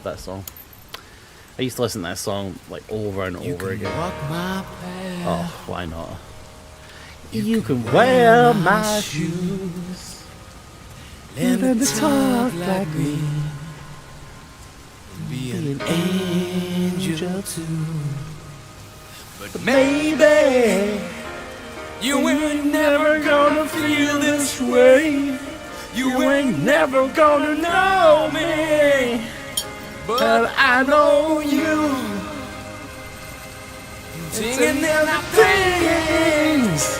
love that song. I used to listen to that song like over and over again. Oh, why not? You can wear my shoes, learn to talk like me, be an angel too. But maybe you ain't never gonna feel this way. You ain't never gonna know me, but I know you. Singing that things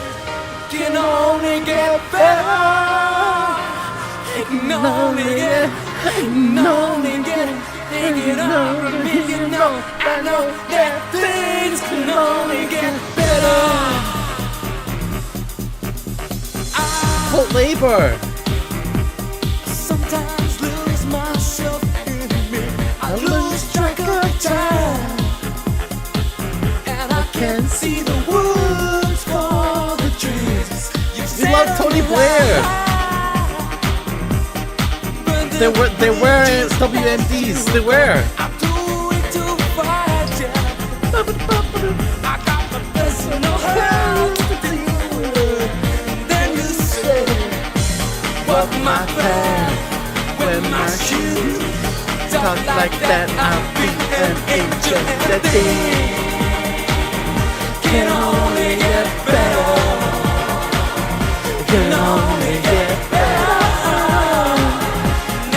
can only get better. It can only get, take it up with me, you know. I know that things can only get better. Full labor. Sometimes lose myself in me. I lose track of time, and I can't see the woods for the trees. You love Tony Blair. They were WMDs. They were. I'm doing too fast, yeah. I got the personal help to deal with. Then you say, walk my path, wear my shoes, talk like that. I'll be an angel. That thing can only get better. Can only get better.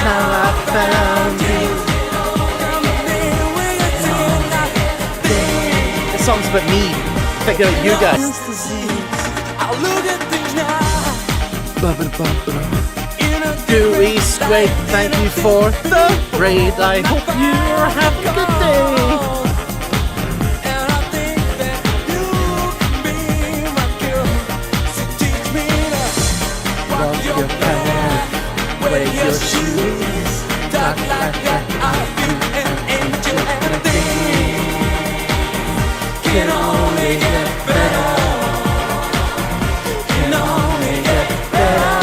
Now I found you. This song's about me. Thinking about you guys. I'll look at things now. Gooey scrape, thank you for the raid. I hope you have a good day. And I think that you can be my girl. So teach me to walk your path, wear your shoes, talk like that. I'll be an angel, and things can only get better. Can only get better.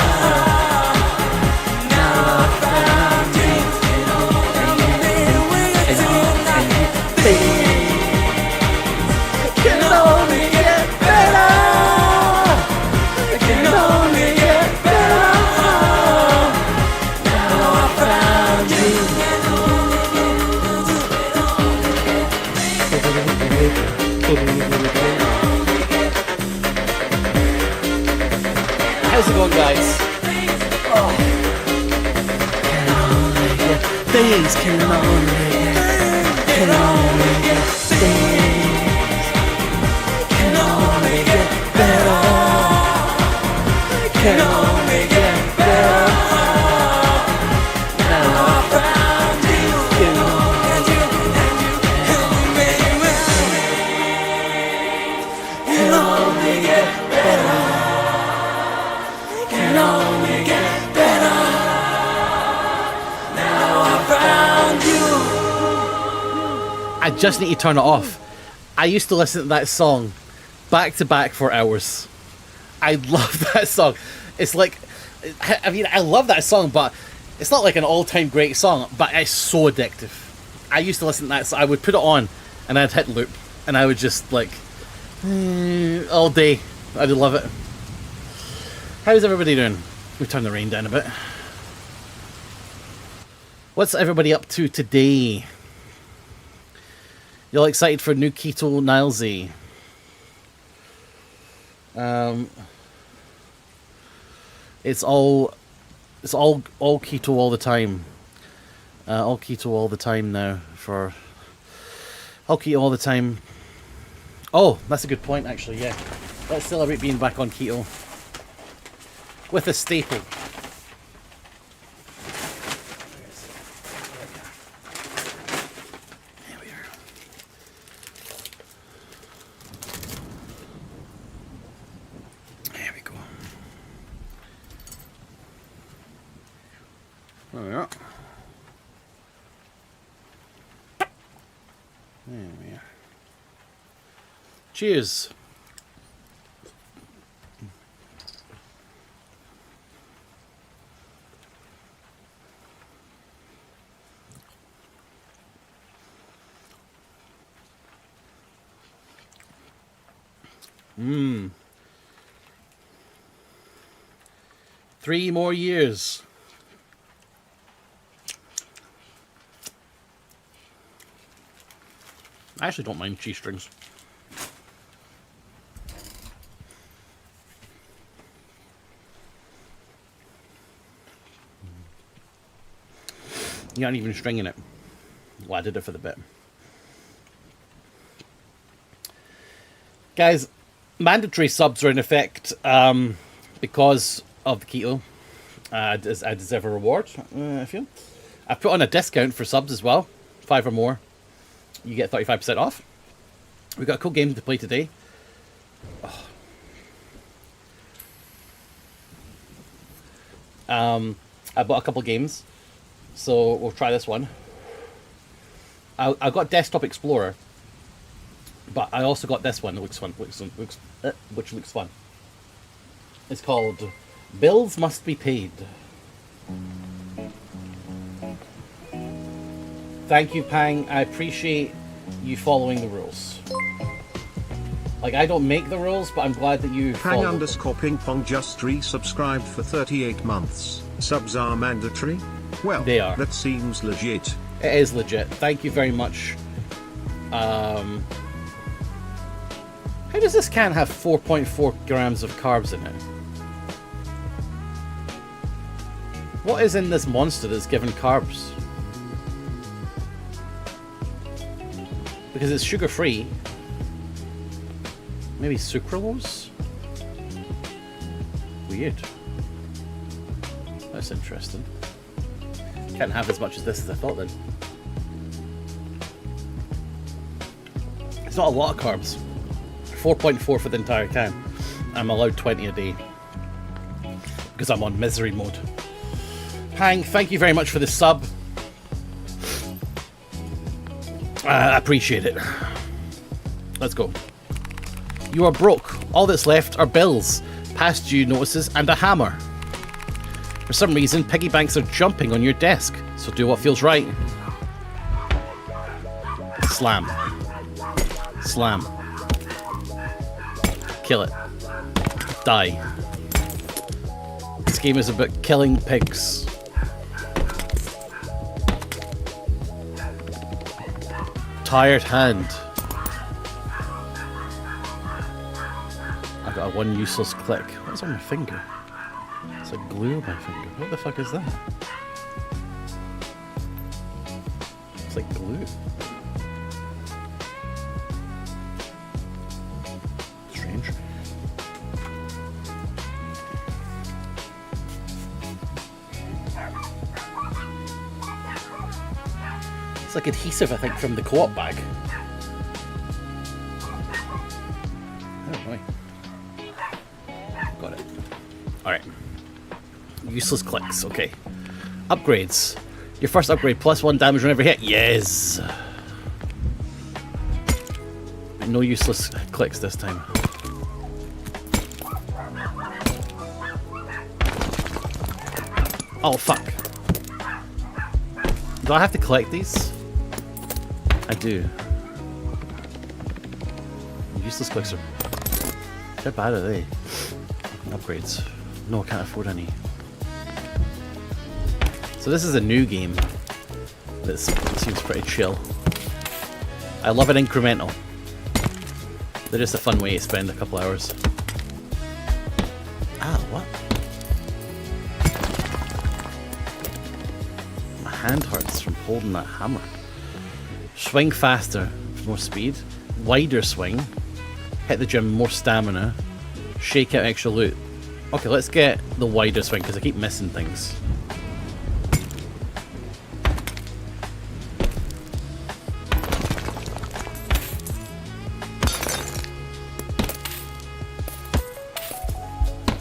How's it going, guys? Oh. Can only get things, can only get things, can only get better, can only get better. Now I found you, and you made me. Can only get better. Can only get better. Now I found you. I just need to turn it off. I used to listen to that song back to back for hours. I love that song. It's like, I mean, I love that song, but it's not like an all-time great song, but it's so addictive. I used to listen to that, so I would put it on and I'd hit loop and I would just like all day. I'd love it. How's everybody doing? We turn the rain down a bit. What's everybody up to today? You all excited for new keto Nilesy? It's all keto all the time. All keto all the time now. All keto all the time. Oh, that's a good point actually. Yeah, let's celebrate being back on keto with a staple. There we are. There we go. There we are. There we are. Cheers. 3 more years. I actually don't mind cheese strings. You aren't even stringing it. Well, I did it for the bit. Guys, mandatory subs are in effect because of the keto. I deserve a reward, I feel. I've put on a discount for subs as well. 5 or more. You get 35% off. We've got a cool game to play today. Oh. I bought a couple games. So we'll try this one. I got Desktop Explorer, but I also got this one that looks fun. Which looks fun. It's called Bills Must Be Paid. Thank you, Pang. I appreciate you following the rules. Like, I don't make the rules, but I'm glad that you follow them. Pang_ping-pong just resubscribed for 38 months. Subs are mandatory? Well, they are. That seems legit. It is legit. Thank you very much. How does this can have 4.4 grams of carbs in it? What is in this monster that's given carbs? Because it's sugar-free. Maybe sucralose? Weird. That's interesting. Can't have as much as this as I thought then. It's not a lot of carbs. 4.4 for the entire can. I'm allowed 20 a day. Because I'm on misery mode. Hang, thank you very much for the sub. I appreciate it. Let's go. You are broke. All that's left are bills, past due notices, and a hammer. For some reason, piggy banks are jumping on your desk, so do what feels right. Slam. Slam. Kill it. Die. This game is about killing pigs. Tired hand. I've got a one useless click. What's on my finger? It's like glue on my finger. What the fuck is that? It's like glue. Strange. It's like adhesive, I think, from the co-op bag. Oh, right. Got it. Alright. Useless clicks, okay. Upgrades. Your first upgrade, +1 damage whenever hit. Yes! No useless clicks this time. Oh, fuck. Do I have to collect these? I do. Useless clicks are... How bad are they? Upgrades. No, I can't afford any. So this is a new game. That seems pretty chill. I love it incremental. They're just a fun way to spend a couple hours. Ah, what? My hand hurts from holding that hammer. Swing faster for more speed. Wider swing. Hit the gym, more stamina. Shake out extra loot. Okay, let's get the wider swing because I keep missing things.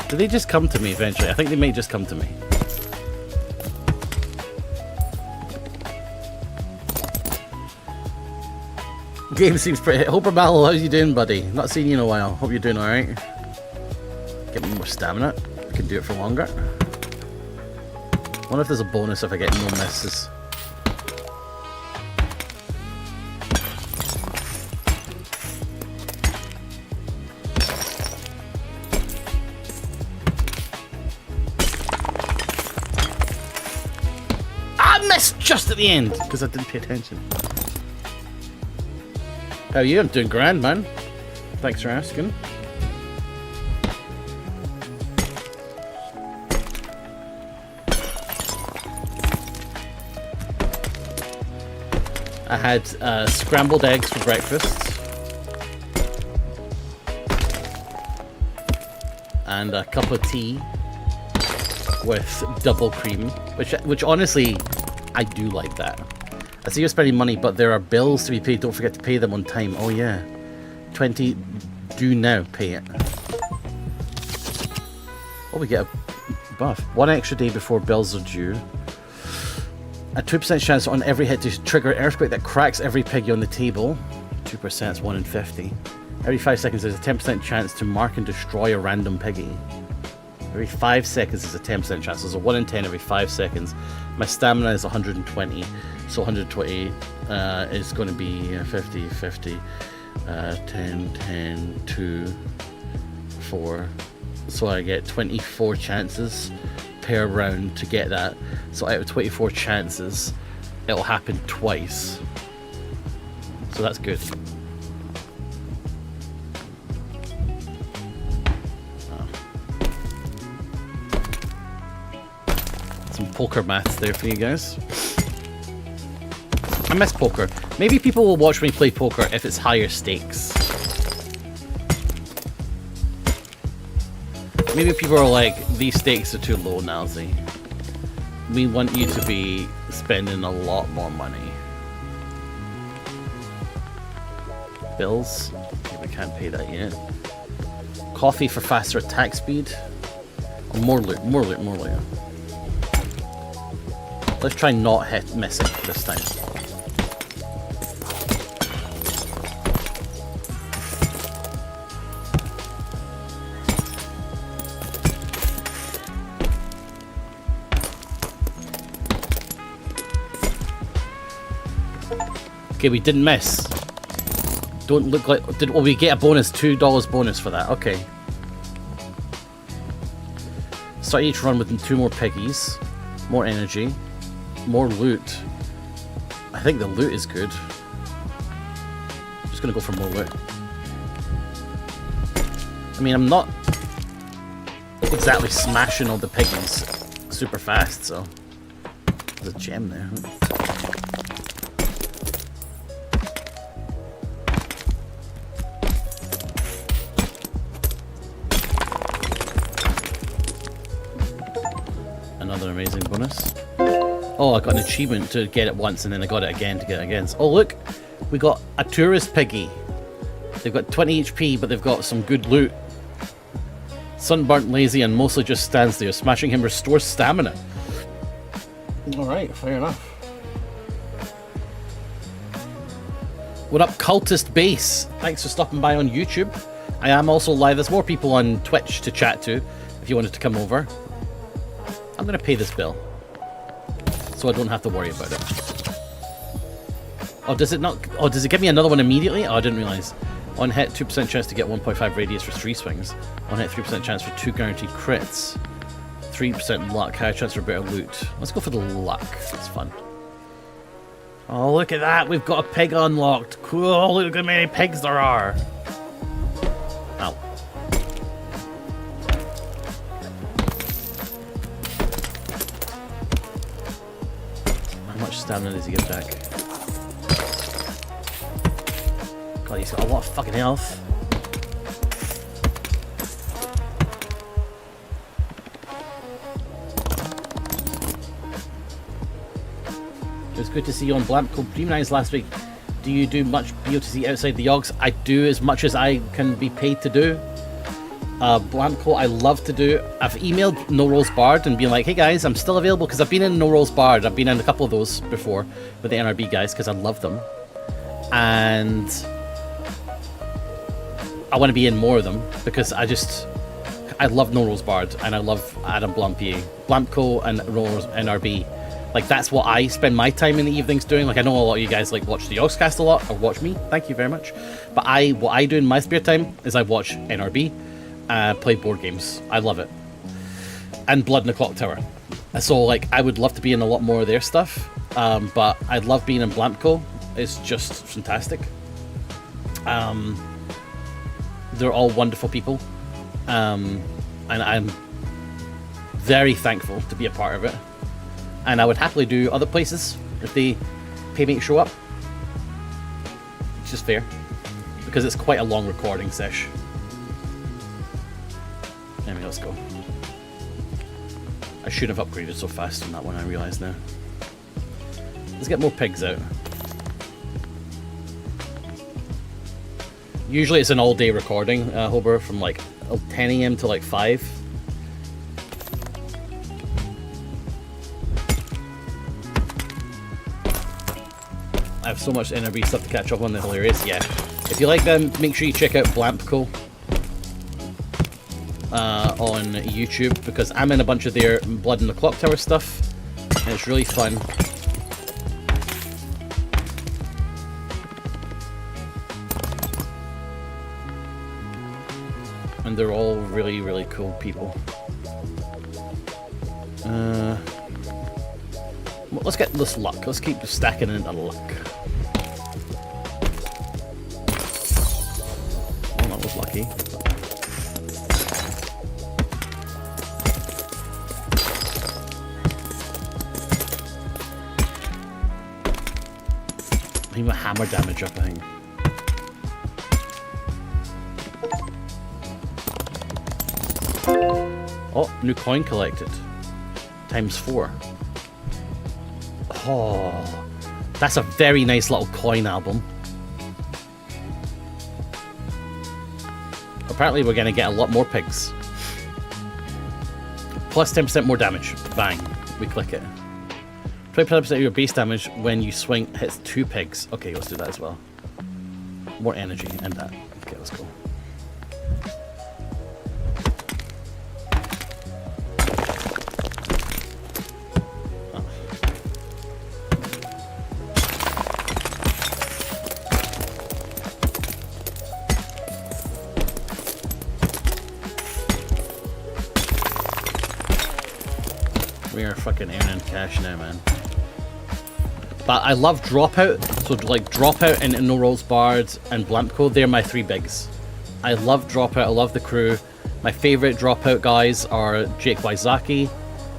Do they just come to me eventually? I think they may just come to me. Game seems pretty... Hoper Battle, how's you doing, buddy? Not seen you in a while. Hope you're doing alright. Get me more stamina. I can do it for longer. Wonder if there's a bonus if I get no misses. just at the end because I didn't pay attention. How are you? I'm doing grand, man. Thanks for asking. I had scrambled eggs for breakfast. And a cup of tea with double cream, which honestly, I do like that. I see you're spending money, but there are bills to be paid. Don't forget to pay them on time. Oh yeah. 20, do now pay it. Oh, we get a buff. 1 extra day before bills are due. A 2% chance on every hit to trigger an earthquake that cracks every piggy on the table. 2% is 1 in 50. Every 5 seconds there's a 10% chance to mark and destroy a random piggy. Every 5 seconds is a 10% chance. There's a 1 in 10 every 5 seconds. My stamina is 120. So 120 is going to be 50, 50, 10, 10, 2, 4. So I get 24 chances per round to get that. So out of 24 chances, it'll happen twice. So that's good. Some poker maths there for you guys. I miss poker. Maybe people will watch me play poker if it's higher stakes. Maybe people are like, these stakes are too low, Nilesy. We want you to be spending a lot more money. Bills? Okay, we can't pay that yet. Coffee for faster attack speed. More loot, more loot, more loot. Let's try not miss it this time. Okay, we didn't miss. Don't look like... Well, we get a bonus, $2 bonus for that. Okay. Start each run with 2 more piggies. More energy. More loot. I think the loot is good. Just gonna go for more loot. I mean, I'm not exactly smashing all the piggies super fast, so... There's a gem there. Another amazing bonus. Oh, I got an achievement to get it once, and then I got it again to get it again. Oh, look! We got a tourist piggy. They've got 20 HP, but they've got some good loot. Sunburnt, lazy, and mostly just stands there. Smashing him restores stamina. Alright, fair enough. What up, Cultist Base? Thanks for stopping by on YouTube. I am also live. There's more people on Twitch to chat to, if you wanted to come over. I'm going to pay this bill, so I don't have to worry about it. Oh, does it not? Oh, does it give me another one immediately? Oh, I didn't realize. On hit, 2% chance to get 1.5 radius for 3 swings. On hit, 3% chance for 2 guaranteed crits. 3% luck, higher chance for better loot. Let's go for the luck. It's fun. Oh, look at that. We've got a pig unlocked. Cool. Look how many pigs there are. Ow. How much stamina does he get back? God, he's got a lot of fucking health. It was good to see you on Blamco Preminize last week. Do you do much BOTC outside the Yogs? I do as much as I can be paid to do. Blamco, I love to do. I've emailed No Rolls Bard and been like, hey guys, I'm still available because I've been in No Rolls Bard. I've been in a couple of those before with the NRB guys because I love them. And I want to be in more of them because I love No Rolls Bard and I love Adam Blampier. Blamco and No Rolls NRB. Like, that's what I spend my time in the evenings doing. Like, I know a lot of you guys like watch the YOGSCAST a lot, or watch me. Thank you very much. But what I do in my spare time is I watch NRB, play board games. I love it. And Blood in the Clock Tower. So, like, I would love to be in a lot more of their stuff. but I love being in Blamco. It's just fantastic. They're all wonderful people, and I'm very thankful to be a part of it. And I would happily do other places if they pay me to show up. It's just fair, because it's quite a long recording sesh. Anyway, let's go. I should have upgraded so fast on that one, I realise now. Let's get more pigs out. Usually it's an all-day recording, Hober, from like 10 AM to like 5. I have so much NRB stuff to catch up on, they're hilarious. Yeah. If you like them, make sure you check out Blampco on YouTube, because I'm in a bunch of their Blood in the Clock Tower stuff, and it's really fun. And they're all really, really cool people. Well, let's get this luck. Let's keep stacking into luck. Oh, that was lucky. I need my hammer damage up, I think. Oh, new coin collected. ×4. Oh, that's a very nice little coin album. Apparently we're going to get a lot more pigs. Plus 10% more damage. Bang. We click it. 20% of your base damage when you swing hits 2 pigs. Okay, let's do that as well. More energy and that. Okay, let's go. We are fucking earning cash now, man. But I love Dropout, so like Dropout and No Rolls Barred and Blampco, they're my 3 bigs. I love Dropout, I love the crew. My favourite Dropout guys are Jake Wysocki,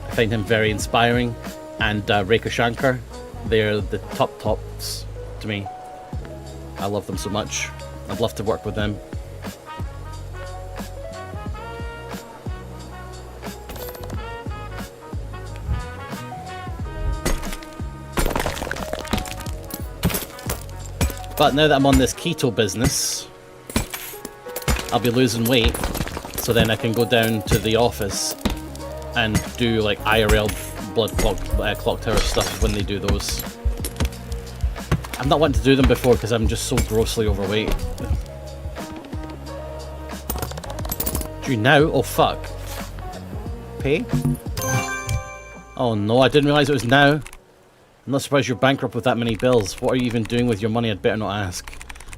I find him very inspiring, and Reiko Shankar. They're the tops to me. I love them so much. I'd love to work with them. But now that I'm on this keto business, I'll be losing weight, so then I can go down to the office and do like IRL clock tower stuff when they do those. I'm not wanting to do them before because I'm just so grossly overweight. Do you now? Oh fuck. Pay? Oh no, I didn't realise it was now. I'm not surprised you're bankrupt with that many bills. What are you even doing with your money? I'd better not ask.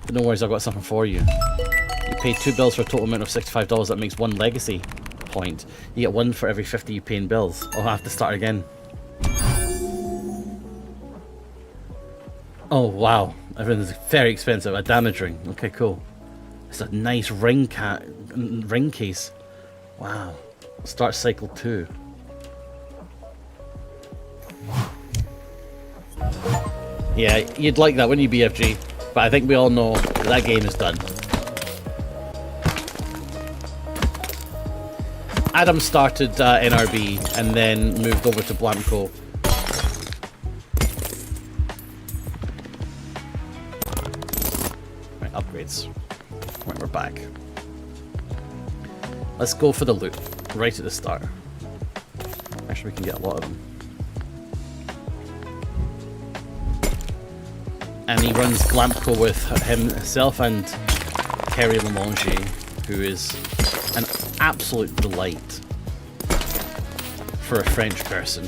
But no worries, I've got something for you. You paid 2 bills for a total amount of $65. That makes 1 legacy point. You get 1 for every 50 you pay in bills. I'll have to start again. Oh wow, everything's very expensive. A damage ring. Okay, cool. It's a nice ring case. Wow. Start cycle 2. Yeah, you'd like that, wouldn't you, BFG? But I think we all know that game is done. Adam started NRB and then moved over to Blampco. Right, upgrades. Right, we're back. Let's go for the loot right at the start. Actually, we can get a lot of them. And he runs Blampco with himself and Kerry Lamonge, who is an absolute delight for a French person.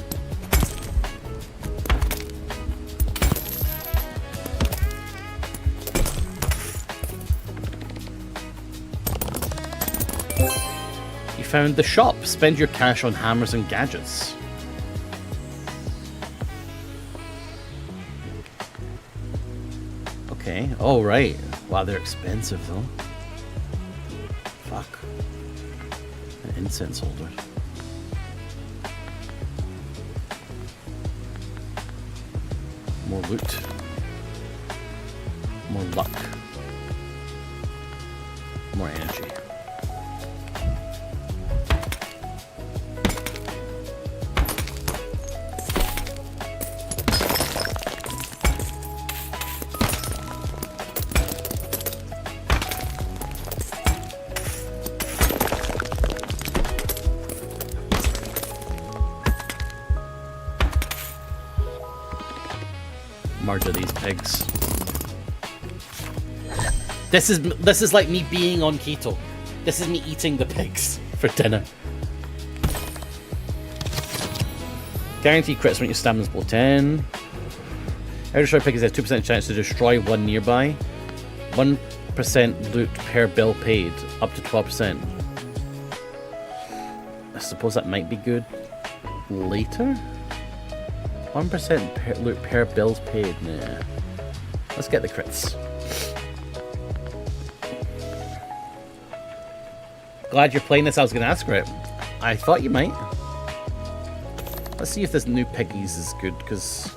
You found the shop. Spend your cash on hammers and gadgets. Okay. Oh, right. Wow, they're expensive, though. Fuck. An incense holder. More loot. More luck. More energy. Murder these pigs. This is like me being on keto. This is me eating the pigs for dinner. Guaranteed crits when your stamina's below 10. Every destroyed pig has a 2% chance to destroy one nearby. 1% loot per bill paid, up to 12%. I suppose that might be good later? 1% loot per bills paid. Nah. Let's get the crits. Glad you're playing this. I was going to ask for it. I thought you might. Let's see if this new piggies is good, because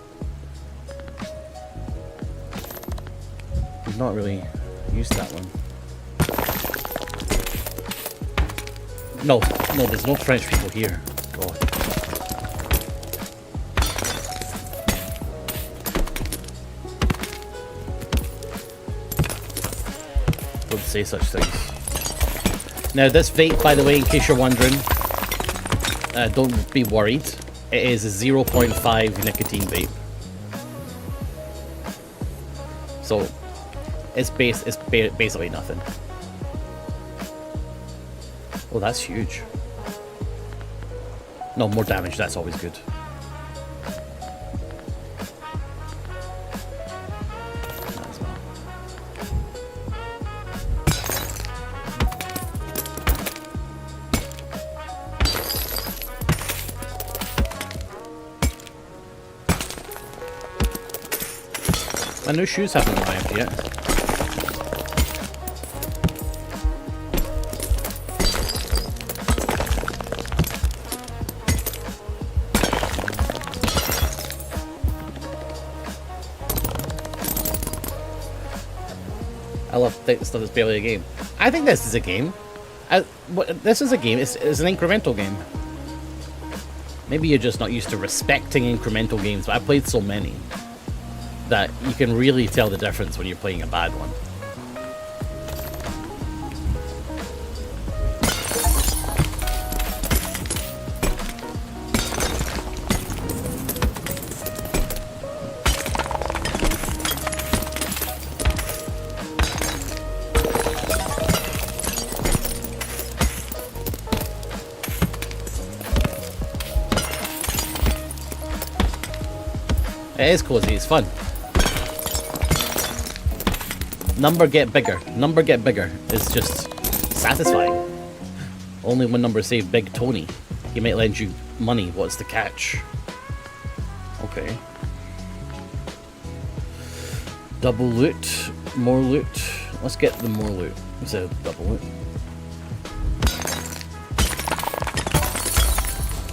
we've not really used that one. No, there's no French people here. God. Don't say such things. Now, this vape, by the way, in case you're wondering, don't be worried. It is a 0.5 nicotine vape. So, it's basically nothing. Oh, that's huge. No, more damage, that's always good. My new shoes haven't arrived yet. I love stuff that's barely a game. I think this is a game. This is a game. It's an incremental game. Maybe you're just not used to respecting incremental games, but I've played so many that you can really tell the difference when you're playing a bad one. It is cozy, it's fun. Number get bigger. Number get bigger is just satisfying. Only one number saved Big Tony. He might lend you money. What's the catch? Okay. Double loot. More loot. Let's get the more loot instead of double loot.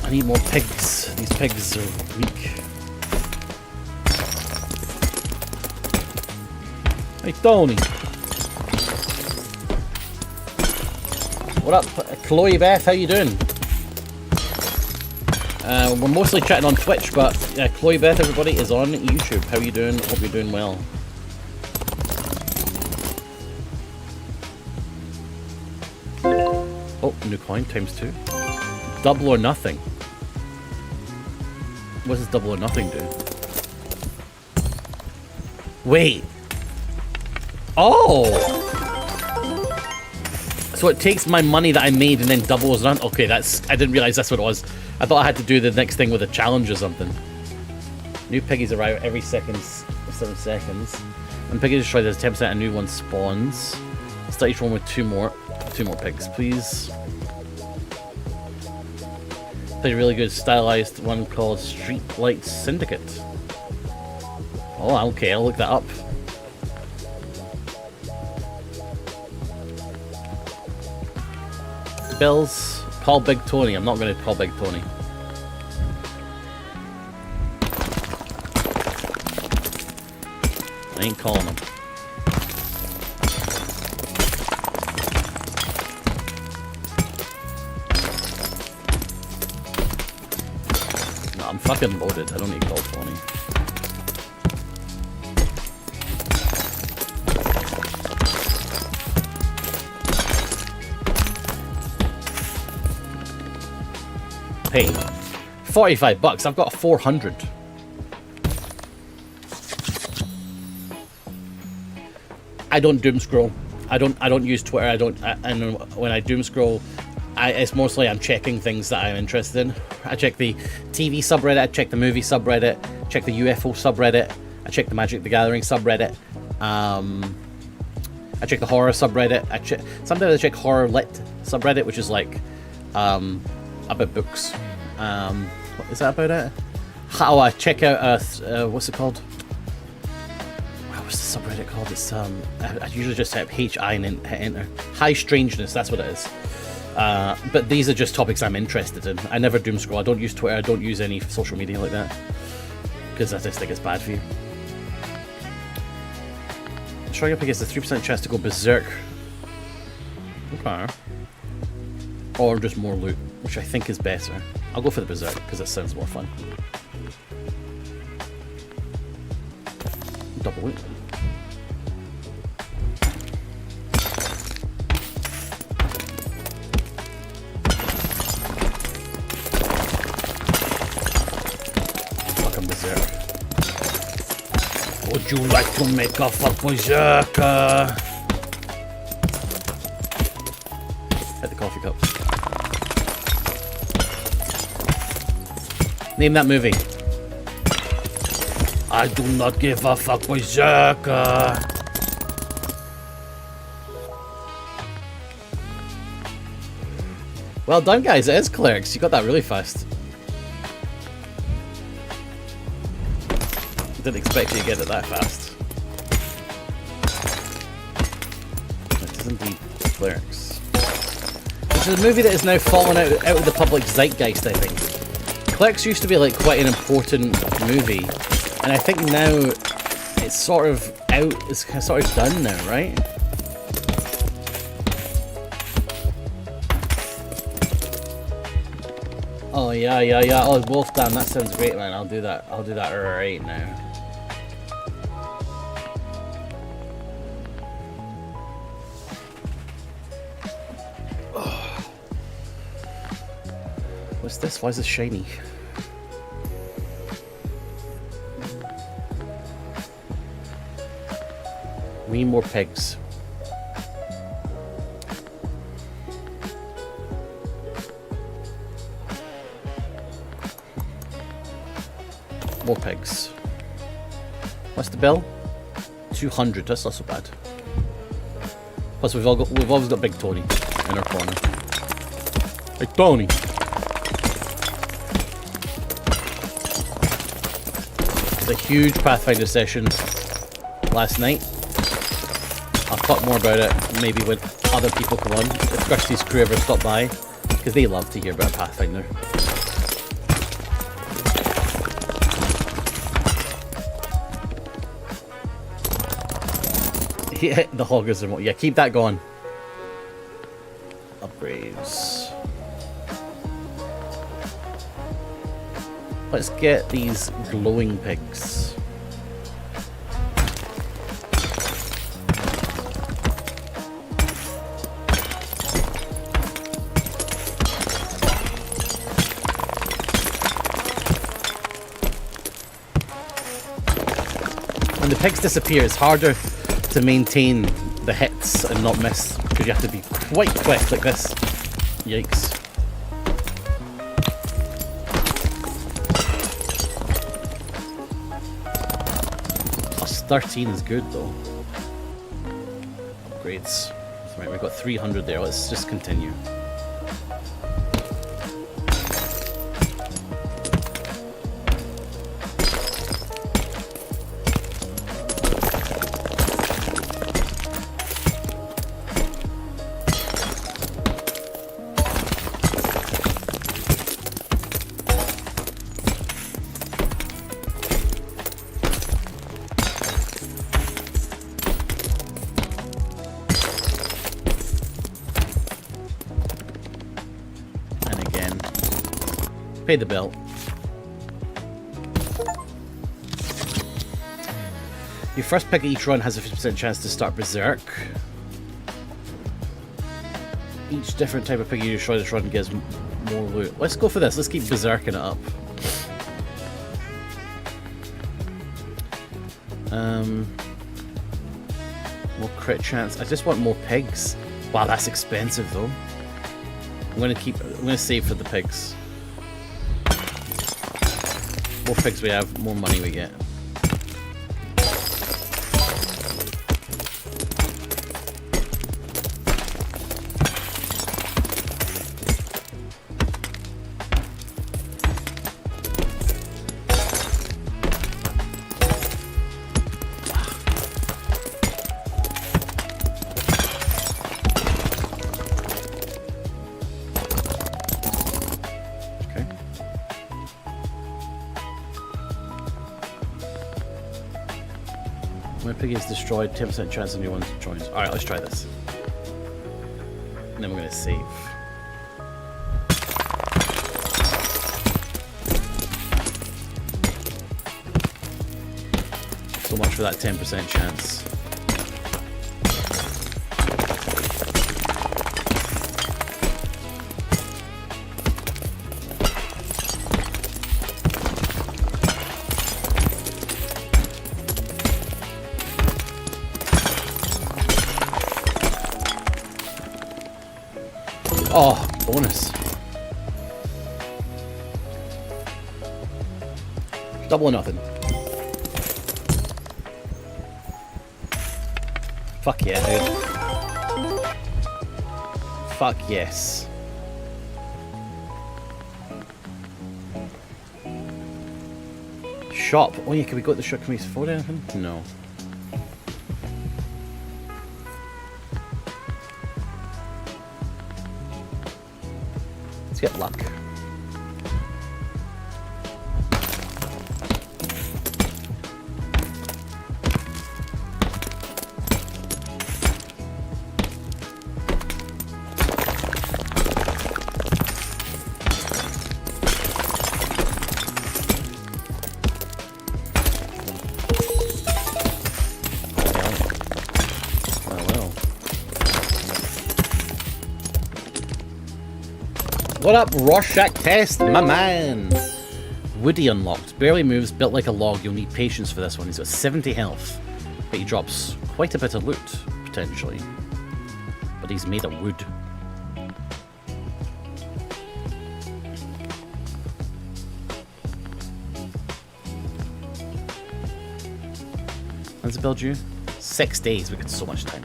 I need more pigs. These pigs are weak. Hey Tony! What up, Chloe Beth? How you doing? We're mostly chatting on Twitch, but Chloe Beth, everybody, is on YouTube. How you doing? Hope you're doing well. Oh, new coin ×2. Double or nothing. What does double or nothing do? Wait. Oh! So it takes my money that I made and then doubles it. Okay, I didn't realize that's what it was. I thought I had to do the next thing with a challenge or something. New piggies arrive every 7 seconds. When piggies destroy, there's 10% a new one spawns. Start each one with two more pigs, please. Played a really good stylized one called Streetlight Syndicate. Oh, okay, I'll look that up. Bills. Call Big Tony. I'm not going to call Big Tony. I ain't calling him. No, I'm fucking loaded. I don't need to call Tony. Hey, $45. I've got 400. I don't doom scroll. I don't use Twitter. And when I doom scroll, it's mostly I'm checking things that I'm interested in. I check the TV subreddit. I check the movie subreddit. I check the UFO subreddit. I check the Magic the Gathering subreddit. I check the horror subreddit. Sometimes I check horror lit subreddit, which is like about books. What is that about it? Oh, I check out what's it called? What's the subreddit called? It's I usually just type HI and hit enter. High strangeness, that's what it is. But these are just topics I'm interested in. I never doom scroll. I don't use Twitter. I don't use any social media like that because I just think it's bad for you. Showing up against a 3% chance to go berserk. Okay. Or just more loot, which I think is better. I'll go for the berserk because it sounds more fun. Double loot. Fucking berserk. Would you like to make a fuck berserker? Hit the coffee cup. Name that movie. I do not give a fuck, berserker. Well done, guys. It is Clerics. You got that really fast. Didn't expect you to get it that fast. It is indeed Clerics. Which is a movie that is now fallen out of the public zeitgeist, I think. Clerics used to be like quite an important movie, and I think now it's sort of out, it's sort of done now, right? Oh yeah. Oh, Wolfdam, that sounds great, man. I'll do that right now. What's this? Why is this shiny? We need more pigs. More pigs. What's the bill? 200. That's not so bad. Plus, we've always got Big Tony in our corner. Big Tony. A huge Pathfinder session last night. I'll talk more about it maybe when other people come on, if Kirsty's crew ever stop by, because they love to hear about Pathfinder. Yeah, the hoggers remote. Yeah, keep that going. Upgrades. Let's get these glowing pigs. When the pigs disappear, it's harder to maintain the hits and not miss, because you have to be quite quick like this. Yikes. Plus 13 is good though. Upgrades. Right, we've got 300 there. Let's just continue. Pay the bill. Your first pick of each run has a 50% chance to start Berserk. Each different type of pig you destroy this run gives more loot. Let's go for this. Let's keep berserking it up. More crit chance. I just want more pigs. Wow, that's expensive though. I'm gonna save for the pigs. More pigs we have, more money we get. My pig is destroyed, 10% chance of new one joins. Alright, let's try this. And then we're going to save. So much for that 10% chance. Oh, bonus. Double or nothing. Fuck yeah, dude. Fuck yes. Shop. Oh yeah, can we go to the shop? Can we afford anything? No. Let's get luck. What up, Rorschach test, my man? Woody unlocked. Barely moves, built like a log. You'll need patience for this one. He's got 70 health, but he drops quite a bit of loot, potentially. But he's made of wood. When's the build due? 6 days. We got so much time.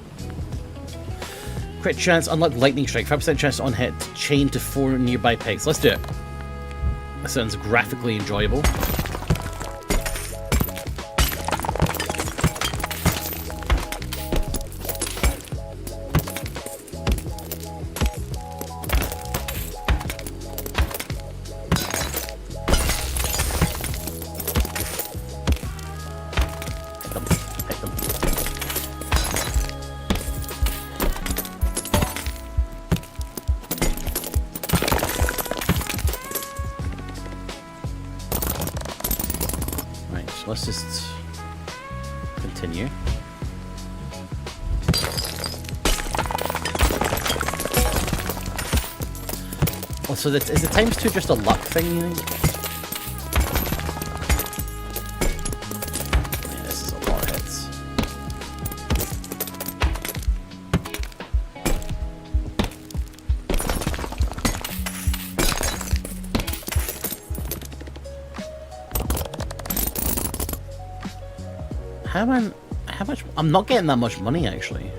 Crit chance, unlock lightning strike, 5% chance on hit, chain to 4 nearby pegs. Let's do it. That sounds graphically enjoyable. Let's just continue. Oh, so is the times 2 just a luck thing, you think? Man, this is a lot of hits. How much? I'm not getting that much money, actually.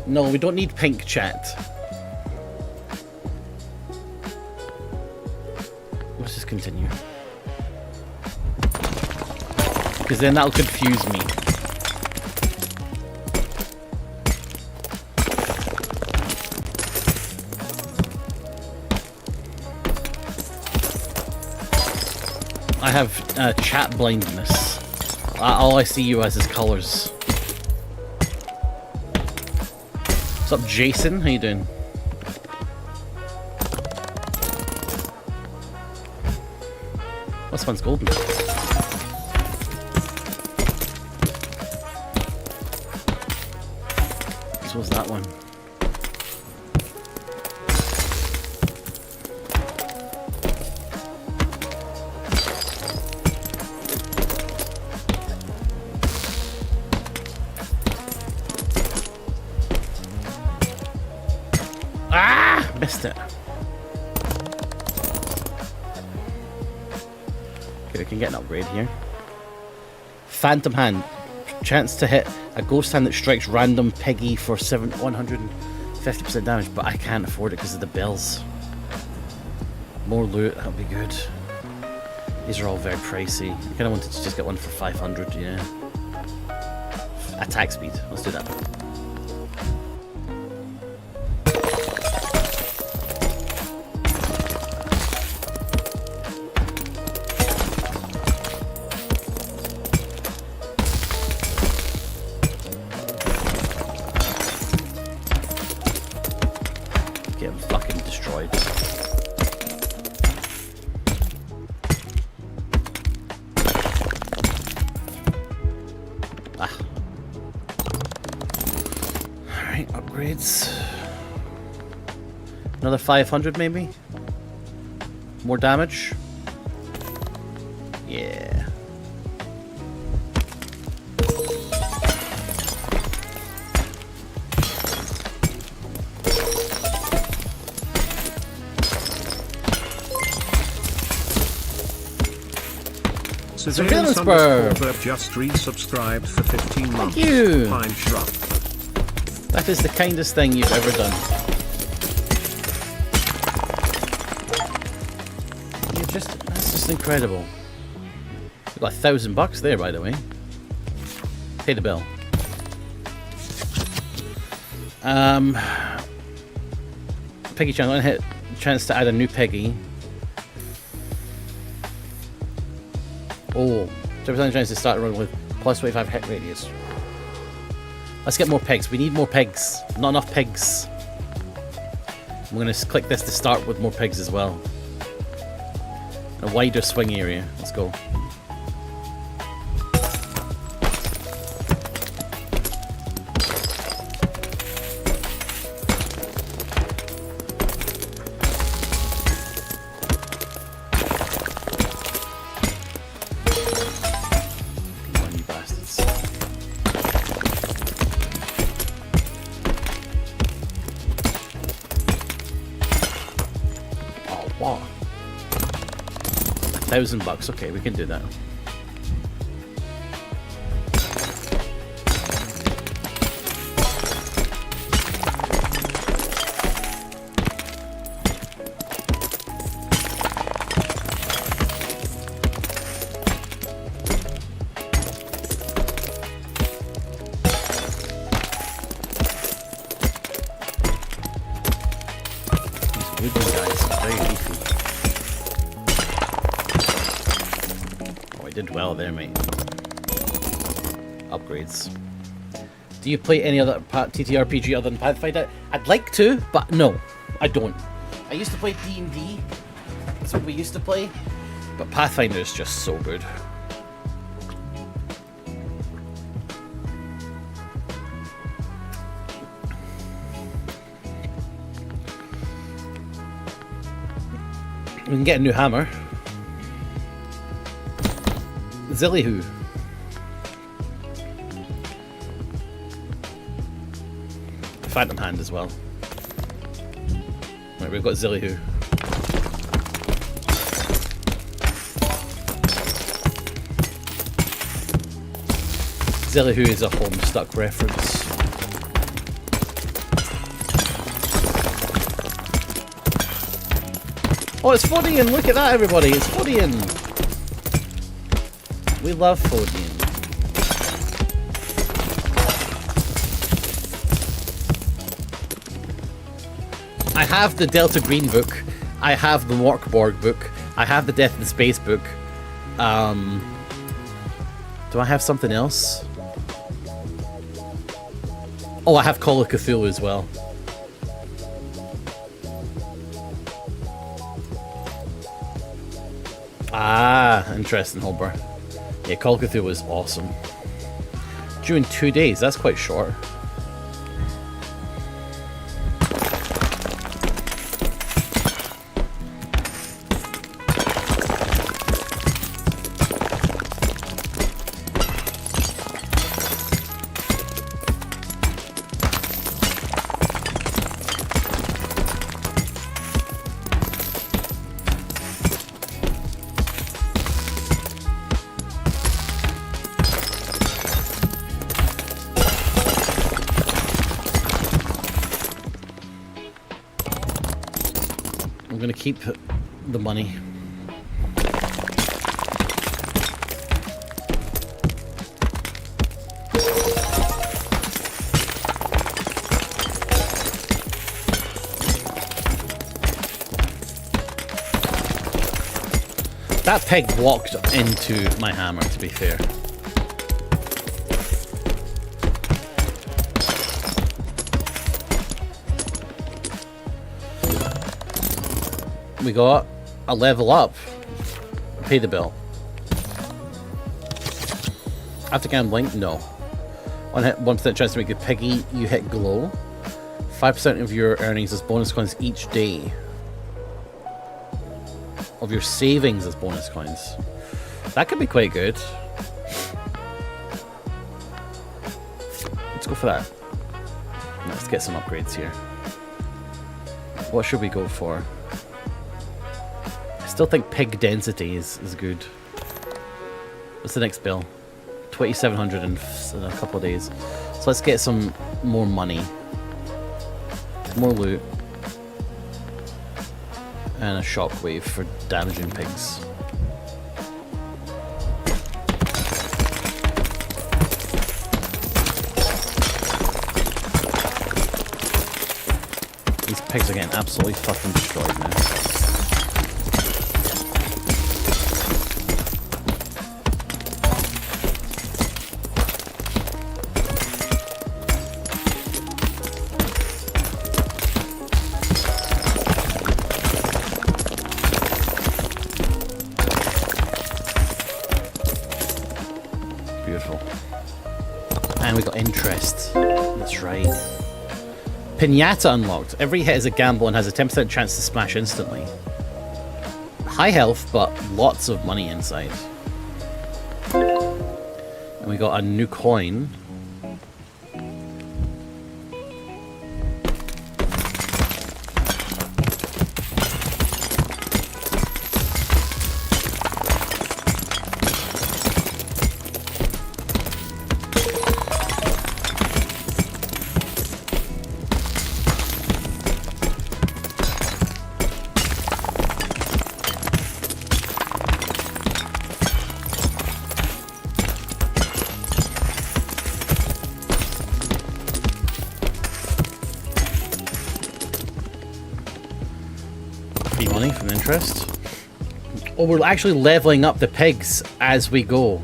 No, we don't need pink chat. Let's just continue. Because then that'll confuse me. I have chat blindness. All I see you as is colors. What's up, Jason? How you doing? This one's golden. So was that one. Ah! Missed it. Okay, we can get an upgrade here. Phantom Hand. Chance to hit a ghost hand that strikes random piggy for 150% damage, but I can't afford it because of the bells. More loot, that'll be good. These are all very pricey. I kind of wanted to just get one for 500, yeah. Attack speed, let's do that. Get him fucking destroyed. Ah. Alright, upgrades. Another 500 maybe? More damage? Yeah. Surveillance underscore just resubscribed for 15 months. Thank you. Pine shrub. That is the kindest thing you've ever done. That's just incredible. You've got $1,000 there, by the way. Pay the bill. Piggy channel, I'm gonna hit chance to add a new piggy. Oh, 10% chance to start a run with plus 25 hit radius. Let's get more pigs. We need more pigs. Not enough pigs. I'm going to click this to start with more pigs as well. A wider swing area. Let's go. Wow. $1,000. Okay, we can do that. These wooden guys are very leafy. Did well there, mate. Upgrades. Do you play any other TTRPG other than Pathfinder? I'd like to, but no, I don't. I used to play D&D. That's what we used to play. But Pathfinder is just so good. We can get a new hammer. Zillyhoo. Phantom Hand as well. Right, we've got Zillyhoo. Zillyhoo is a Homestuck reference. Oh, it's Fodian! Look at that, everybody! It's Fodian! We love Fodian. I have the Delta Green book. I have the Morkborg book. I have the Death in Space book. Do I have something else? Oh, I have Call of Cthulhu as well. Ah, interesting, Holber. Yeah, Call of Cthulhu was awesome. Due in 2 days, that's quite short. I'm gonna keep the money. That pig walked into my hammer, to be fair. We got a level up. Pay the bill. After gambling? No. 1% chance to make the piggy you hit glow. 5% of your earnings as bonus coins each day. Of your savings as bonus coins. That could be quite good. Let's go for that. Let's get some upgrades here. What should we go for? I still think pig density is good. What's the next bill? 2,700 in a couple of days. So let's get some more money. More loot. And a shockwave for damaging pigs. These pigs are getting absolutely fucking destroyed now. And we got interest. That's right. Pinata unlocked. Every hit is a gamble and has a 10% chance to smash instantly. High health, but lots of money inside. And we got a new coin. Money from interest. Oh, we're actually leveling up the pigs as we go.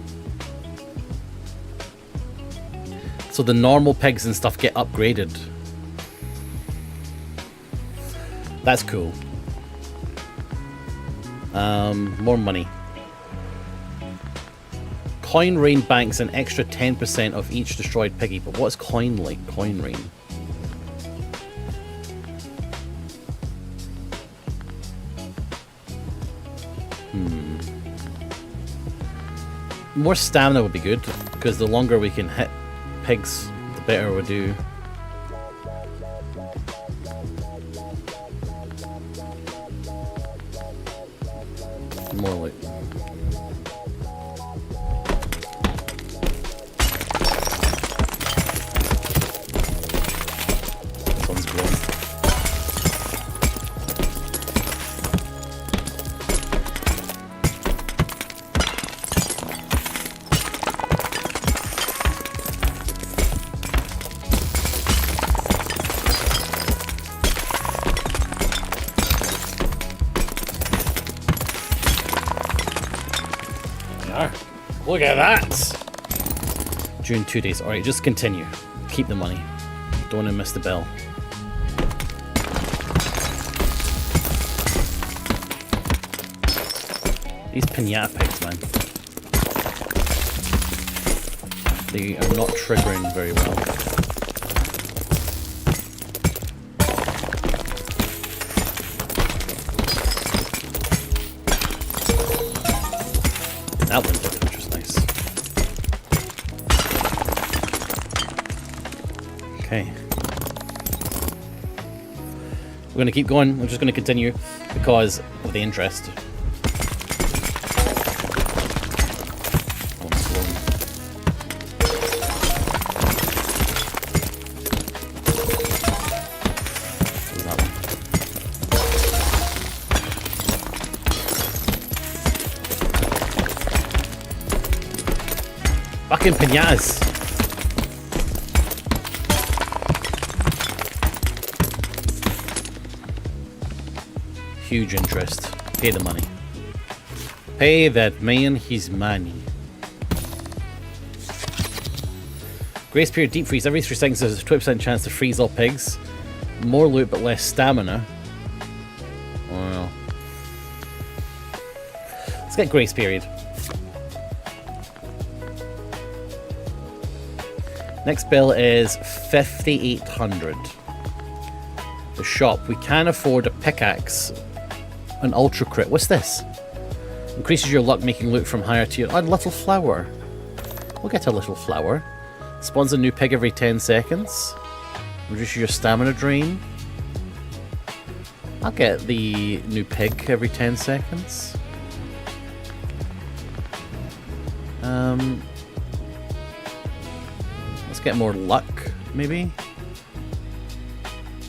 So the normal pigs and stuff get upgraded. That's cool. More money. Coin rain banks an extra 10% of each destroyed piggy. But what's coin like? Coin rain. More stamina would be good, because the longer we can hit pigs, the better we do. More loot. This one's glowing. Look at that! June 2 days. Alright, just continue. Keep the money. Don't want to miss the bell. These pinata pigs, man. They are not triggering very well. That one's looking just nice. Okay. We're going to keep going. I'm just going to continue because of the interest. Fucking pinatas. Huge interest. Pay the money. Pay that man his money. Grace period deep freeze. Every 3 seconds there's a 20% chance to freeze all pigs. More loot but less stamina. Well. Let's get grace period. Next bill is 5,800. The shop. We can afford a pickaxe. An ultra crit. What's this? Increases your luck making loot from higher tier. Oh, little flower. We'll get a little flower. Spawns a new pig every 10 seconds. Reduces your stamina drain. I'll get the new pig every 10 seconds. Let's get more luck, maybe.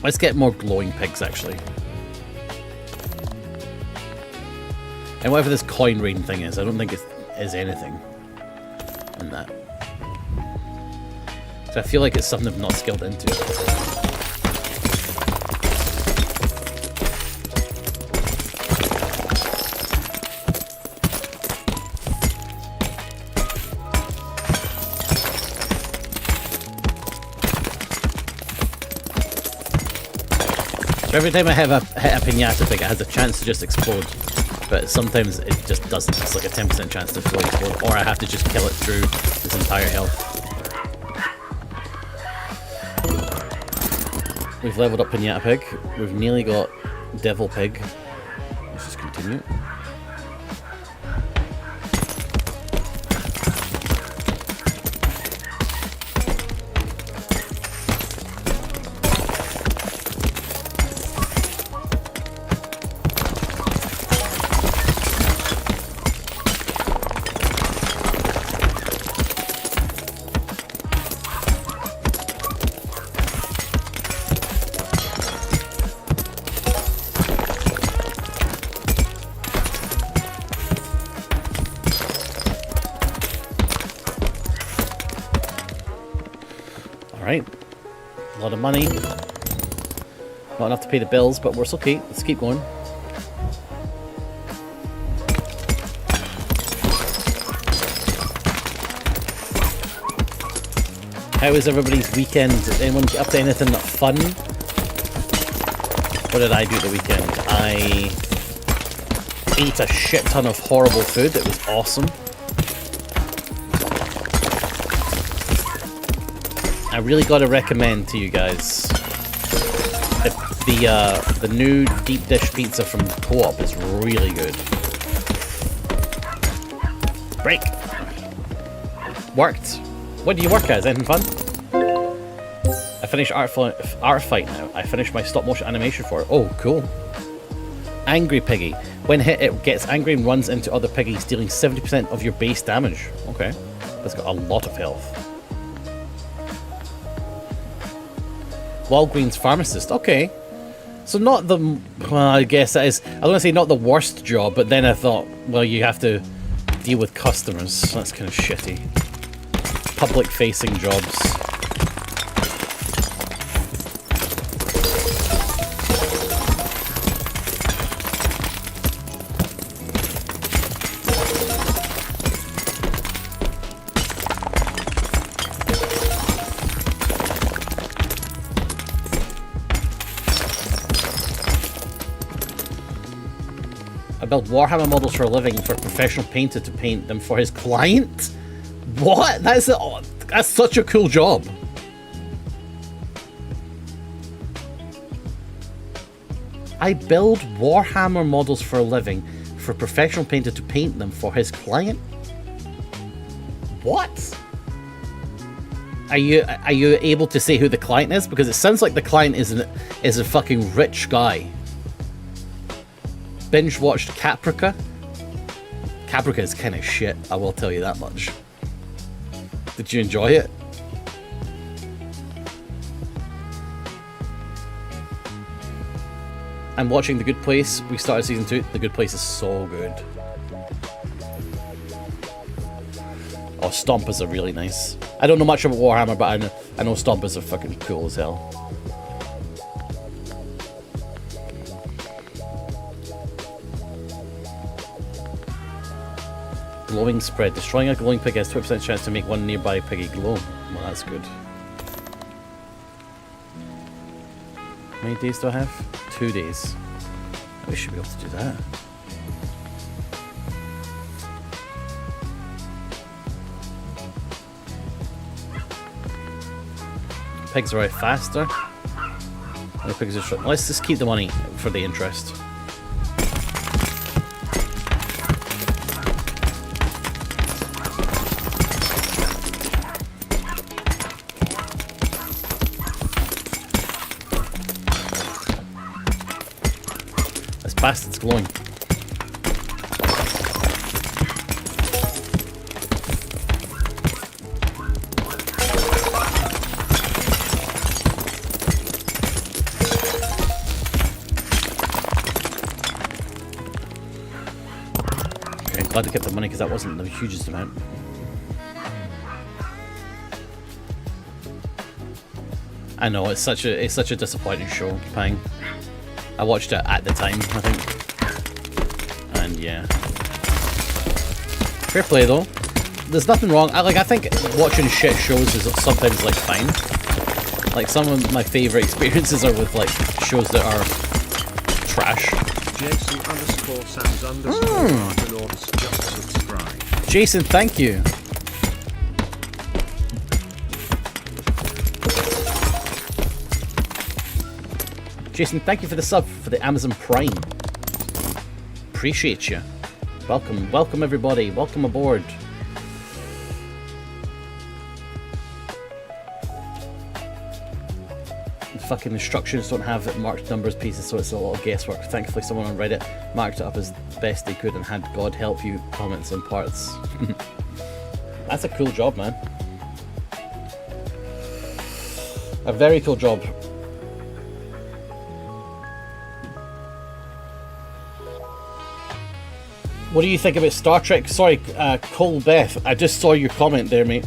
Let's get more glowing pigs, actually. And whatever this coin rain thing is, I don't think it is anything in that. So I feel like it's something I'm not skilled into. Every time I hit a pinata pig, it has a chance to just explode. But sometimes it just doesn't. It's like a 10% chance to explode. Or I have to just kill it through its entire health. We've leveled up pinata pig. We've nearly got devil pig. Let's just continue. Alright. A lot of money. Not enough to pay the bills, but we're okay. Let's keep going. How was everybody's weekend? Did anyone get up to anything fun? What did I do the weekend? I ate a shit ton of horrible food. It was awesome. I really got to recommend to you guys the new deep dish pizza from Co-op is really good. Break. Worked. What do you work as? Anything fun? I finished art fight now. I finished my stop motion animation for it. Oh, cool. Angry Piggy. When hit, it gets angry and runs into other piggies, dealing 70% of your base damage. Okay. That's got a lot of health. Walgreens pharmacist. Okay. So not the... Well, I guess that is... I was going to say not the worst job, but then I thought, well, you have to deal with customers. That's kind of shitty. Public-facing jobs. build Warhammer models for a living for a professional painter to paint them for his client. What? That's such a cool job. I build Warhammer models for a living for a professional painter to paint them for his client. What? Are you able to say who the client is? Because it sounds like the client is a fucking rich guy. Binge watched Caprica. Caprica is kind of shit, I will tell you that much. Did you enjoy it? I'm watching The Good Place. We started season 2. The Good Place is so good. Oh, Stompers are really nice. I don't know much about Warhammer, but I know Stompers are fucking cool as hell. Glowing spread. Destroying a glowing pig has 20% chance to make one nearby piggy glow. Well, that's good. How many days do I have? 2 days. We should be able to do that. Pigs arrive faster. The pigs are short. Let's just keep the money for the interest. This bastard's glowing. Glad to keep the money because that wasn't the hugest amount. I know it's such a disappointing show, Pang. I watched it at the time, I think, and yeah. Fair play though. There's nothing wrong. I think watching shit shows is sometimes like fine. Like some of my favorite experiences are with like shows that are trash. Jason_Sans_Argonauts just subscribe. Jason, thank you. Jason, thank you for the sub for the Amazon Prime. Appreciate you. Welcome, welcome everybody. Welcome aboard. Fucking instructions don't have marked numbers pieces, so it's a lot of guesswork. Thankfully someone on Reddit marked it up as best they could and had God help you comments on parts. That's a cool job, man. A very cool job. What do you think about Star Trek? Sorry, Cole Beth, I just saw your comment there, mate.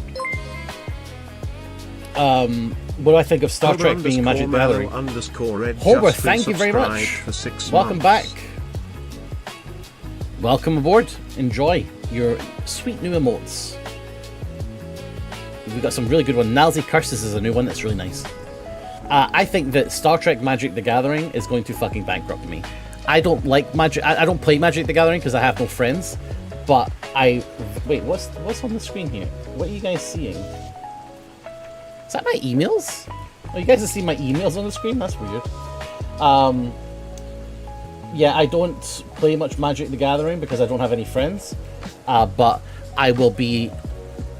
What do I think of Star Trek being a Magic Gathering? Holber, thank you very much. Welcome back. Welcome aboard. Enjoy your sweet new emotes. We've got some really good ones. Nilesy Curses is a new one that's really nice. I think that Star Trek Magic the Gathering is going to fucking bankrupt me. I don't like Magic. I don't play Magic the Gathering because I have no friends. But wait, what's on the screen here? What are you guys seeing? Is that my emails? Oh, you guys have seen my emails on the screen? That's weird. Yeah, I don't play much Magic the Gathering because I don't have any friends. But I will be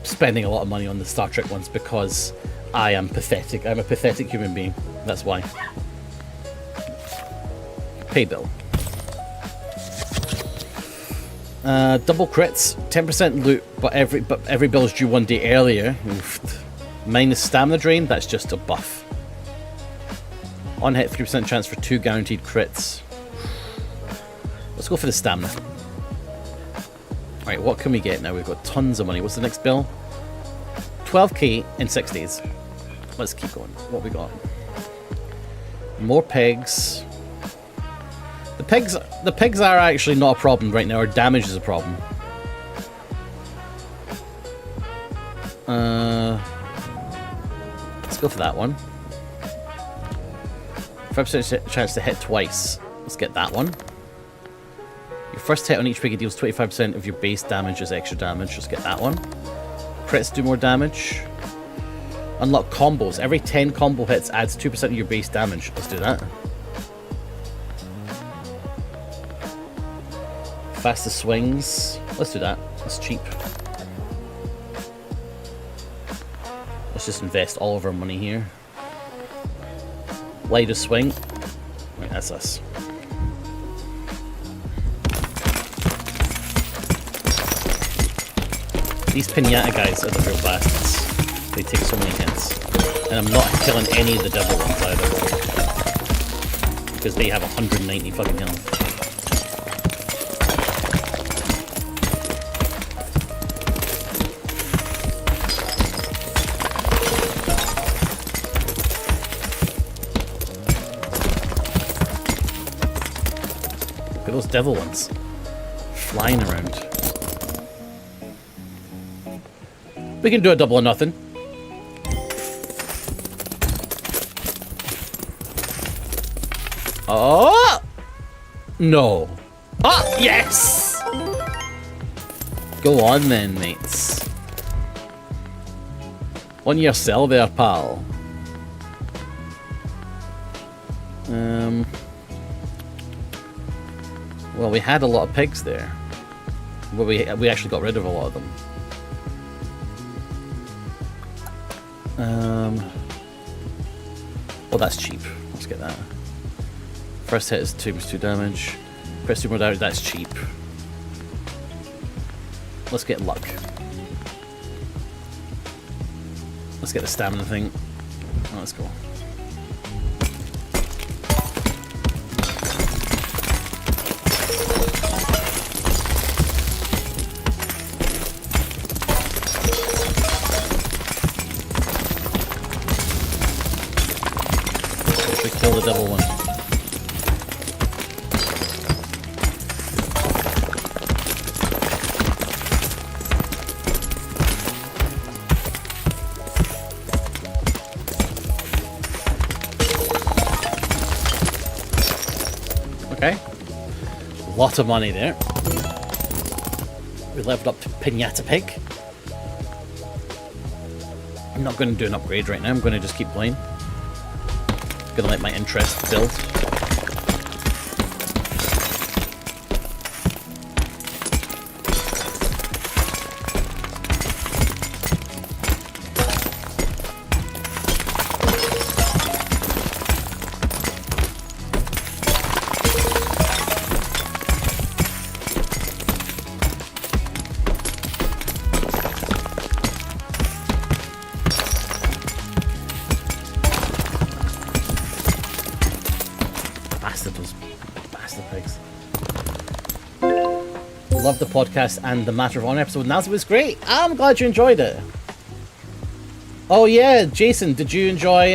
spending a lot of money on the Star Trek ones because I am pathetic. I'm a pathetic human being. That's why. Pay bill. Double crits, 10% loot, but every bill is due 1 day earlier. Oof. Minus stamina drain, that's just a buff. On hit, 3% chance for 2 guaranteed crits. Let's go for the stamina. Alright, what can we get now? We've got tons of money. What's the next bill? 12k in 6 days. Let's keep going. What we got? More pigs. The pigs are actually not a problem right now. Our damage is a problem. Let's go for that one. 5% chance to hit twice. Let's get that one. Your first hit on each piggy deals 25% of your base damage as extra damage. Let's get that one. Crits do more damage. Unlock combos. Every 10 combo hits adds 2% of your base damage. Let's do that. Fastest swings. Let's do that. That's cheap. Let's just invest all of our money here. Lightest swing. Right, that's us. These pinata guys are the real bastards. They take so many hits. And I'm not killing any of the devil ones either. Because they have 190 fucking health. Look at those devil ones. Flying around. We can do a double or nothing. Oh! No. Ah, yes! Go on then, mates. On your cell there, pal. Well, we had a lot of pigs there. Well, we actually got rid of a lot of them. Well, that's cheap. Let's get that. First hit is 2 damage. Press 2 more damage, that's cheap. Let's get luck. Let's get the stamina thing. Oh, let's go. Kill the devil one. Okay. Lot of money there. We leveled up to Pinata Pig. I'm not going to do an upgrade right now. I'm going to just keep playing. Gonna let my interest build. Love the podcast and the Matter of Honor episode. Nilesy was great. I'm glad you enjoyed it. Oh yeah, Jason, did you enjoy?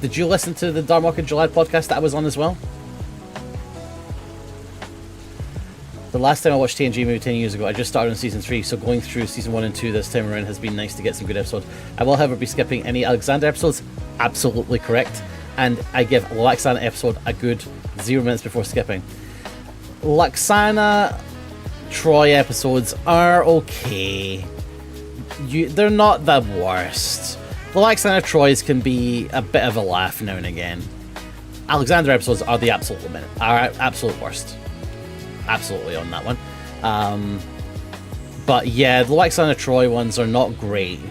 Did you listen to the Darmok and July podcast that I was on as well? The last time I watched TNG maybe 10 years ago, I just started on season 3, so going through season 1 and 2 this time around has been nice to get some good episodes. I will, however, be skipping any Alexander episodes. Absolutely correct. And I give Laxana episode a good 0 minutes before skipping. Laxana Troy episodes are okay. They're not the worst. The Laxana Troys can be a bit of a laugh now and again. Alexander episodes are the absolute worst. Absolutely on that one. But yeah, the Laxana Troy ones are not great.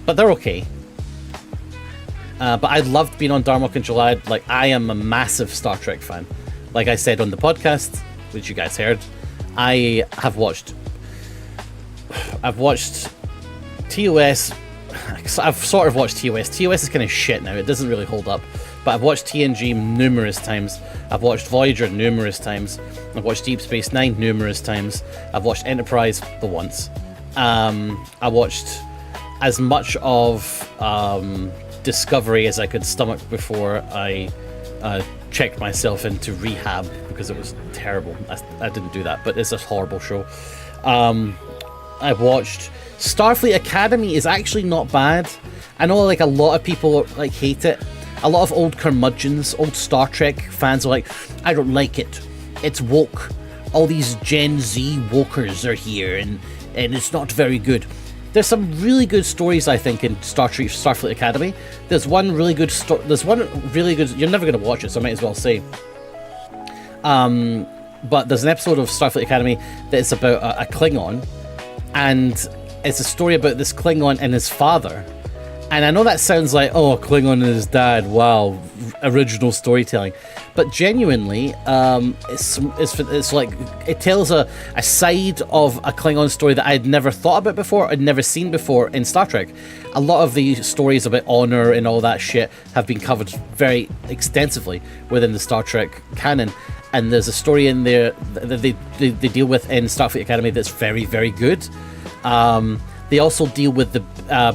But they're okay. But I loved being on Darmok and July. Like, I am a massive Star Trek fan. Like I said on the podcast, which you guys heard, I've watched TOS. I've sort of watched TOS. TOS is kind of shit now. It doesn't really hold up. But I've watched TNG numerous times. I've watched Voyager numerous times. I've watched Deep Space Nine numerous times. I've watched Enterprise the once. I watched as much of Discovery as I could stomach before I checked myself into rehab because it was terrible. I didn't do that, but it's a horrible show. I've watched Starfleet Academy is actually not bad. I know like a lot of people like hate it. a lot of old curmudgeons, old Star Trek fans are like, I don't like it. It's woke. All these Gen Z wokers are here, and it's not very good. There's some really good stories, I think, in Starfleet Academy. There's one really good you're never going to watch it, so I might as well say. But there's an episode of Starfleet Academy that is about a Klingon, and it's a story about this Klingon and his father. And I know that sounds like, oh, Klingon and his dad, wow, original storytelling. But genuinely, it's like, it tells a side of a Klingon story that I'd never thought about before, I'd never seen before in Star Trek. A lot of the stories about honor and all that shit have been covered very extensively within the Star Trek canon. And there's a story in there that they deal with in Starfleet Academy that's very, very good. They also deal with the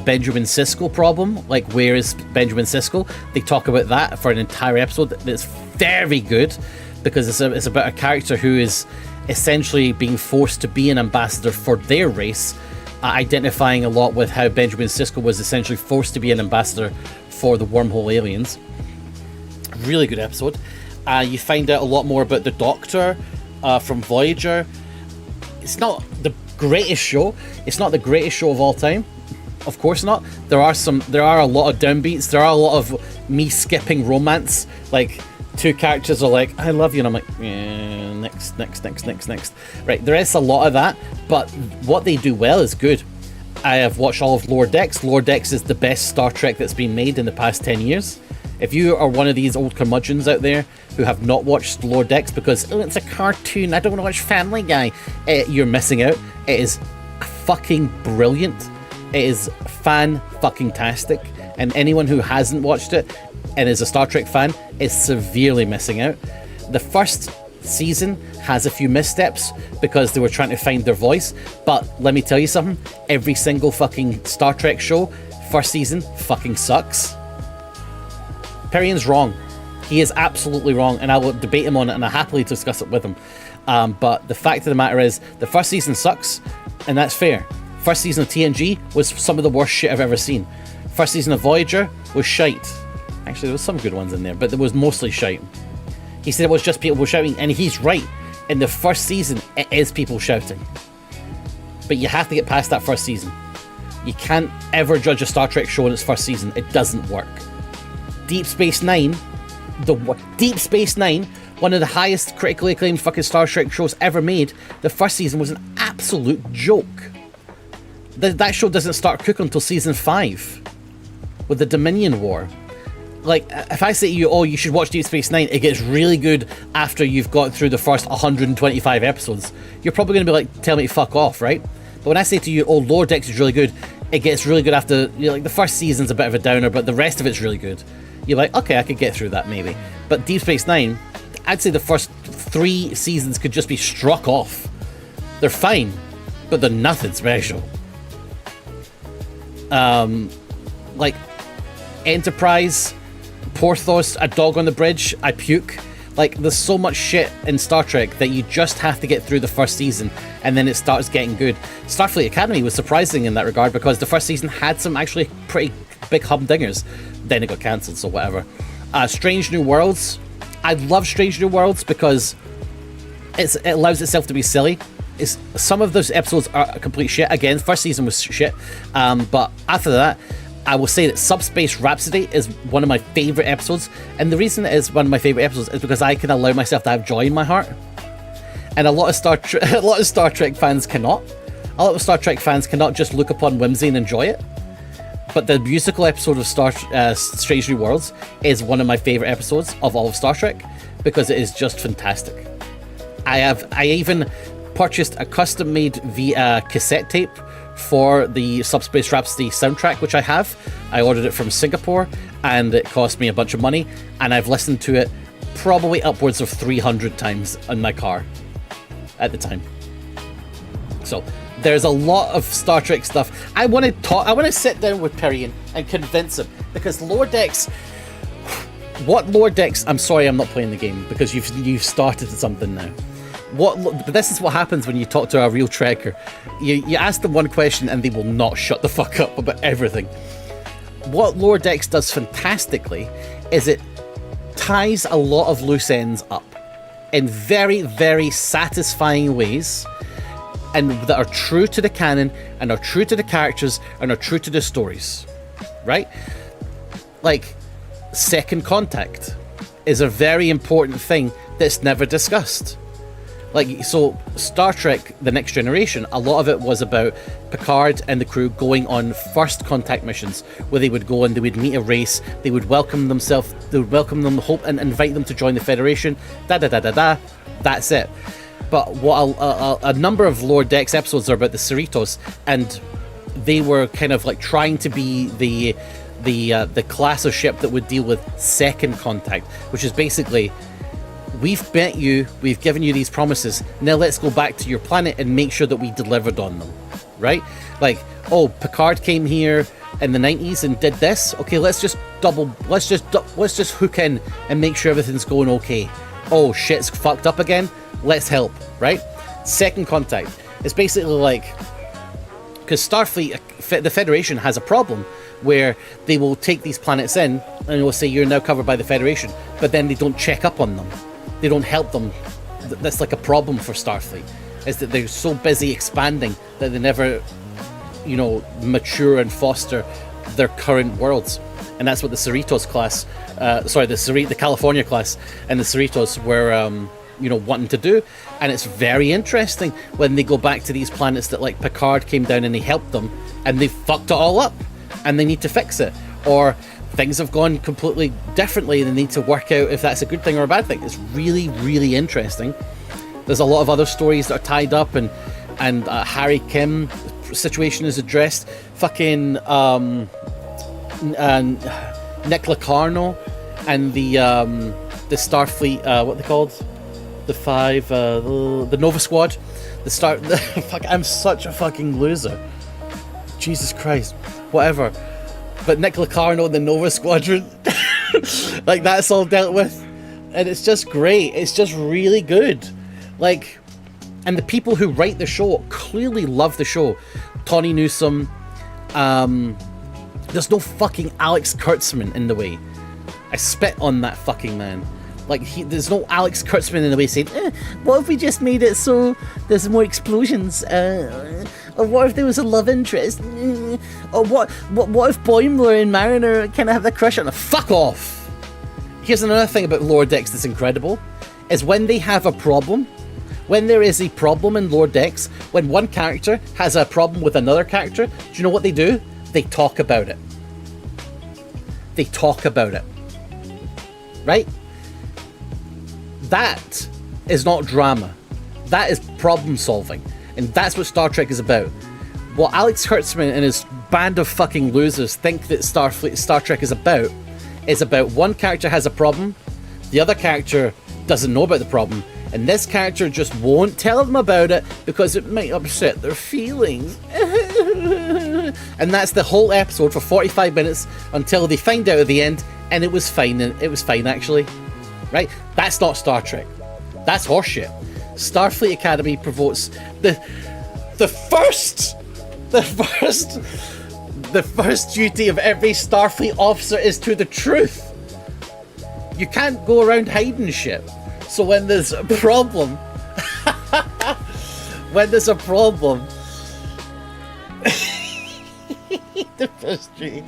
Benjamin Sisko problem, like where is Benjamin Sisko? They talk about that for an entire episode that's very good, because it's about a character who is essentially being forced to be an ambassador for their race, identifying a lot with how Benjamin Sisko was essentially forced to be an ambassador for the wormhole aliens. Really good episode. You find out a lot more about the Doctor from Voyager. It's not the greatest show. It's not the greatest show of all time. Of course not. There are a lot of downbeats. There are a lot of me skipping romance. Like, two characters are like, I love you, and I'm like, yeah, next. Right, there is a lot of that, but what they do well is good. I have watched all of Lower Decks. Lower Decks is the best Star Trek that's been made in the past 10 years. If you are one of these old curmudgeons out there who have not watched Lower Decks because, oh, it's a cartoon, I don't want to watch Family Guy, you're missing out. It is fucking brilliant. It is fan-fucking-tastic. And anyone who hasn't watched it and is a Star Trek fan is severely missing out. The first season has a few missteps because they were trying to find their voice, but let me tell you something, every single fucking Star Trek show, first season, fucking sucks. Perrian's wrong. He is absolutely wrong, and I will debate him on it, and I'll happily discuss it with him. But the fact of the matter is, the first season sucks, and that's fair. First season of TNG was some of the worst shit I've ever seen. First season of Voyager was shite. Actually, there was some good ones in there, but there was mostly shite. He said it was just people shouting, and he's right. In the first season, it is people shouting. But you have to get past that first season. You can't ever judge a Star Trek show in its first season. It doesn't work. Deep Space Nine, one of the highest critically acclaimed fucking Star Trek shows ever made, the first season was an absolute joke. That show doesn't start cooking until season 5 with the Dominion War. Like, if I say to you, oh, you should watch Deep Space Nine, it gets really good after you've got through the first 125 episodes, you're probably going to be like, tell me to fuck off, right? But when I say to you, oh, Lower Decks is really good, it gets really good after, you know, like the first season's a bit of a downer, but the rest of it's really good. You're like, okay, I could get through that maybe. But Deep Space Nine, I'd say the first 3 seasons could just be struck off. They're fine, but they're nothing special. Like Enterprise, Porthos, A Dog on the Bridge, I puke. Like, there's so much shit in Star Trek that you just have to get through the first season, and then it starts getting good. Starfleet Academy was surprising in that regard because the first season had some actually pretty big humdingers. Then it got cancelled, so whatever. Strange New Worlds. I love Strange New Worlds because it allows itself to be silly. Some of those episodes are complete shit. Again, first season was shit. But after that, I will say that Subspace Rhapsody is one of my favourite episodes. And the reason it is one of my favourite episodes is because I can allow myself to have joy in my heart. And a lot of Star Trek fans cannot. A lot of Star Trek fans cannot just look upon whimsy and enjoy it. But the musical episode of Strange New Worlds is one of my favourite episodes of all of Star Trek because it is just fantastic. I even purchased a custom-made cassette tape for the Subspace Rhapsody soundtrack, which I have. I ordered it from Singapore, and it cost me a bunch of money, and I've listened to it probably upwards of 300 times in my car at the time. So there's a lot of Star Trek stuff. I want to sit down with Perrian and convince him, because Lower Decks. What Lower Decks? I'm sorry, I'm not playing the game because you've started something now. But this is what happens when you talk to a real Trekker. You ask them one question and they will not shut the fuck up about everything. What Lower Decks does fantastically is it ties a lot of loose ends up in very, very satisfying ways, and that are true to the canon, and are true to the characters, and are true to the stories, right? Like, Second Contact is a very important thing that's never discussed. Like, so Star Trek The Next Generation, a lot of it was about Picard and the crew going on first contact missions, where they would go and they would meet a race, they would welcome themselves, they would welcome them, hope, and invite them to join the Federation, that's it. But what a number of Lower Decks episodes are about the Cerritos, and they were kind of like trying to be the class of ship that would deal with Second Contact, which is basically, we've met you, we've given you these promises, now let's go back to your planet and make sure that we delivered on them, right? Like, oh, Picard came here in the 90s and did this, okay, let's just hook in and make sure everything's going okay. Oh, shit's fucked up again, let's help, right? Second Contact is basically like, because Starfleet, the Federation has a problem where they will take these planets in and they will say you're now covered by the Federation, but then they don't check up on them. They don't help them. That's like a problem for Starfleet, is that they're so busy expanding that they never, mature and foster their current worlds. And that's what the Cerritos class, the California class and the Cerritos were, wanting to do. And it's very interesting when they go back to these planets that, like, Picard came down and he helped them, and they fucked it all up, and they need to fix it. Or things have gone completely differently and they need to work out if that's a good thing or a bad thing. It's really, really interesting. There's a lot of other stories that are tied up, and Harry Kim situation is addressed. Fucking Nick Locarno and the Starfleet, what they called? The five, the Nova Squad. Fuck, I'm such a fucking loser. Jesus Christ. Whatever. But Nick Locarno and the Nova Squadron, like, that's all dealt with. And it's just great. It's just really good. Like, and the people who write the show clearly love the show. Tawny Newsome, there's no fucking Alex Kurtzman in the way. I spit on that fucking man. Like, there's no Alex Kurtzman in the way saying, what if we just made it so there's more explosions? Or what if there was a love interest? Or what if Boimler and Mariner kind of have a crush on her? Fuck off! Here's another thing about Lower Decks that's incredible, is when they have a problem, when there is a problem in Lower Decks, when one character has a problem with another character, do you know what they do? They talk about it. They talk about it. Right? That is not drama. That is problem solving. And that's what Star Trek is about. What Alex Kurtzman and his band of fucking losers think that Star Trek is about one character has a problem, the other character doesn't know about the problem, and this character just won't tell them about it because it might upset their feelings. And that's the whole episode for 45 minutes until they find out at the end, and it was fine. And it was fine, actually. Right? That's not Star Trek. That's horseshit. Starfleet Academy promotes the first duty of every Starfleet officer is to the truth. You can't go around hiding shit. So when there's a problem, the first duty,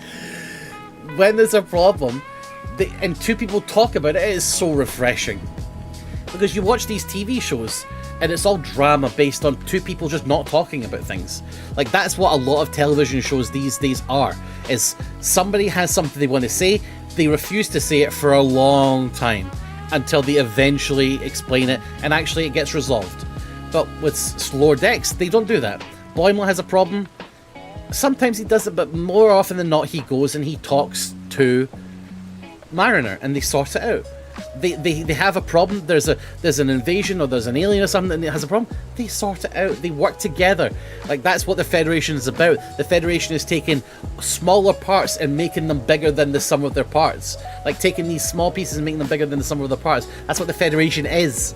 when there's a problem, and two people talk about it, it is so refreshing. Because you watch these TV shows and it's all drama based on two people just not talking about things. Like, that's what a lot of television shows these days are, is somebody has something they want to say, they refuse to say it for a long time until they eventually explain it and actually it gets resolved. But with Lower Decks, they don't do that. Boimler has a problem. Sometimes he does it, but more often than not he goes and he talks to Mariner and they sort it out. They have a problem, there's an invasion or there's an alien or something that has a problem, they sort it out, they work together. Like, that's what the Federation is about. The Federation is taking smaller parts and making them bigger than the sum of their parts. Like, taking these small pieces and making them bigger than the sum of their parts. That's what the Federation is.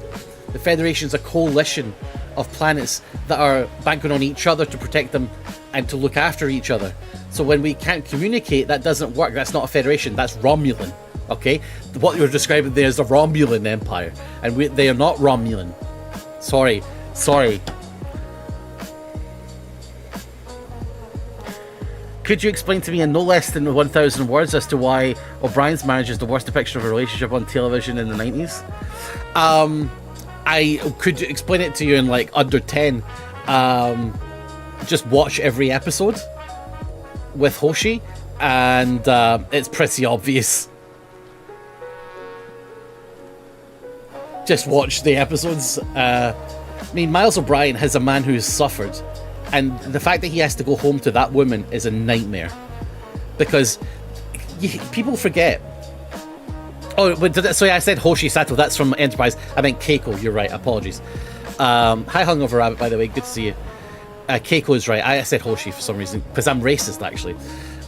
The Federation is a coalition of planets that are banking on each other to protect them and to look after each other. So when we can't communicate, that doesn't work. That's not a Federation, that's Romulan. Okay, what you're describing there is the Romulan Empire, and they are not Romulan. Sorry. Could you explain to me in no less than 1,000 words as to why O'Brien's marriage is the worst depiction of a relationship on television in the 90s? I could explain it to you in like under 10. Just watch every episode with Hoshi, and it's pretty obvious. Just watch the episodes. I mean, Miles O'Brien is a man who's suffered, and the fact that he has to go home to that woman is a nightmare, because people forget. Oh, but sorry, I said Hoshi Sato. That's from Enterprise. I meant Keiko. You're right. Apologies. Hi, Hungover Rabbit. By the way, good to see you. Keiko is right. I said Hoshi for some reason because I'm racist, actually.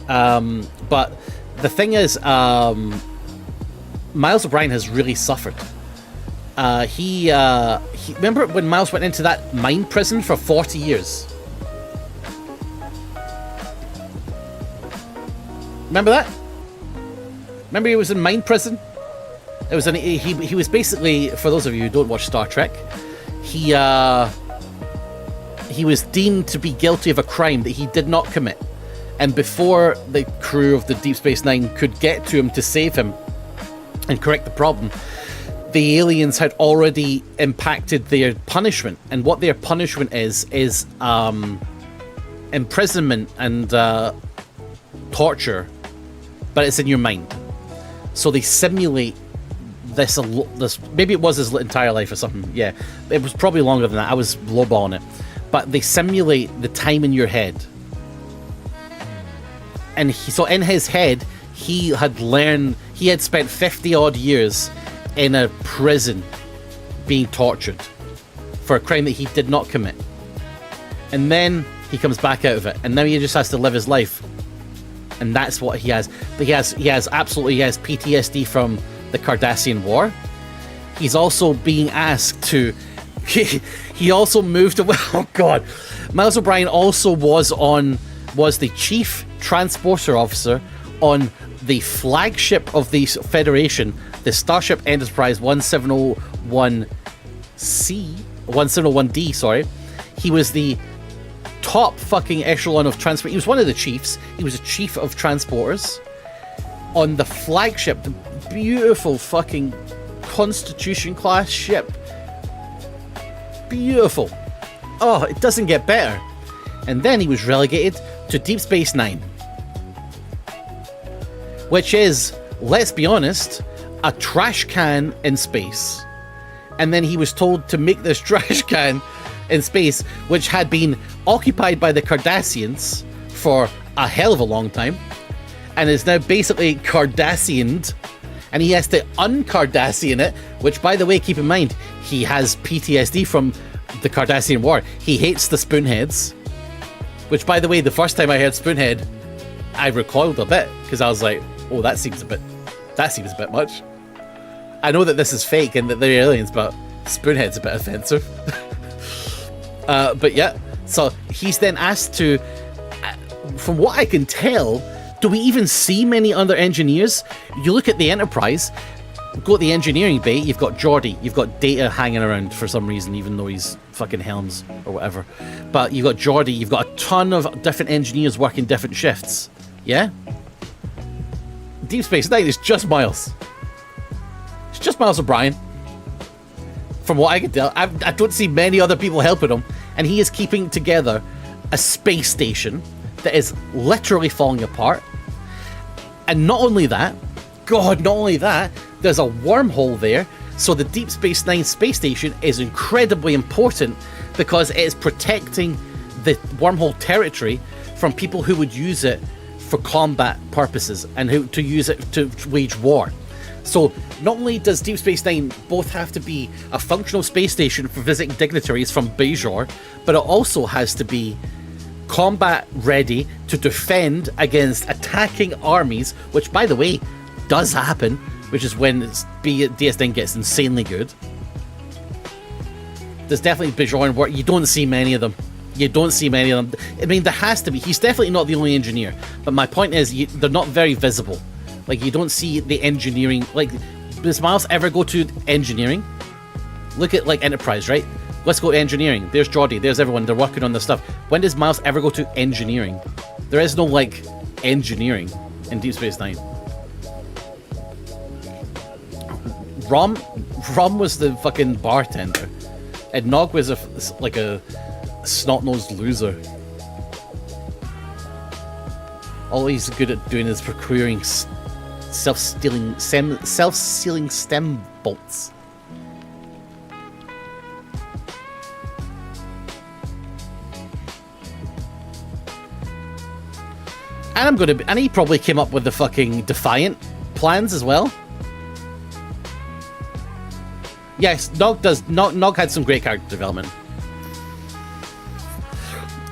But the thing is, Miles O'Brien has really suffered. He remember when Miles went into that mine prison for 40 years? Remember that? Remember he was in mine prison? It was he was basically, for those of you who don't watch Star Trek, he was deemed to be guilty of a crime that he did not commit. And before the crew of the Deep Space Nine could get to him to save him and correct the problem, the aliens had already impacted their punishment. And what their punishment is imprisonment and torture, but it's in your mind. So they simulate this, maybe it was his entire life or something. Yeah, it was probably longer than that. I was lowballing it. But they simulate the time in your head. And so in his head, he had spent 50 odd years in a prison being tortured for a crime that he did not commit. And then he comes back out of it, and now he just has to live his life. And that's what he has. But he has PTSD from the Cardassian War. He's also being asked to he also moved away. Oh god. Miles O'Brien also was the chief transporter officer on the flagship of the Federation, the Starship Enterprise 1701D, sorry. He was the top fucking echelon of transport. He was one of the chiefs. He was a chief of transporters on the flagship, the beautiful fucking Constitution class ship. Beautiful. Oh, it doesn't get better. And then he was relegated to Deep Space Nine, which is, let's be honest, a trash can in space. And then he was told to make this trash can in space, which had been occupied by the Cardassians for a hell of a long time, and is now basically Cardassianed, and he has to un-Cardassian it, which, by the way, keep in mind, he has PTSD from the Cardassian War. He hates the Spoonheads, which, by the way, the first time I heard Spoonhead, I recoiled a bit, because I was like, oh, that seems a bit much. I know that this is fake and that they're aliens, but Spoonhead's a bit offensive. But yeah, so he's then asked to, from what I can tell, do we even see many other engineers? You look at the Enterprise, go to the engineering bay, you've got Geordi, you've got Data hanging around for some reason, even though he's fucking Helms or whatever. But you've got Geordi, you've got a ton of different engineers working different shifts. Yeah? Deep Space Nine is just Miles. It's just Miles O'Brien. From what I can tell, I don't see many other people helping him, and he is keeping together a space station that is literally falling apart. And not only that, there's a wormhole there, so the Deep Space Nine space station is incredibly important because it is protecting the wormhole territory from people who would use it for combat purposes and who to use it to wage war. So not only does Deep Space Nine both have to be a functional space station for visiting dignitaries from Bajor, but it also has to be combat ready to defend against attacking armies, which, by the way, does happen, which is when DS9 gets insanely good. There's definitely Bajoran work. You don't see many of them. I mean, there has to be. He's definitely not the only engineer, but my point is they're not very visible. Like, you don't see the engineering. Like, does Miles ever go to engineering? Look at, like, Enterprise, right? Let's go to engineering. There's Geordi, there's everyone, they're working on this stuff. When does Miles ever go to engineering? There is no, like, engineering in Deep Space Nine. Rom was the fucking bartender. And Nog was like a snot-nosed loser. All he's good at doing is procuring self-sealing stem bolts. And he probably came up with the fucking Defiant plans as well. Yes, Nog had some great character development.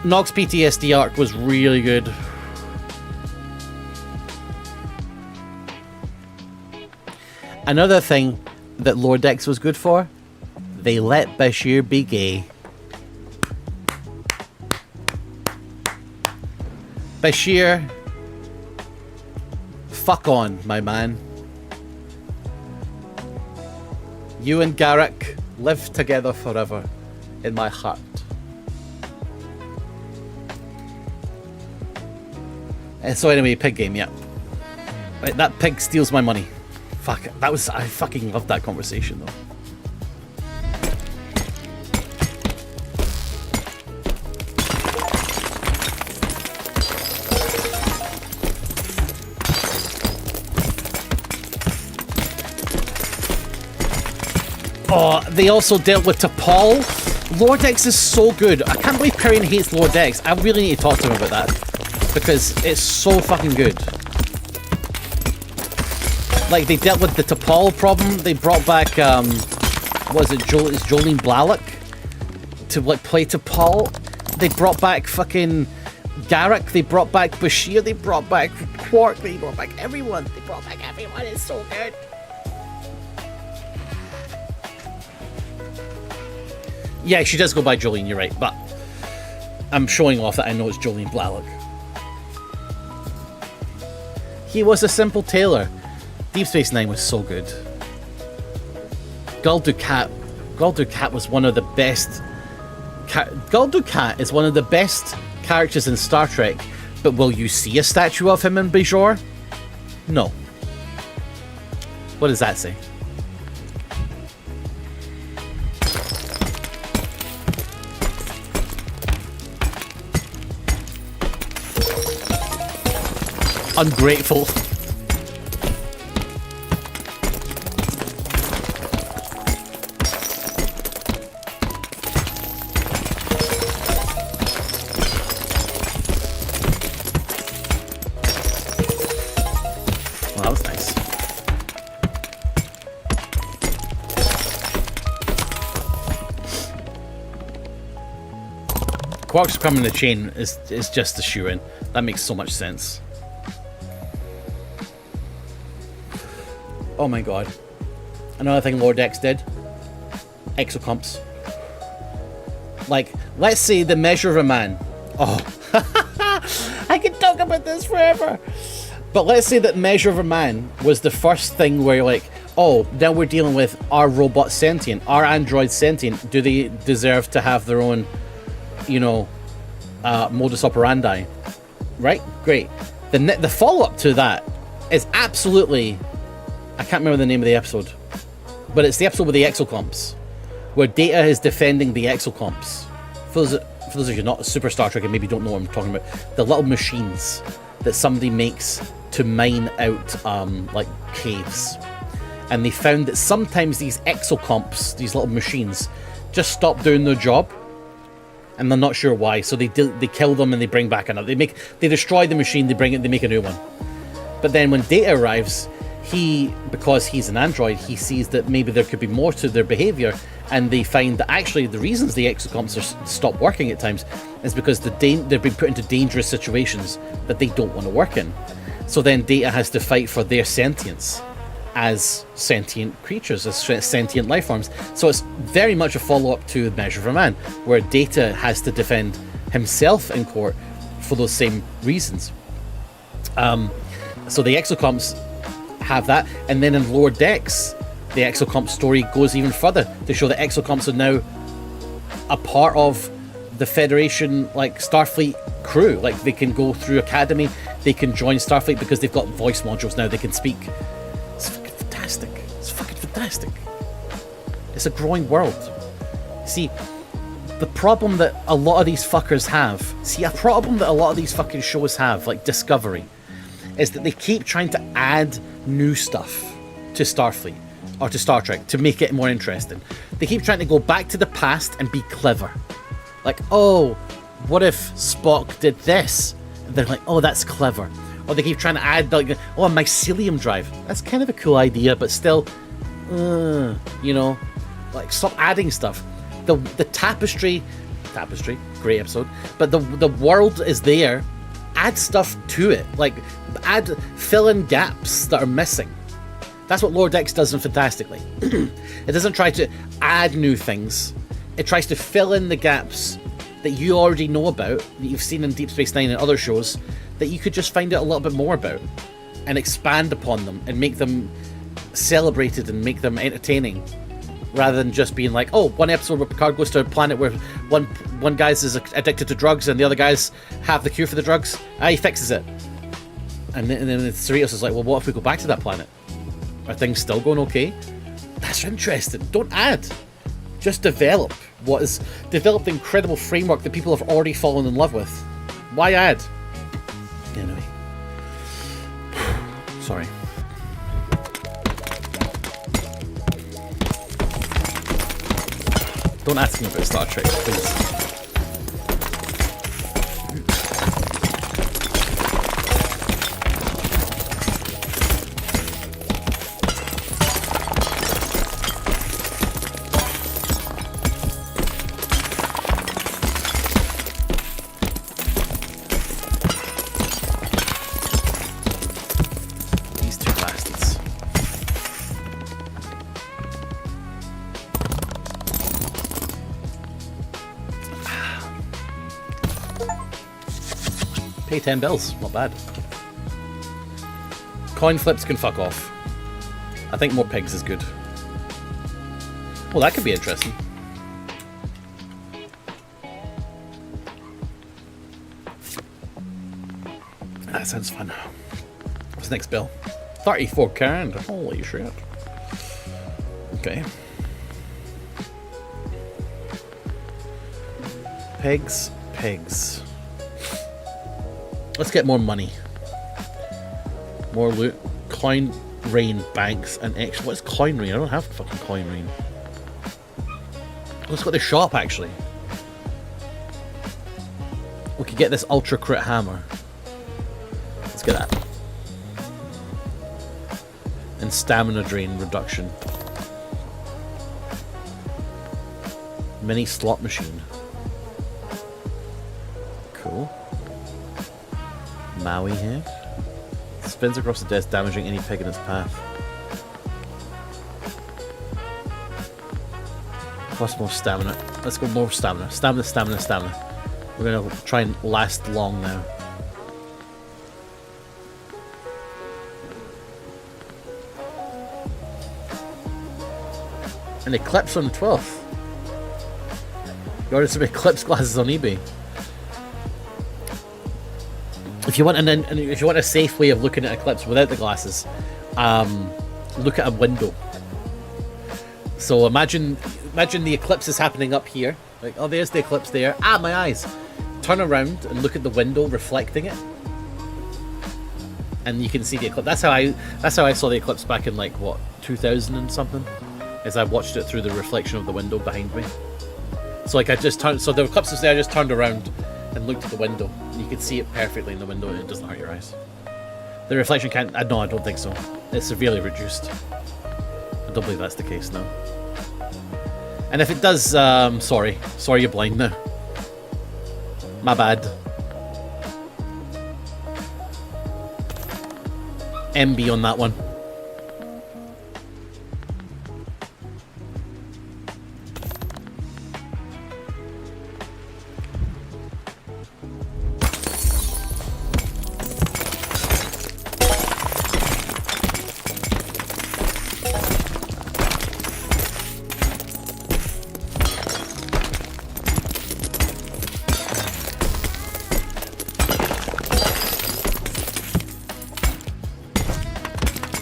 Nog's PTSD arc was really good. Another thing that Lower Decks was good for, they let Bashir be gay. Bashir, fuck on, my man. You and Garak live together forever in my heart. And so anyway, pig game, yeah. Right, that pig steals my money. Fuck it. I fucking loved that conversation though. Oh, they also dealt with T'Pol. Lower Decks is so good. I can't believe Perian hates Lower Decks. I really need to talk to him about that. Because it's so fucking good. Like, they dealt with the T'Pol problem. They brought back, what is it, Jolene Blalock to, like, play T'Pol. They brought back fucking Garak. They brought back Bashir. They brought back Quark. They brought back everyone. They brought back everyone. It's so good. Yeah, she does go by Jolene, you're right, but I'm showing off that I know it's Jolene Blalock. He was a simple tailor. Deep Space Nine was so good. Gul Dukat was one of the best... Gul Dukat is one of the best characters in Star Trek, but will you see a statue of him in Bajor? No. What does that say? Ungrateful. Well, that was nice. Quark's coming the chain is just a shoe-in. That makes so much sense. Oh my god. Another thing Lower Decks did. Exocomps. Like, let's say the measure of a man. Oh. I could talk about this forever. But let's say that measure of a man was the first thing where you're like, oh, now we're dealing with, are robots sentient? Are androids sentient? Do they deserve to have their own, you know, modus operandi? Right? Great. The follow-up to that is absolutely... I can't remember the name of the episode, but it's the episode with the exocomps, where Data is defending the exocomps. For those of you not super Star Trek and maybe don't know what I'm talking about, the little machines that somebody makes to mine out like caves, and they found that sometimes these exocomps, these little machines, just stop doing their job, and they're not sure why. So they kill them and they bring back another. They destroy the machine, they make a new one. But then when Data arrives, because he's an android, he sees that maybe there could be more to their behavior, and they find that actually the reasons the exocomps stop working at times is because they've been put into dangerous situations that they don't want to work in. So then Data has to fight for their sentience as sentient creatures, as sentient life forms. So it's very much a follow-up to Measure of a Man, where Data has to defend himself in court for those same reasons. So the exocomps have that. And then in Lower Decks, the Exocomp story goes even further to show that Exocomps are now a part of the Federation, like Starfleet crew. Like they can go through Academy, they can join Starfleet because they've got voice modules now. They can speak. It's fucking fantastic. It's fucking fantastic. It's a growing world. See, the problem that a lot of these fuckers have, fucking shows have, like Discovery, is that they keep trying to add new stuff to Starfleet or to Star Trek to make it more interesting. They keep trying to go back to the past and be clever. Like, oh, what if Spock did this? And they're like, oh, that's clever. Or they keep trying to add, like, oh, a mycelium drive. That's kind of a cool idea, but still, you know, like, stop adding stuff. The tapestry, great episode, but the world is there. Add stuff to it, like fill in gaps that are missing. That's what Lower Decks does fantastically. It doesn't try to add new things. It tries to fill in the gaps that you already know about, that you've seen in Deep Space Nine and other shows, that you could just find out a little bit more about and expand upon them and make them celebrated and make them entertaining. Rather than just being like, oh, one episode where Picard goes to a planet where one guy's is addicted to drugs and the other guys have the cure for the drugs. He fixes it. And then Cerritos is like, well, what if we go back to that planet? Are things still going okay? That's interesting. Don't add. Just develop develop the incredible framework that people have already fallen in love with. Why add? Anyway. Sorry. Don't ask me about Star Trek, please. These two bastards. Pay 10 bills, not bad. Coin flips can fuck off. I think more pigs is good. Well, that could be interesting. That sounds fun. What's the next bill? 34 canned. Holy shit. Okay. Pigs. Let's get more money. More loot. Coin rain banks and extra. What's coin rain? I don't have fucking coin rain. Let's go to the shop actually. We could get this ultra crit hammer. Let's get that. And stamina drain reduction. Mini slot machine. Cool. Maui here. Spins across the desk, damaging any pig in its path. Plus more stamina. Let's go more stamina. Stamina. We're gonna try and last long now. An eclipse on the 12th. You ordered some eclipse glasses on eBay. If you want if you want a safe way of looking at eclipse without the glasses, look at a window. So imagine the eclipse is happening up here. Like, oh, there's the eclipse there. Ah, my eyes. Turn around and look at the window reflecting it, and you can see the eclipse. That's how I saw the eclipse back in like what 2000 and something. As I watched it through the reflection of the window behind me. So like I just turned. So the eclipse was there. I just turned around and looked at the window. And you can see it perfectly in the window, and it doesn't hurt your eyes. The reflection can't. No, I don't think so. It's severely reduced. I don't believe that's the case now. And if it does, sorry, you're blind now. My bad. MB on that one.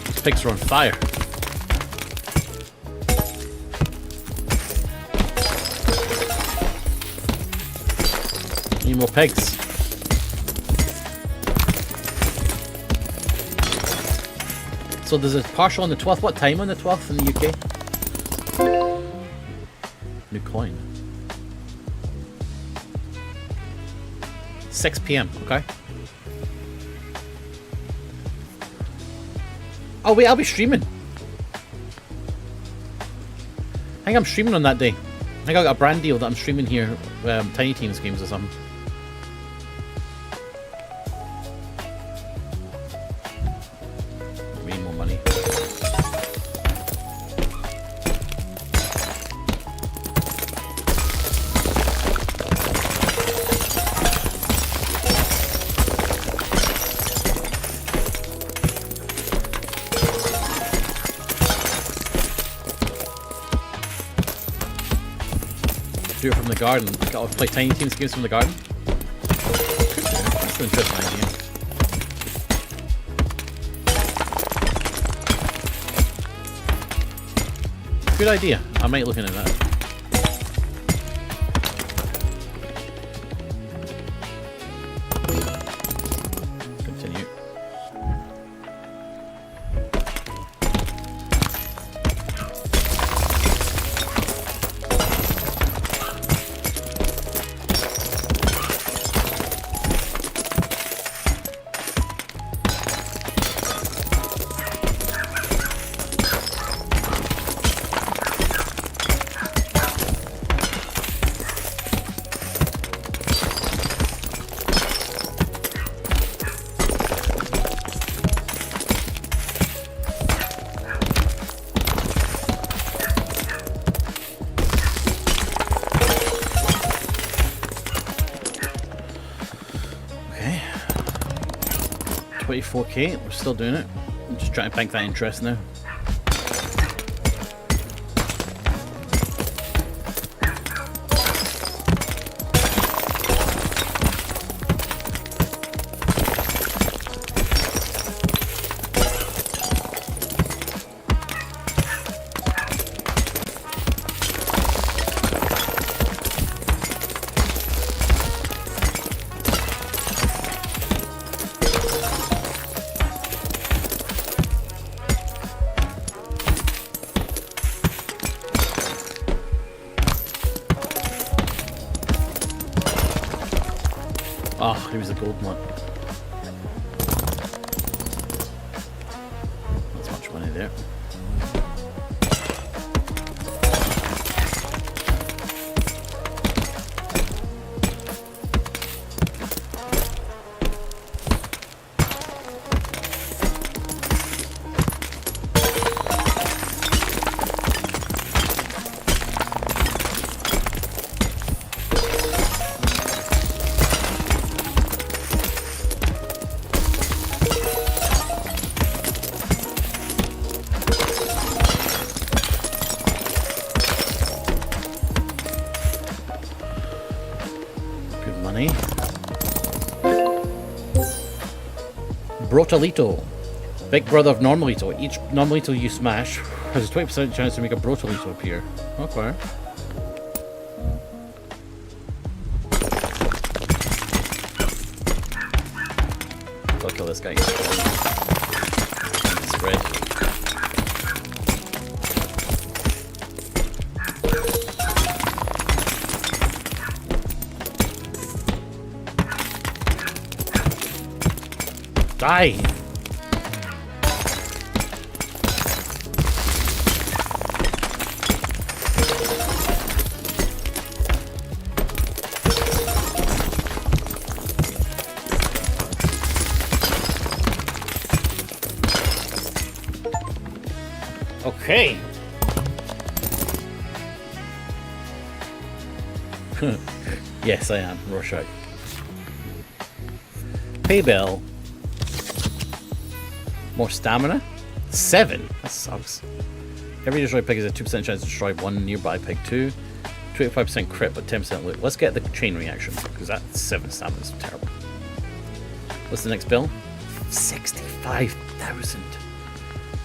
These pigs are on fire. Need more pigs. So there's a partial on the 12th. What time on the 12th in the UK? New coin. 6 PM, okay. Oh wait, I'll be streaming. I think I'm streaming on that day. I think I got a brand deal that I'm streaming here, Tiny Teams games or something. We need more money. Do it from the garden. I'll play Tiny Teams games from the garden. That's an interesting idea. Good idea. I might look into that. Continue. Okay. 24k, we're still doing it. I'm just trying to bank that interest now. Oh, he was a gold one. That's much money there. Money. Brotalito. Big brother of Normalito. Each Normalito you smash has a 20% chance to make a Brotalito appear. Okay. I'll kill this guy. Spread. Die! Okay. Yes, I am. Rush out. Pay bill. More stamina. 7? That sucks. Every destroyed pig is a 2% chance to destroy one nearby pig. 2. 25% crit, but 10% loot. Let's get the chain reaction, because that 7 stamina is terrible. What's the next bill? 65,000.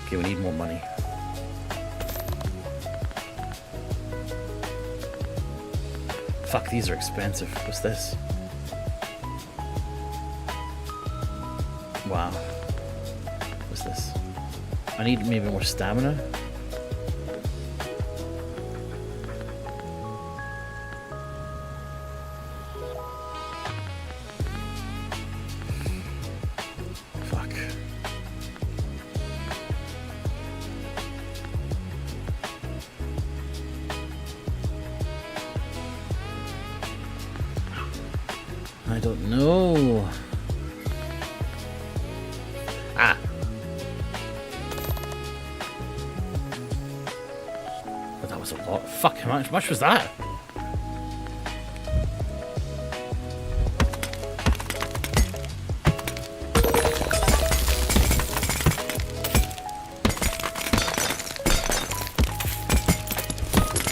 Okay, we need more money. Fuck, these are expensive. What's this? Wow. What's this? I need maybe more stamina. Fuck. I don't know. Ah. But that was a lot. Fuck, how much was that?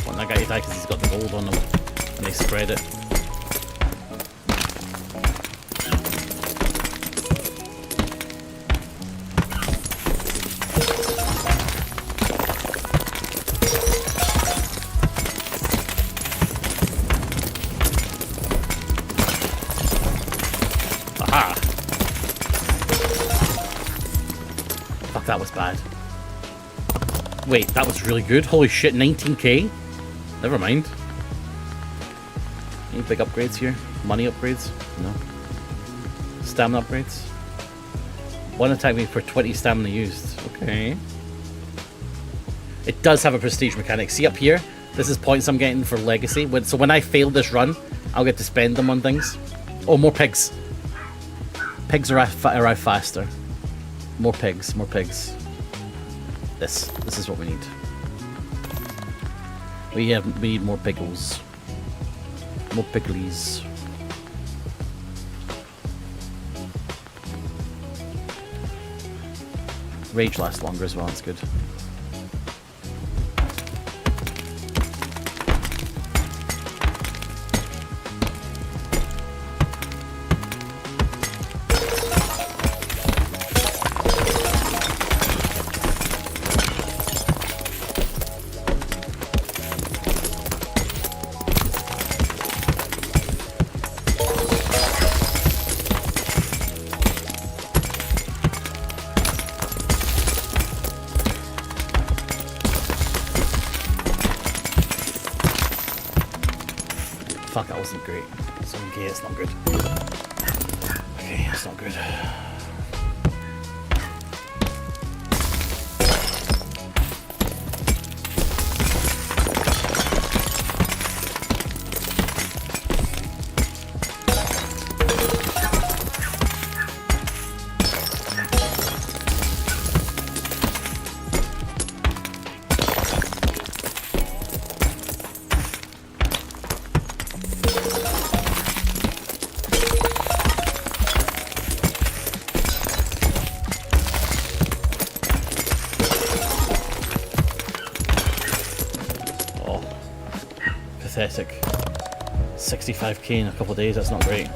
Want that guy to die because he's got the gold on him and they spread it. That was bad. Wait, that was really good. Holy shit, 19k? Never mind. Any big upgrades here? Money upgrades? No. Stamina upgrades? One attack me for 20 stamina used. Okay. It does have a prestige mechanic. See up here? This is points I'm getting for legacy. So when I fail this run, I'll get to spend them on things. Oh, more pigs. Pigs arrive faster. More pigs, more pigs. This is what we need. We need more pickles. More picklies. Rage lasts longer as well, that's good. Fuck, that wasn't great. 7k, it's not good. Okay, that's not good. Pathetic. 65k in a couple of days, that's not great.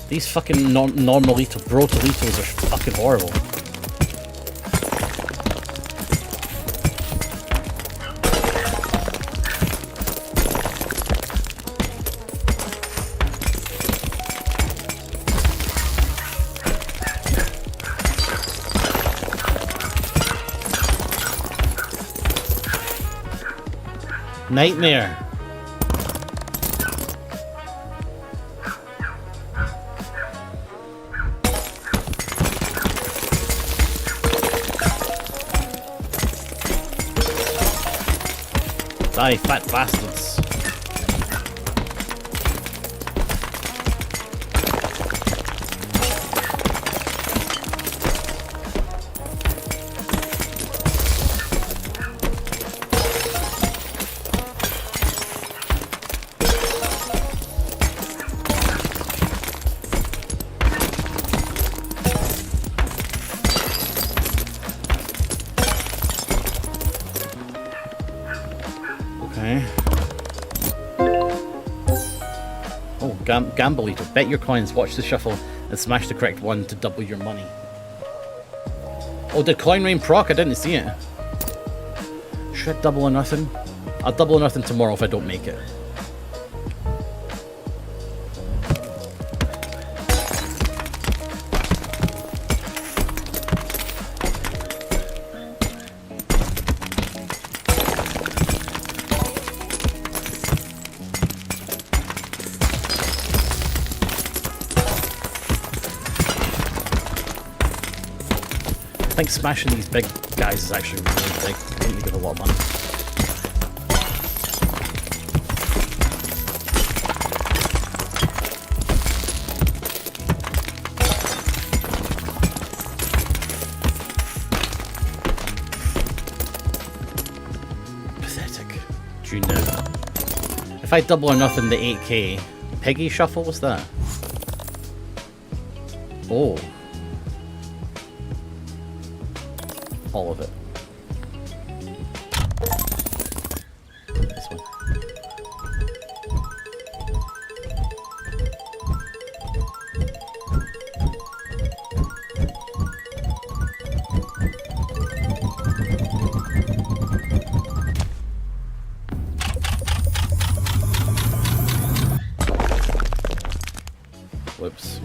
These fucking normalito brotolitos are fucking horrible. Nightmare. Die, fat bastards. Okay. Oh, Gamble Eater. Bet your coins, watch the shuffle, and smash the correct one to double your money. Oh, did Coin Rain proc? I didn't see it. Should I double or nothing? I'll double or nothing tomorrow if I don't make it. I think smashing these big guys is actually really big. I think they give a lot of money. Pathetic. Do you know? If I double or nothing the 8k, Piggy Shuffle, what's that? Oh. All of it. This one. Whoops.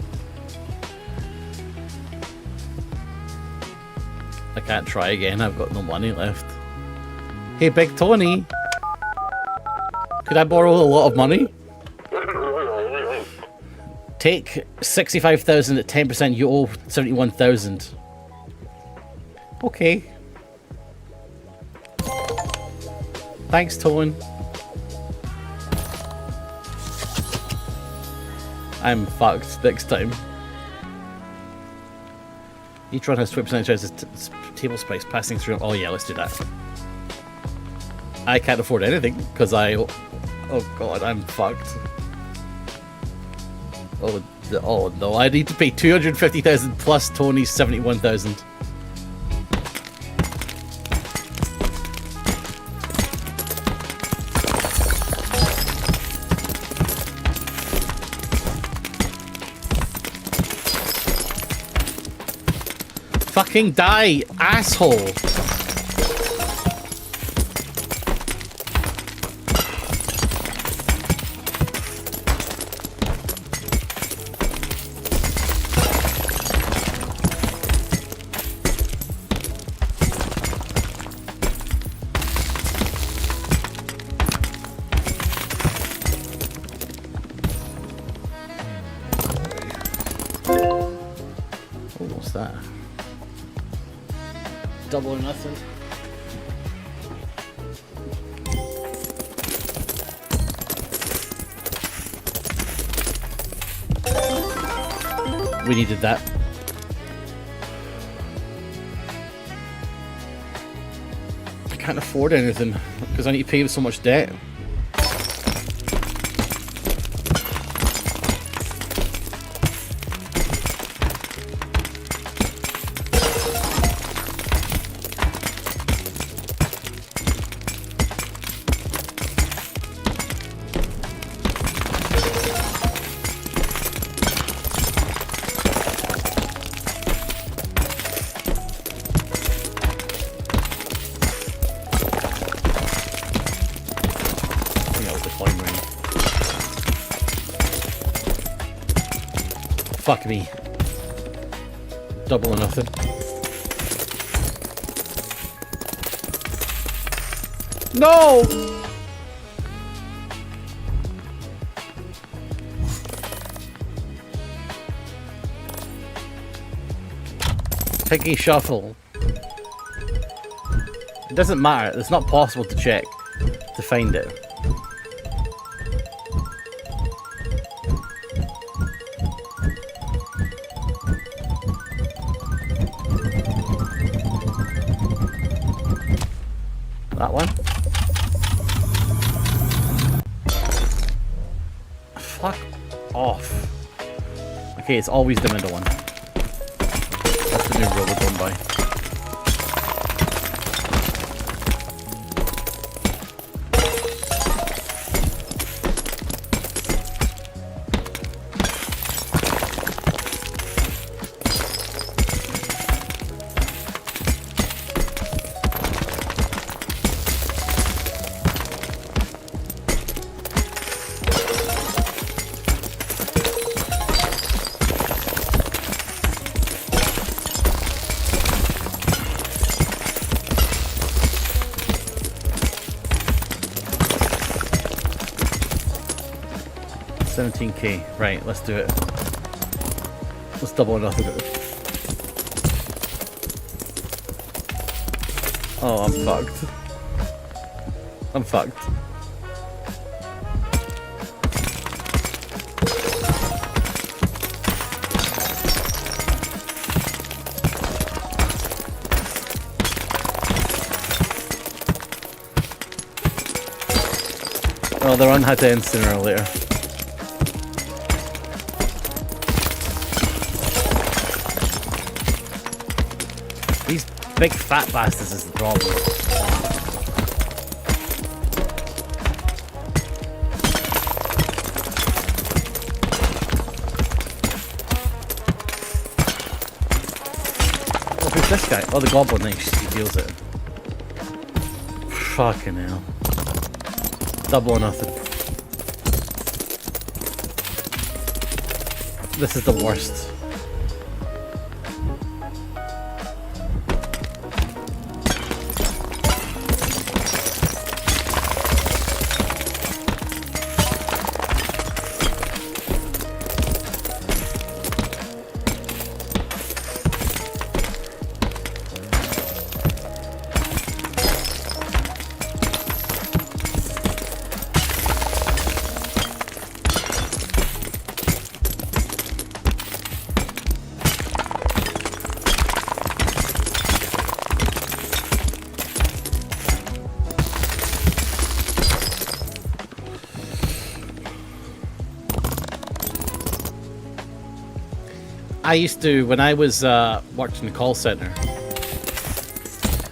I can't try again, I've got no money left. Hey, Big Tony! Could I borrow a lot of money? Take 65,000 at 10%, you owe 71,000. Okay. Thanks, Tone. I'm fucked next time. Each run has 20% chance of table spikes passing through. Oh yeah, let's do that. I can't afford anything because oh god, I'm fucked. Oh no, I need to pay 250,000 plus Tony's 71,000. Fucking die, asshole! Oh, what's that? Double or nothing. We needed that. I can't afford anything because I need to pay with so much debt. Fuck me. Double or nothing. No! Piggy Shuffle. It doesn't matter. It's not possible to check to find it. That one. Fuck off. Okay, it's always the middle one. That's the new rule we're going by. 17k. Right, let's do it. Let's double or nothing. Oh, I'm fucked. I'm fucked. Well, the run had to end sooner or later. These big fat bastards is the problem. Oh, who's this guy? Oh, the goblin. Nice. He deals it. Fucking hell. Double or nothing. This is the worst. I used to, when I was worked in the call center,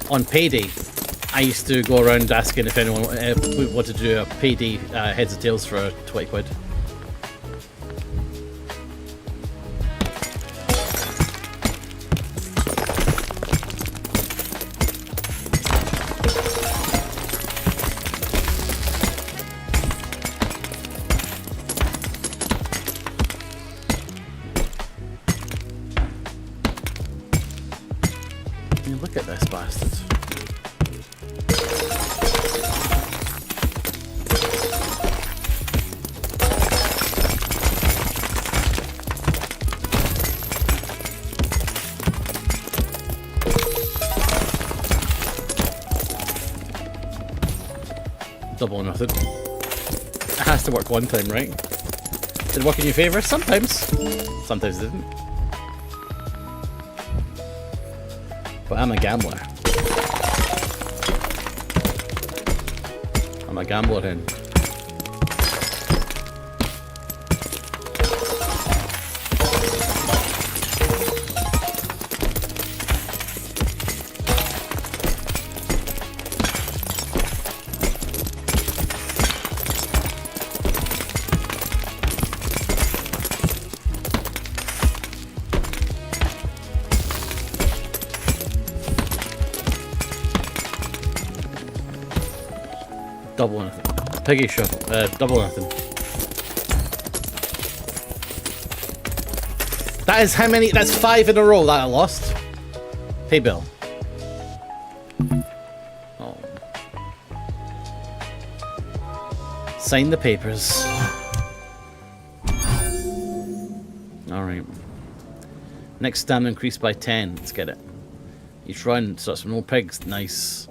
on payday, I used to go around asking if anyone wanted to do a payday heads or tails for 20 quid. Look at this bastard. Double or nothing. It has to work one time, right? Did it work in your favour? Sometimes. Sometimes it didn't. But I'm a gambler. I'm a gambler then. Double or nothing. Piggy shuffle. Double or nothing. That is how many? That's 5 in a row that I lost. Pay bill. Oh. Sign the papers. Alright. Next stamina increased by 10. Let's get it. Each run starts with no pigs. Nice.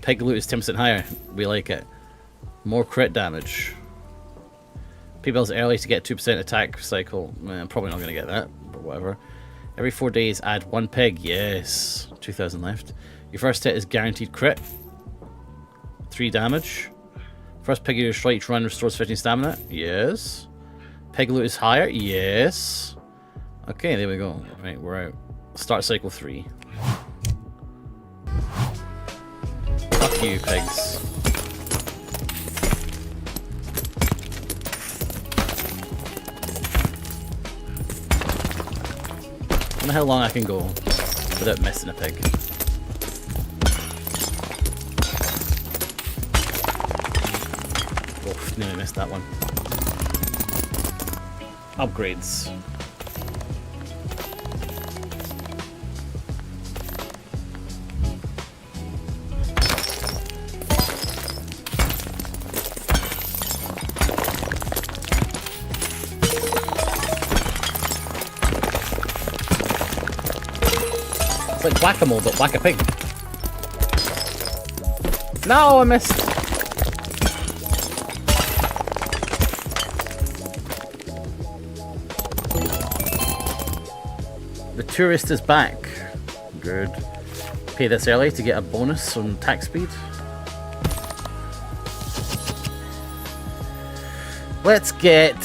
Pig loot is 10% higher. We like it. More crit damage. P-Bill's early to get 2% attack cycle. I'm probably not going to get that, but whatever. Every 4 days, add 1 pig. Yes. 2,000 left. Your first hit is guaranteed crit. 3 damage. First pig you destroy each run restores 15 stamina. Yes. Pig loot is higher. Yes. Okay, there we go. Right, we're out. Start cycle 3. Fuck you, pigs. I don't know how long I can go without missing a pig. Oof, nearly missed that one. Upgrades. It's like whack-a-mole, but whack-a-pig. No, I missed. The tourist is back. Good. Pay this early to get a bonus on attack speed. Let's get...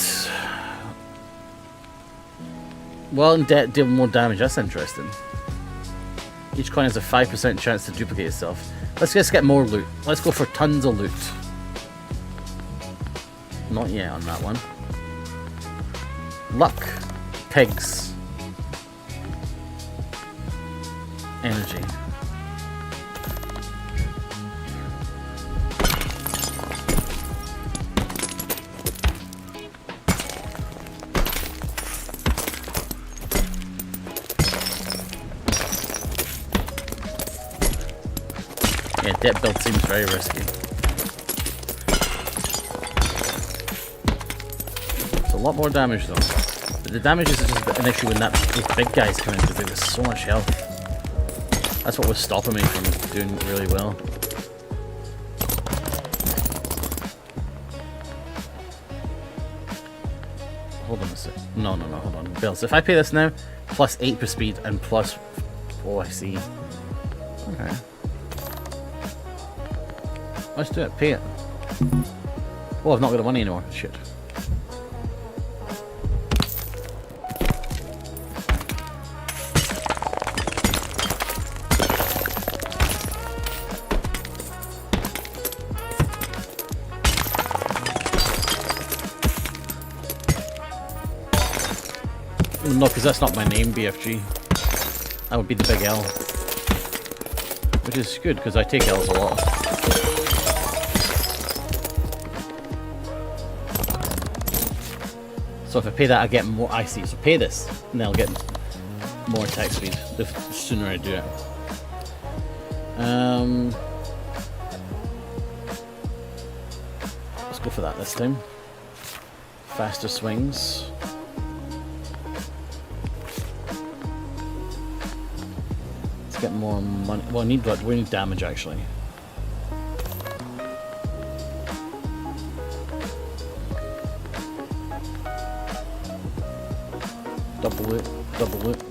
Well in debt, deal more damage. That's interesting. Each coin has a 5% chance to duplicate itself. Let's just get more loot. Let's go for tons of loot. Not yet on that one. Luck. Pigs. Energy. Yeah, debt build seems very risky. It's a lot more damage though. But the damage is just an issue when those big guys come in because they have so much health. That's what was stopping me from doing really well. Hold on a sec. No, hold on. Bills. If I pay this now, plus 8 per speed and plus... Oh, I see. Okay. Let's do it. Pay it. Oh, I've not got the money anymore. Shit. No, because that's not my name, BFG. That would be the big L. Which is good, because I take L's a lot. So if I pay that, I get more. I see. So pay this, and then I'll get more attack speed the sooner I do it. Let's go for that this time. Faster swings. Let's get more money. Well, we need damage actually. Double it, double it.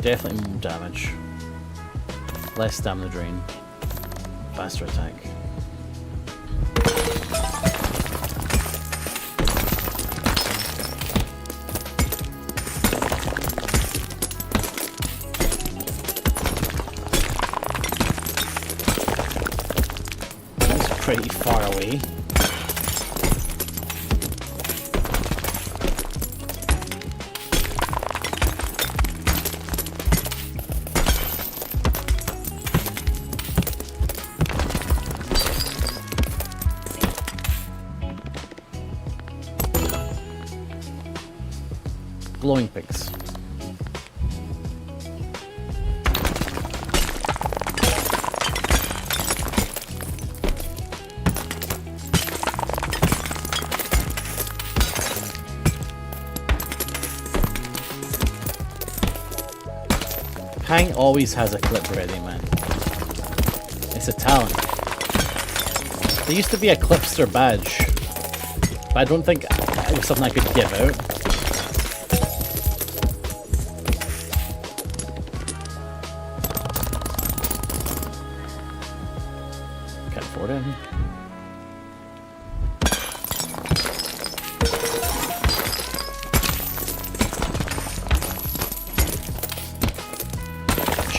Definitely more damage. Less stamina drain. Faster attack. That's pretty far away. Glowing pigs. Pang always has a clip ready, man. It's a talent. There used to be a Clipster badge, but I don't think it was something I could give out.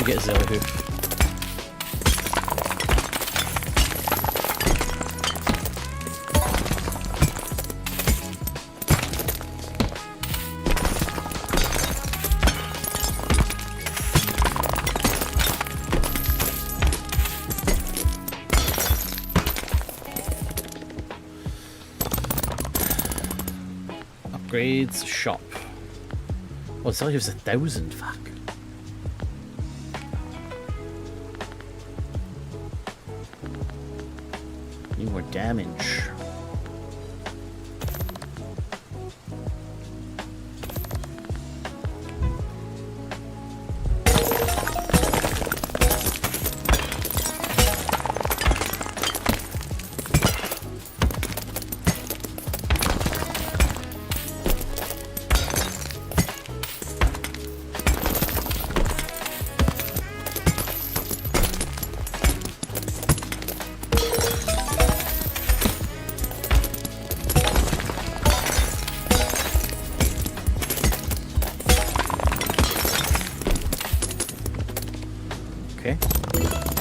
Get Zelda. Upgrades, shop. Oh, it's only gives 1,000, fuck. Need more damage.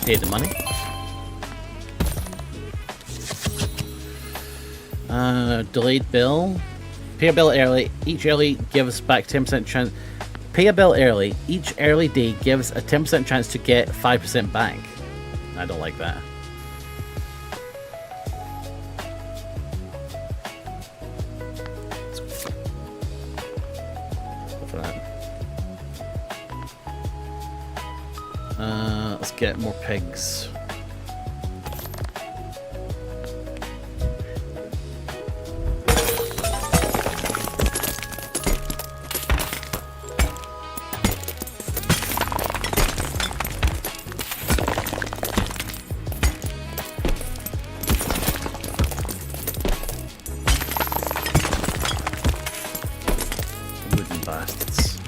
Pay the money. Delayed bill. Pay a bill early. Each early gives back 10% chance. Pay a bill early. Each early day gives a 10% chance to get 5% back. I don't like that. Go for that. Let's get more pigs. Wooden bastards.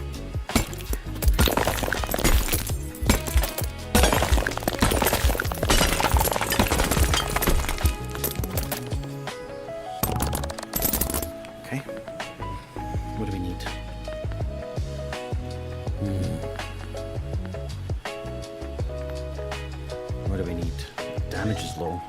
Okay. What do we need? What do we need? Damage is low.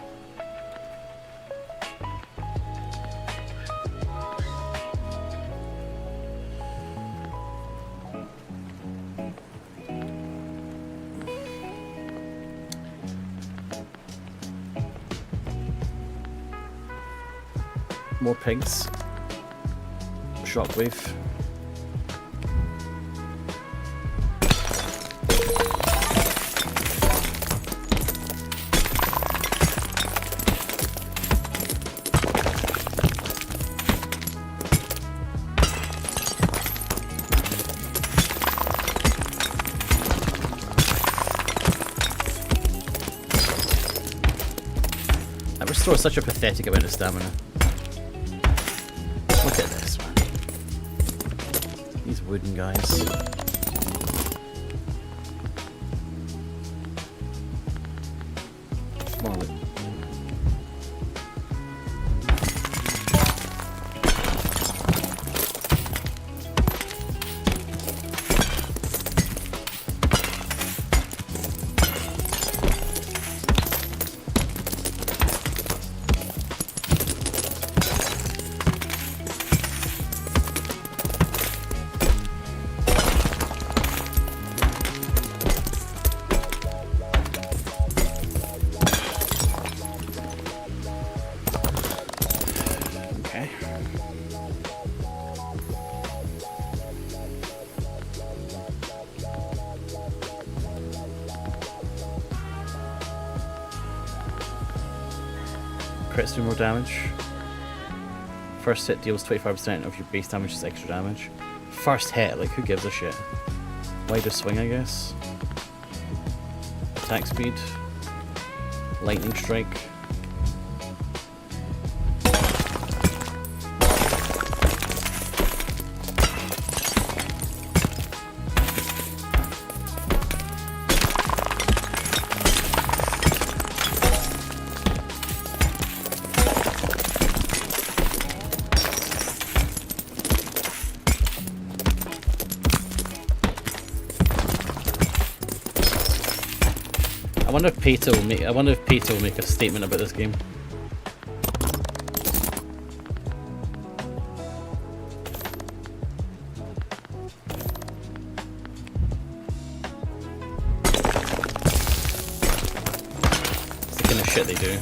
More pigs. Shockwave. That restores such a pathetic amount of stamina. Look at this, man. These wooden guys. More loot. Okay. Crits do more damage. First hit deals 25% of your base damage as extra damage. First hit, like who gives a shit? Wider swing, I guess. Attack speed. Lightning strike. I wonder if PETA will make a statement about this game. It's the kind of shit they do.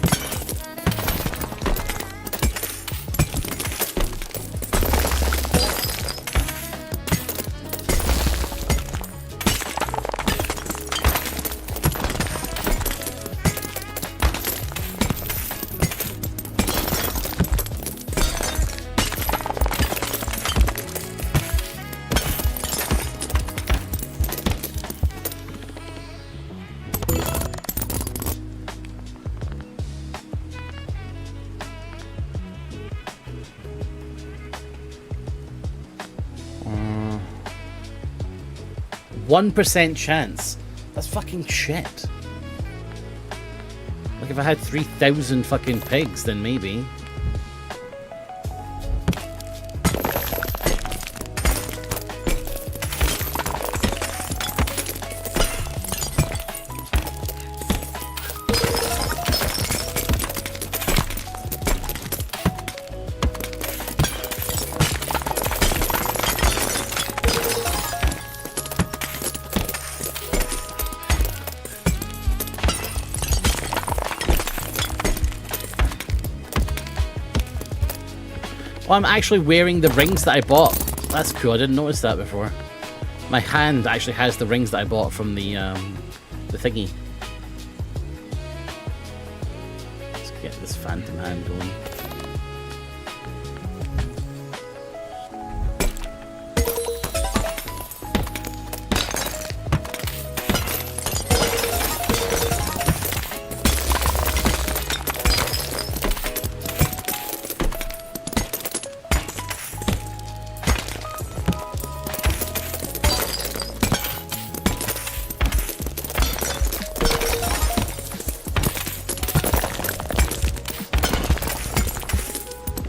1% chance. That's fucking shit. Like if I had 3,000 fucking pigs, then maybe. Oh, I'm actually wearing the rings that I bought. That's cool. I didn't notice that before. My hand actually has the rings that I bought from the thingy. Let's get this phantom hand going.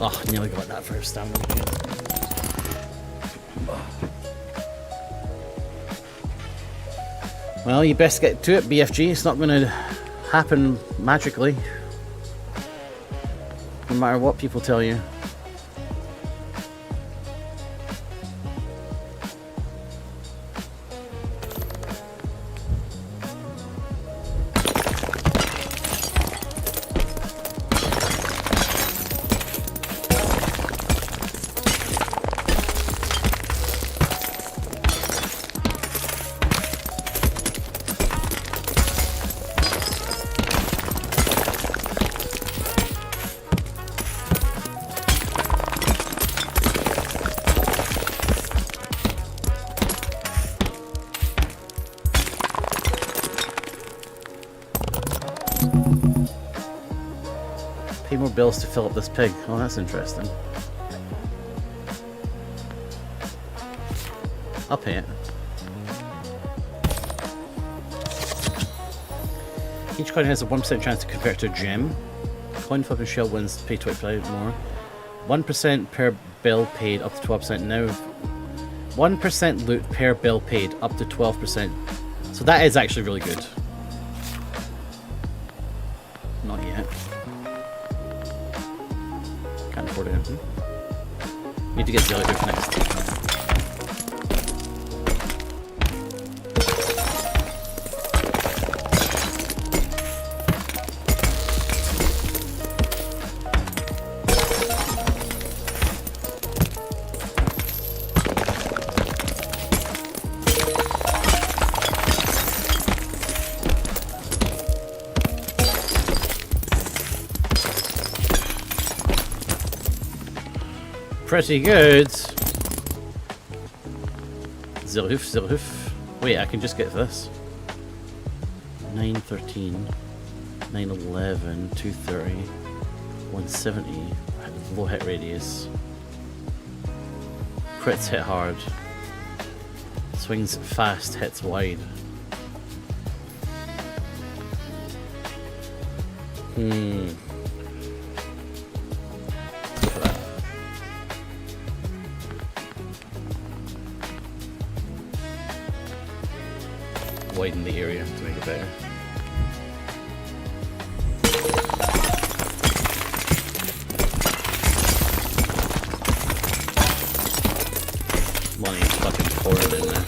Oh, nearly got that first stamina again. Well, you best get to it, BFG. It's not going to happen magically. No matter what people tell you. Pay more bills to fill up this pig. Oh, that's interesting. I'll pay it. Each coin has a 1% chance to convert to a gem. Coin flip and shell wins pay 25 more. 1% per bill paid up to 12% now. 1% loot per bill paid up to 12%. So that is actually really good. Not yet. Can't afford it. Need to get the other next. Pretty good. Zilhoof. Wait, I can just get this. 913, 911, 230, 170. Low hit radius. Crits hit hard. Swings fast, hits wide. Widen the area to make it better. Money is fucking pouring in there.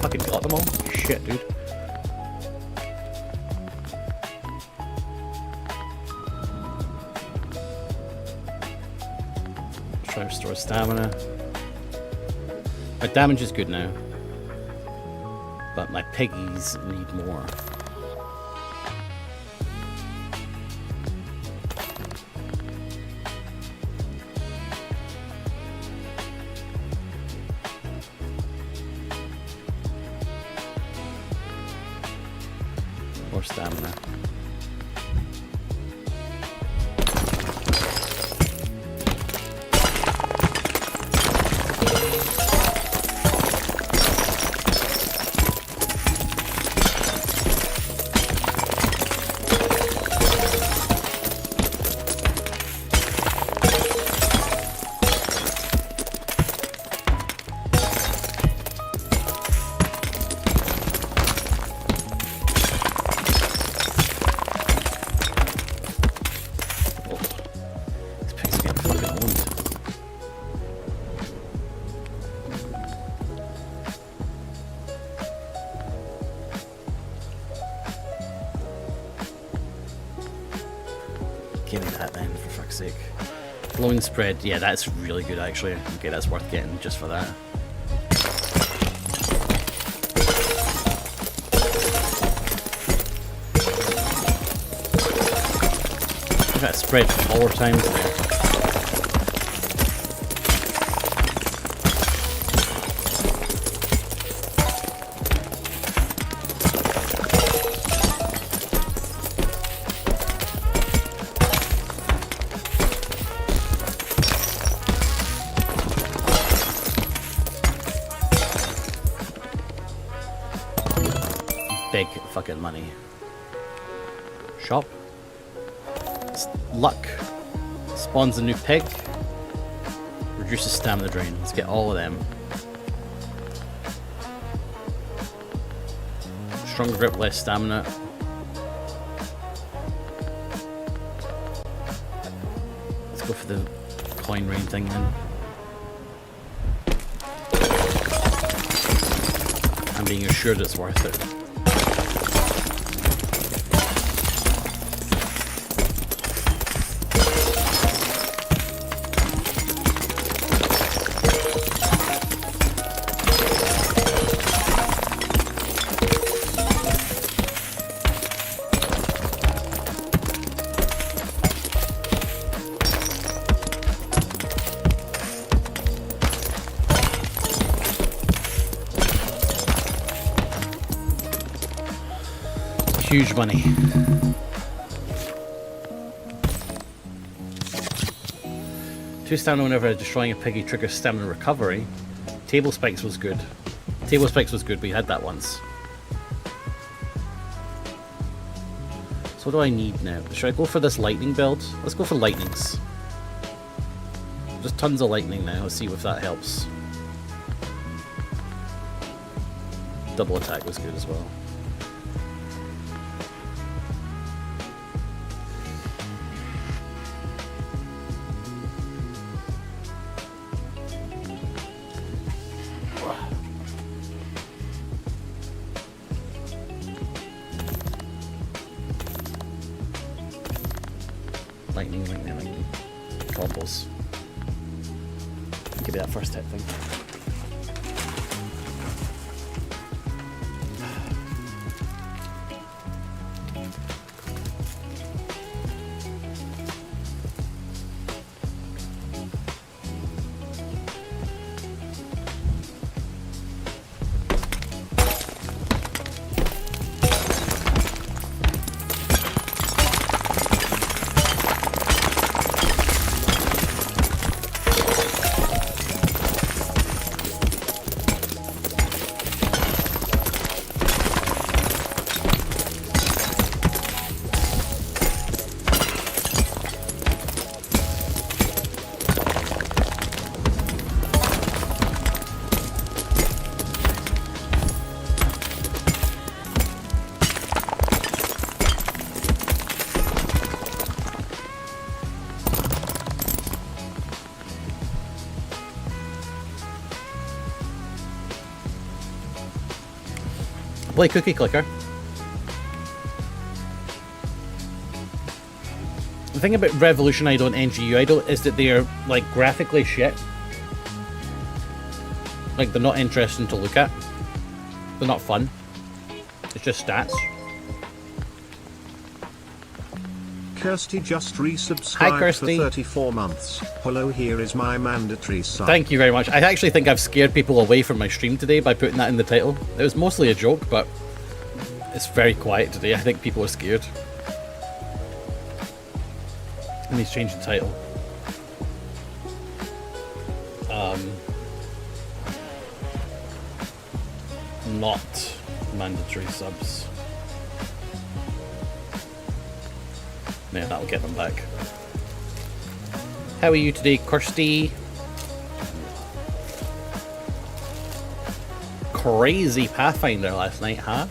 Fucking got them all? Shit, dude. Try to restore stamina. My damage is good now. But my piggies need more. More stamina. Give me that then, for fuck's sake. Flowing spread, yeah, that's really good actually. Okay, that's worth getting just for that. Look at that spread 4 times there. Big fucking money. Shop. Luck. Spawns a new pig. Reduces stamina drain. Let's get all of them. Stronger grip, less stamina. Let's go for the coin rain thing then. I'm being assured it's worth it. Huge money. Two stamina whenever destroying a piggy triggers stamina recovery. Table spikes was good. Table spikes was good, we had that once. So what do I need now? Should I go for this lightning build? Let's go for lightnings. Just tons of lightning now, let's see if that helps. Double attack was good as well. Lightning. Combos. Give me that first hit thing. Play Cookie Clicker. The thing about Revolution Idol and NGU Idol is that they are like graphically shit. Like they're not interesting to look at. They're not fun. It's just stats. Kirsty just resubscribed Hi, Kirsty. for 34 months. Hello, here is my mandatory sub. Thank you very much. I actually think I've scared people away from my stream today by putting that in the title. It was mostly a joke, but It's very quiet today. I think people are scared. And he's changed the title. Not mandatory subs. Yeah, that'll get them back. How are you today, Kirsty? Crazy Pathfinder last night, huh?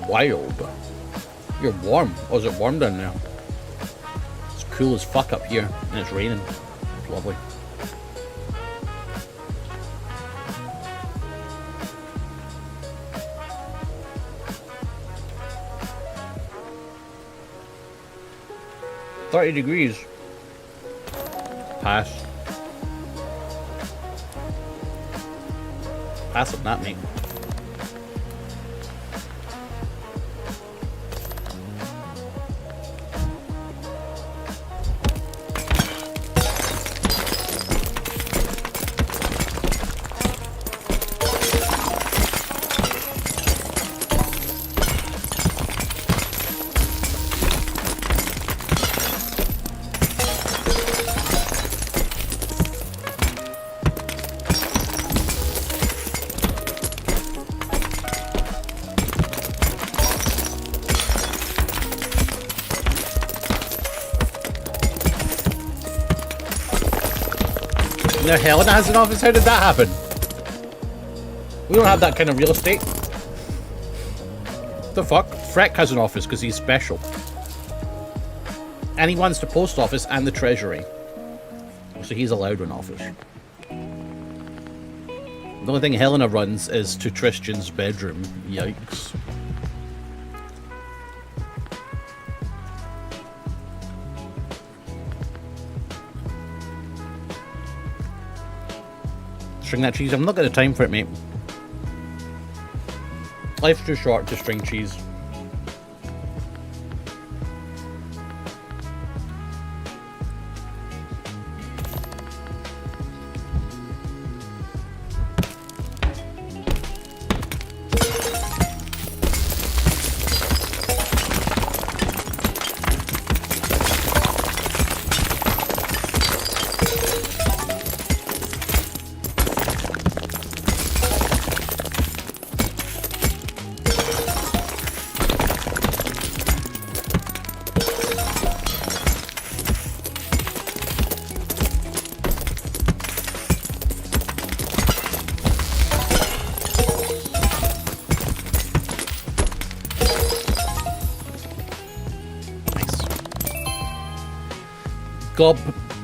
Wild. You're warm. Oh, is it warm down there? It's cool as fuck up here, and it's raining. It's lovely. $30. Pass. Pass on that, mate. Now Helena has an office? How did that happen? We don't have that kind of real estate. The fuck? Freck has an office because he's special. And he runs the post office and the treasury. So he's allowed an office. The only thing Helena runs is to Tristan's bedroom. Yikes. String that cheese. I'm not got the time for it, mate. Life's too short to string cheese.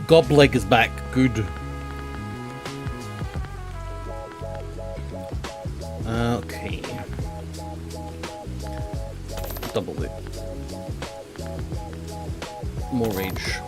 Gobleg is back. Good. Okay. Double it. More rage.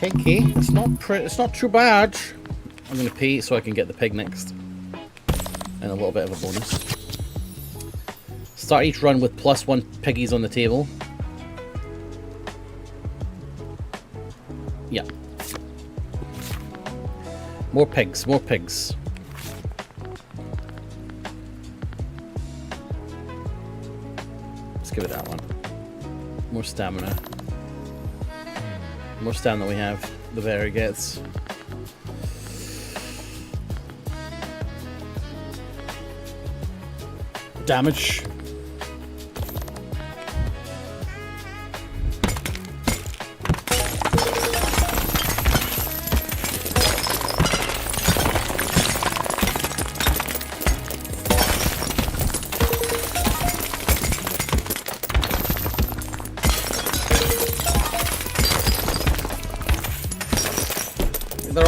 Okay, it's not too bad. I'm gonna pay so I can get the pig next. And a little bit of a bonus. Start each run with +1 piggies on the table. Yeah. More pigs, more pigs. Let's give it that one. More stamina. The more stamina we have, the better it gets. Damage.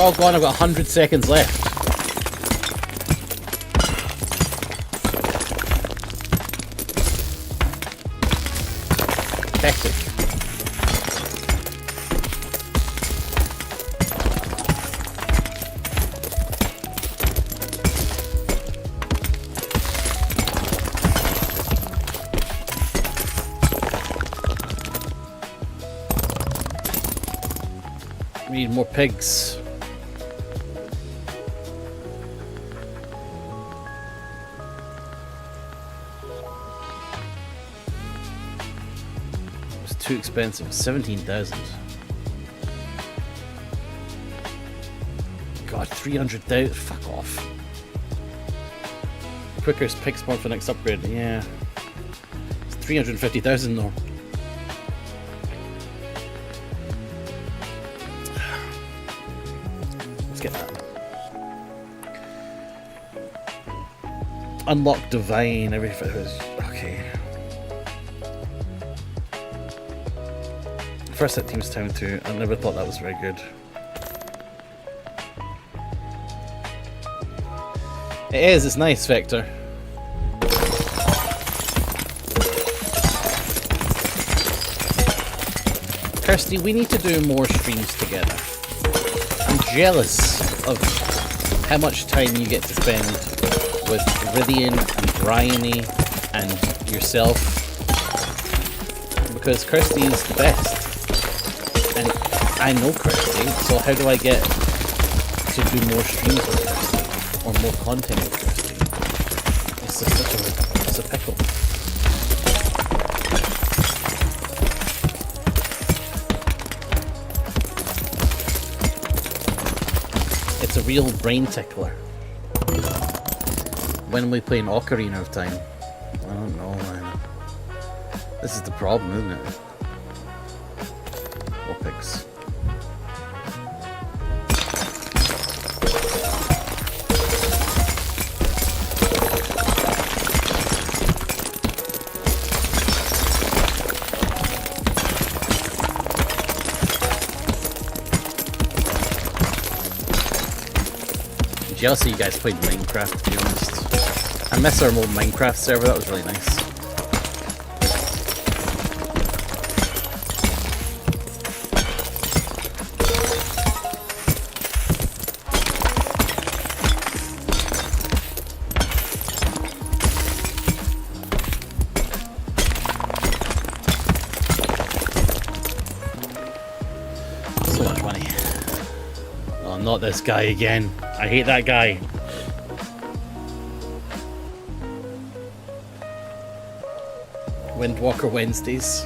all gone. I've got 100 seconds left. Pathetic. We need more pigs. It's too expensive. 17,000. God, 300,000. Fuck off. Quicker pig spawn for next upgrade. Yeah. It's 350,000 though. Get that. Unlock divine, everything was okay. First set team's town 2. I never thought that was very good. It is, it's nice, Vector. Kirsty, we need to do more streams together. I'm jealous of how much time you get to spend with Ridian and Bryony and yourself, because Kirsty is the best and I know Kirsty, so how do I get to do more streams with Kirsty or more content with Kirsty? It's just it's a pickle. It's a real brain tickler. When we play an Ocarina of Time? I don't know, man. This is the problem, isn't it? More pigs. Jealousy you guys played Minecraft, to be honest. I miss our old Minecraft server, that was really nice. So much money. Oh, not this guy again. I hate that guy. Windwalker Wednesdays.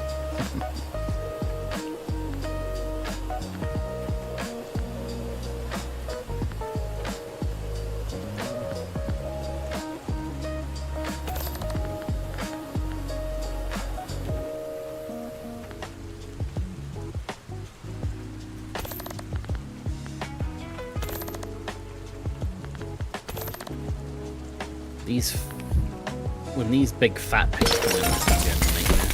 When these big fat pigs come in, it's gonna be a nightmare.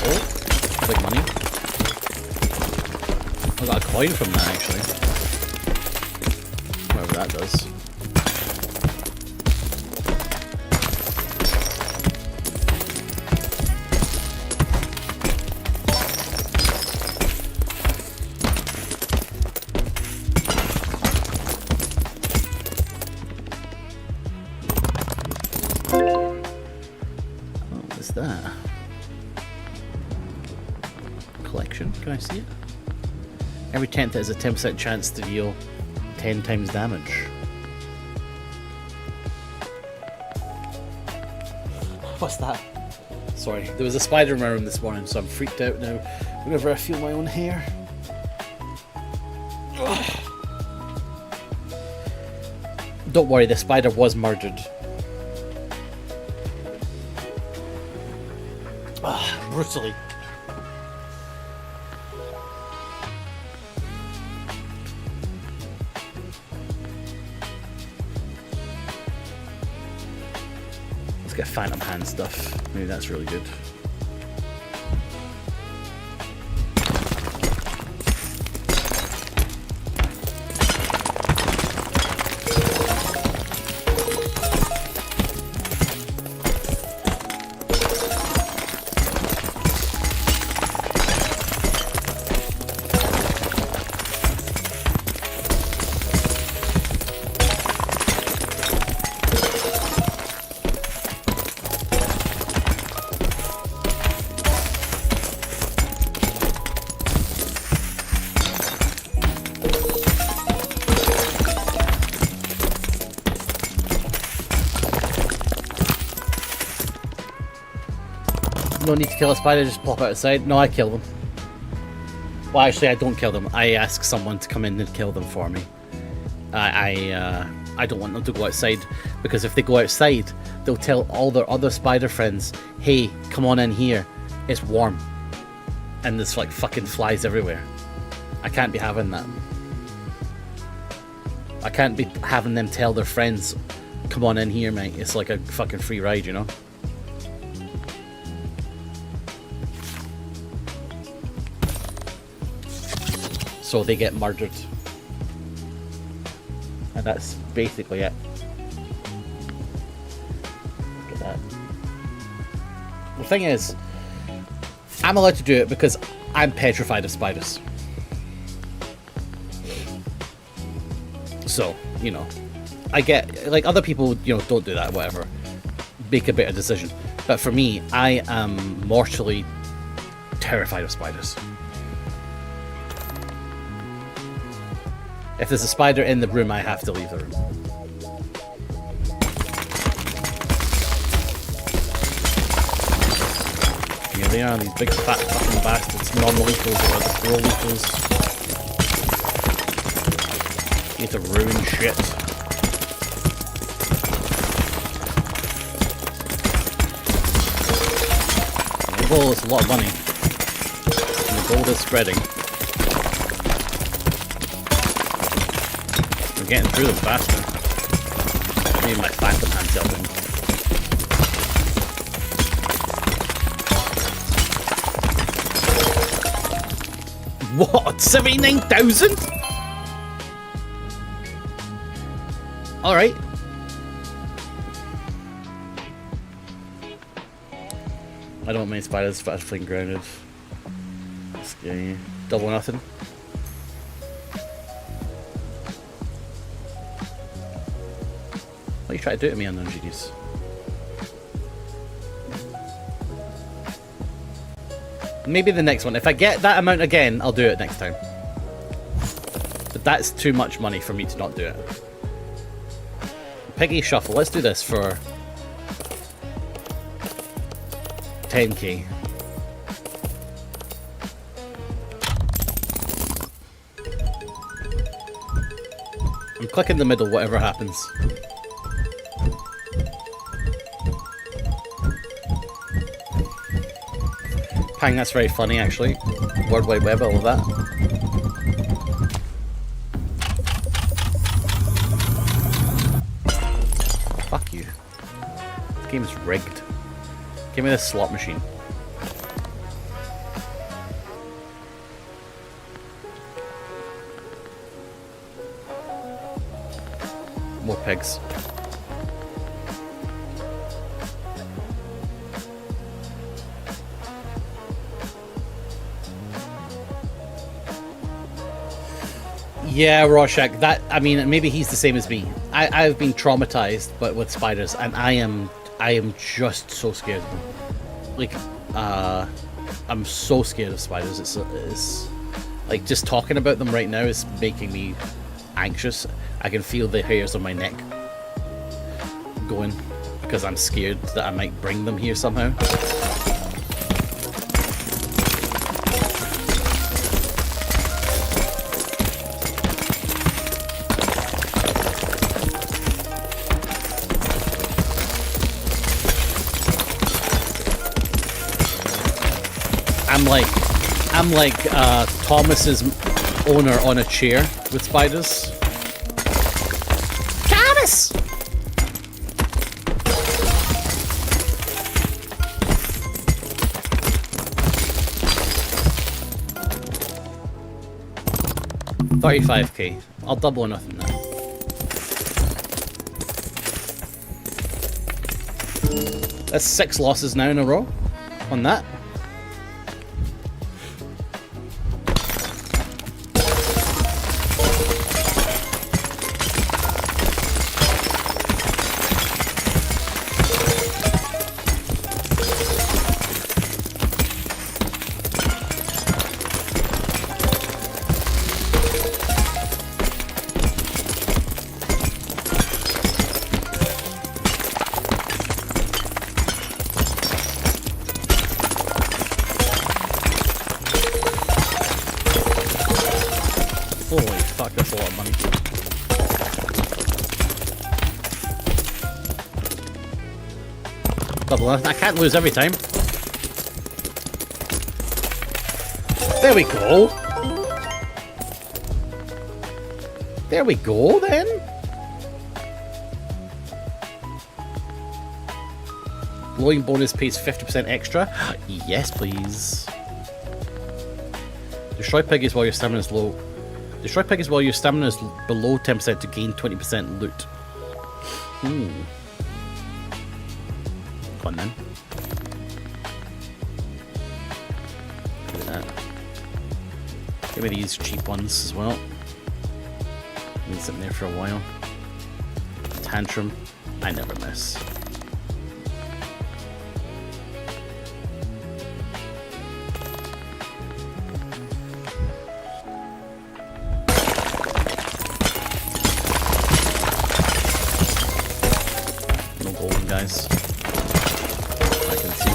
Oh, big money. I got a coin from that actually. Whatever that does. That collection, can I see it? Every 10th has a 10% chance to deal 10 times damage. What's that? Sorry, there was a spider in my room this morning, so I'm freaked out now whenever I feel my own hair. Ugh. Don't worry, the spider was murdered. Brutally. Let's get Phantom Hand stuff. Maybe that's really good. No need to kill a spider, just pop outside. No, I kill them. Well, actually, I don't kill them. I ask someone to come in and kill them for me. I don't want them to go outside, because if they go outside, they'll tell all their other spider friends, hey, come on in here, it's warm. And there's like fucking flies everywhere. I can't be having that. I can't be having them tell their friends, come on in here, mate, it's like a fucking free ride, you know? So they get murdered. And that's basically it. Look at that. The thing is, I'm allowed to do it because I'm petrified of spiders. So, you know, I get, like, other people, you know, don't do that, whatever. Make a better decision. But for me, I am mortally terrified of spiders. If there's a spider in the room, I have to leave the room. Here they are, these big fat fucking bastards, non-lethals or the pro-lethals. Need to ruin shit. The goal is a lot of money. And the gold is spreading. Getting through them faster. Maybe my Phantom Hand's helping. What? 79,000? Alright. I don't mean spiders, fast fling grounded. Scary. Double nothing. What are you trying to do to me, unknown genius? Maybe the next one. If I get that amount again, I'll do it next time. But that's too much money for me to not do it. Piggy Shuffle. Let's do this for 10k. I'm clicking the middle, whatever happens. Pang, that's very funny, actually. World Wide Web, all of that. Fuck you. This game is rigged. Give me this slot machine. More pigs. Yeah, Rorschach, that, I mean, maybe he's the same as me. I've been traumatized but with spiders, and I am just so scared of them. Like, I'm so scared of spiders. It's like, just talking about them right now is making me anxious. I can feel the hairs on my neck going because I'm scared that I might bring them here somehow. I'm like Thomas's owner on a chair with spiders. Thomas! 35k. I'll double or nothing now. That's 6 losses now in a row on that. Holy fuck, that's a lot of money. Double, I can't lose every time. There we go. There we go, then. Blowing bonus pays 50% extra. Yes, please. Destroy piggies while your stamina is low. Destroy piggies while your stamina is below 10% to gain 20% loot. Fun then. Look at that. Give me these cheap ones as well. Been sitting there for a while. Tantrum. I never miss. Guys, I can see.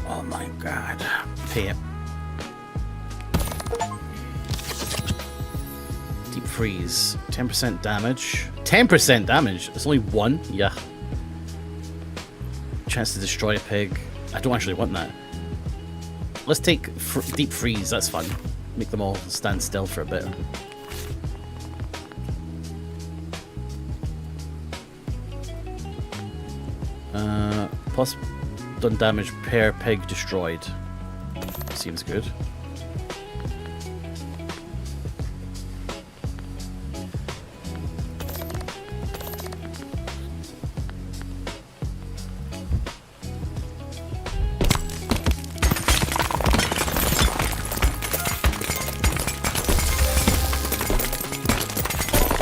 Oh my god. Pay it. Deep freeze. 10% damage. 10% damage? It's only 1? Yeah. Chance to destroy a pig. I don't actually want that. Let's take deep freeze. That's fun. Make them all stand still for a bit. Plus done damage per pig destroyed. Seems good.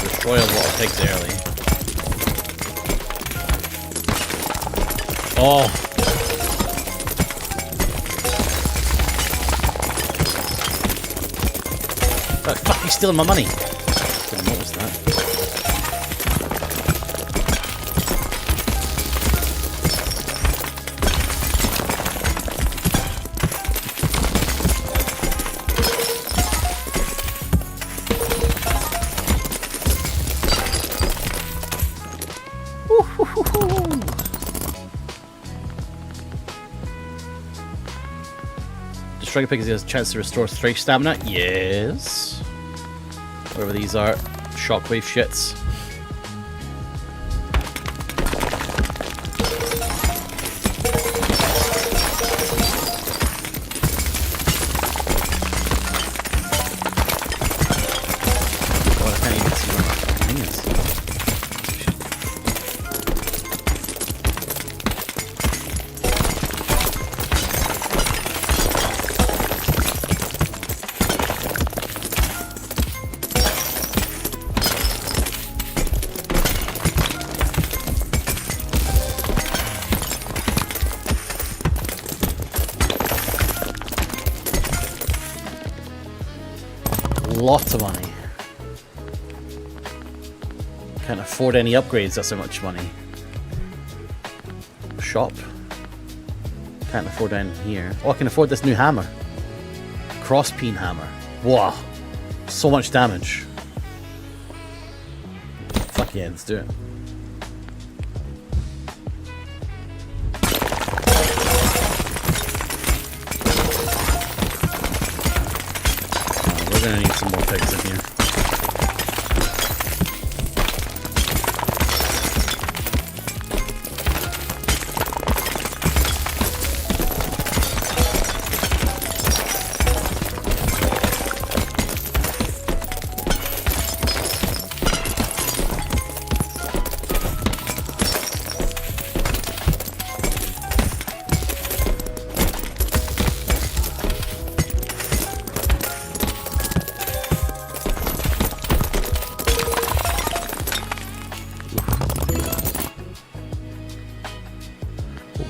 Destroy a lot of pigs early. Oh! Fuck, he's stealing my money! Didn't notice that. Destroying a pig has a chance to restore 3 stamina. Yes. Whatever these are. Shockwave shits. Oh, I can't even see what my thing is. Lots of money. Can't afford any upgrades, that's how much money. Shop. Can't afford anything here. Oh, I can afford this new hammer. Cross-peen hammer. Wow. So much damage. Fuck yeah, let's do it. We're gonna need some more pigs in here.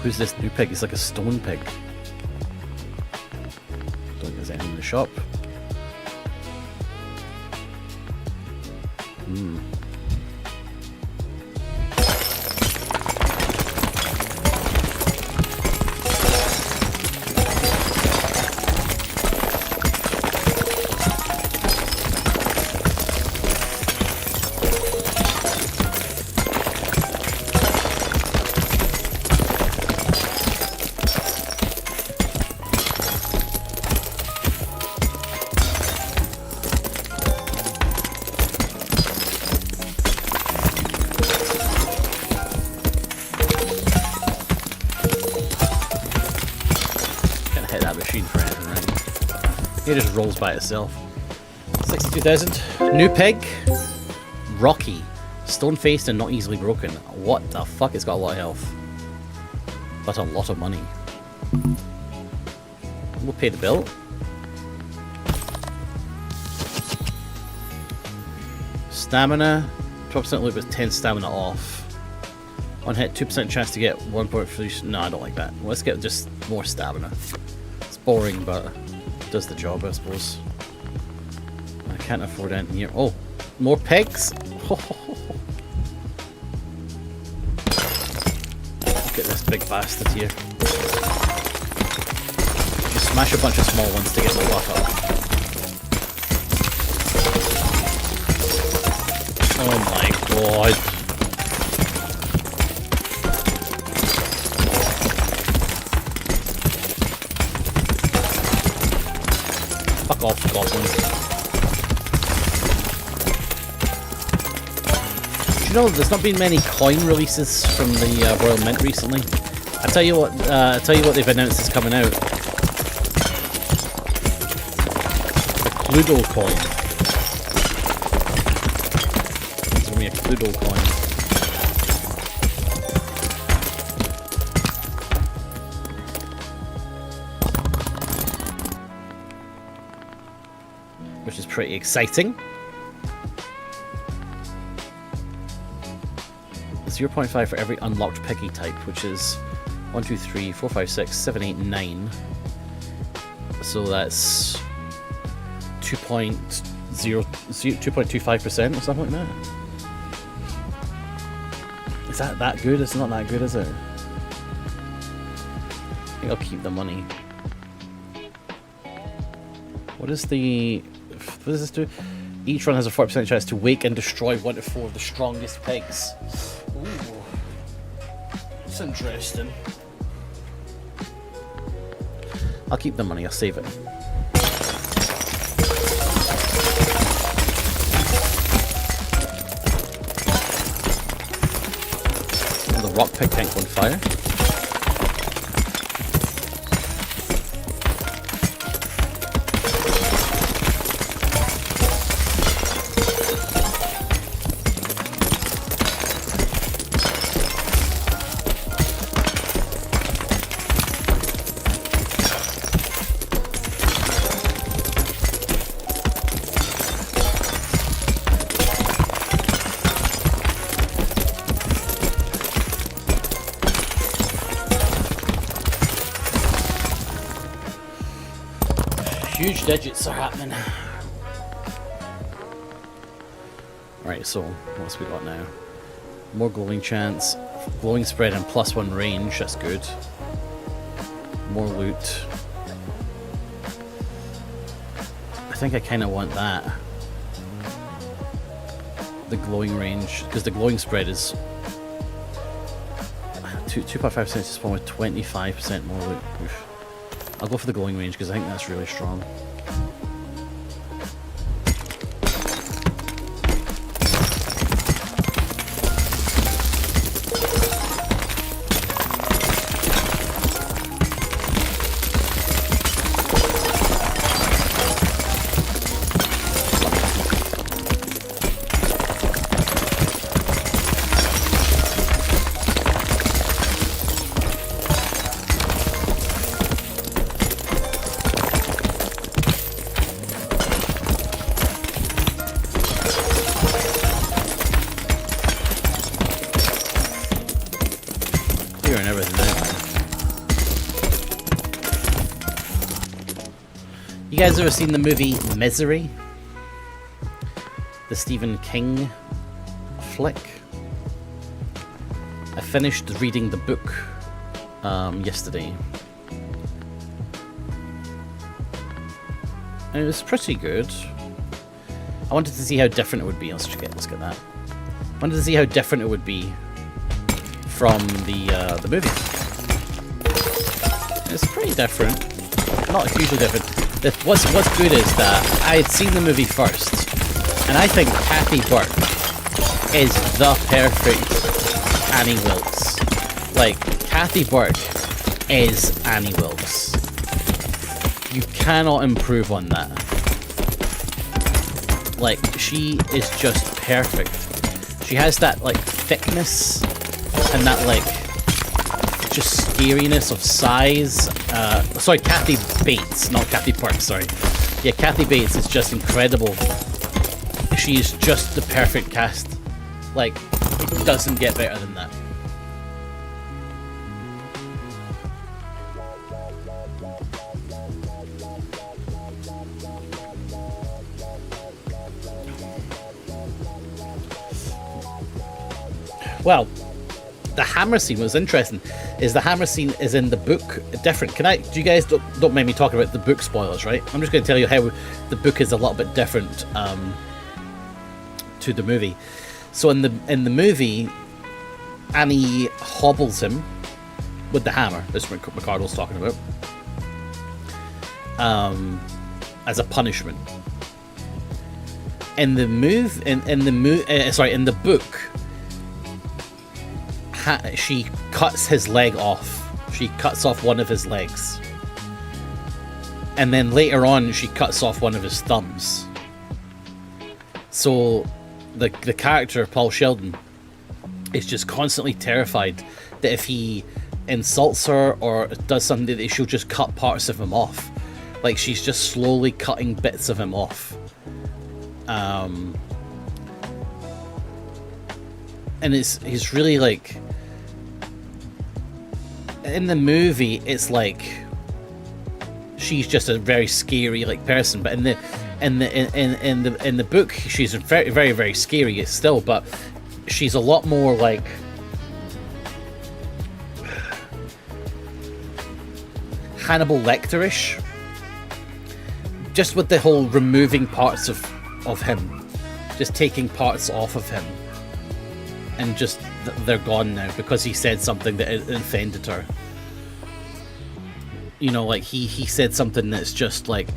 Who's this new pig? It's like a stone pig. Don't think there's any in the shop. It just rolls by itself. 62,000. New pig. Rocky. Stone-faced and not easily broken. What the fuck? It's got a lot of health. But a lot of money. We'll pay the bill. Stamina. 12% loot with 10 stamina off. On hit, 2% chance to get 1.3. No, I don't like that. Let's get just more stamina. It's boring, but does the job, I suppose. I can't afford anything here. Oh, more pigs? Look at this big bastard here. Just smash a bunch of small ones to get my luck up. Oh my god. Fuck off, goblins. Do you know there's not been many coin releases from the Royal Mint recently? I tell you what they've announced is coming out. The Cluedo coin. There's gonna be a Cluedo coin. Which is pretty exciting. 0.5 for every unlocked piggy type, which is 1, 2, 3, 4, 5, 6, 7, 8, 9. So that's 2.25% or something like that. Is that good? It's not that good, is it? I think I'll keep the money. What does this do? Each run has a 40% chance to wake and destroy 1 to 4 of the strongest pigs. Ooh. That's interesting. I'll keep the money, I'll save it. And the rock pig tank on fire. Huge digits are happening. Right, so what's we got now? More glowing chance, glowing spread and +1 range, that's good. more loot. I think I kind of want that. The glowing range, because the glowing spread is 2.5 cents to spawn with 25% more loot. Oof. I'll go for the glowing range because I think that's really strong. You guys ever seen the movie Misery? The Stephen King flick? I finished reading the book yesterday. And it was pretty good. I wanted to see how different it would be. Let's get that. I wanted to see how different it would be from the movie. It's pretty different. Not hugely different. What's good is that I had seen the movie first, and I think Kathy Burke is the perfect Annie Wilkes. Like, Kathy Burke is Annie Wilkes. You cannot improve on that. Like, she is just perfect. She has that, like, thickness and that, like, just scariness of size. Sorry, Kathy Bates, not Kathy Burke, sorry. Yeah, Kathy Bates is just incredible. She is just the perfect cast. Like, it doesn't get better than that. Well, the hammer scene was interesting. Is the hammer scene is in the book different? Do you guys don't mind me talking about the book spoilers, right? I'm just going to tell you how the book is a little bit different to the movie. So in the movie, Annie hobbles him with the hammer. This is what Ricardo's talking about. As a punishment. In the book, she cuts his leg off. She cuts off one of his legs. And then later on, she cuts off one of his thumbs. So the character, Paul Sheldon, is just constantly terrified that if he insults her or does something, that she'll just cut parts of him off. Like, she's just slowly cutting bits of him off. And he's really like... In the movie, it's like she's just a very scary like person, but in the book, she's very, very, very scary still. But she's a lot more like Hannibal Lecter-ish, just with the whole removing parts of him, just taking parts off of him, and just they're gone now because he said something that offended her. You know, like he said something that's just like,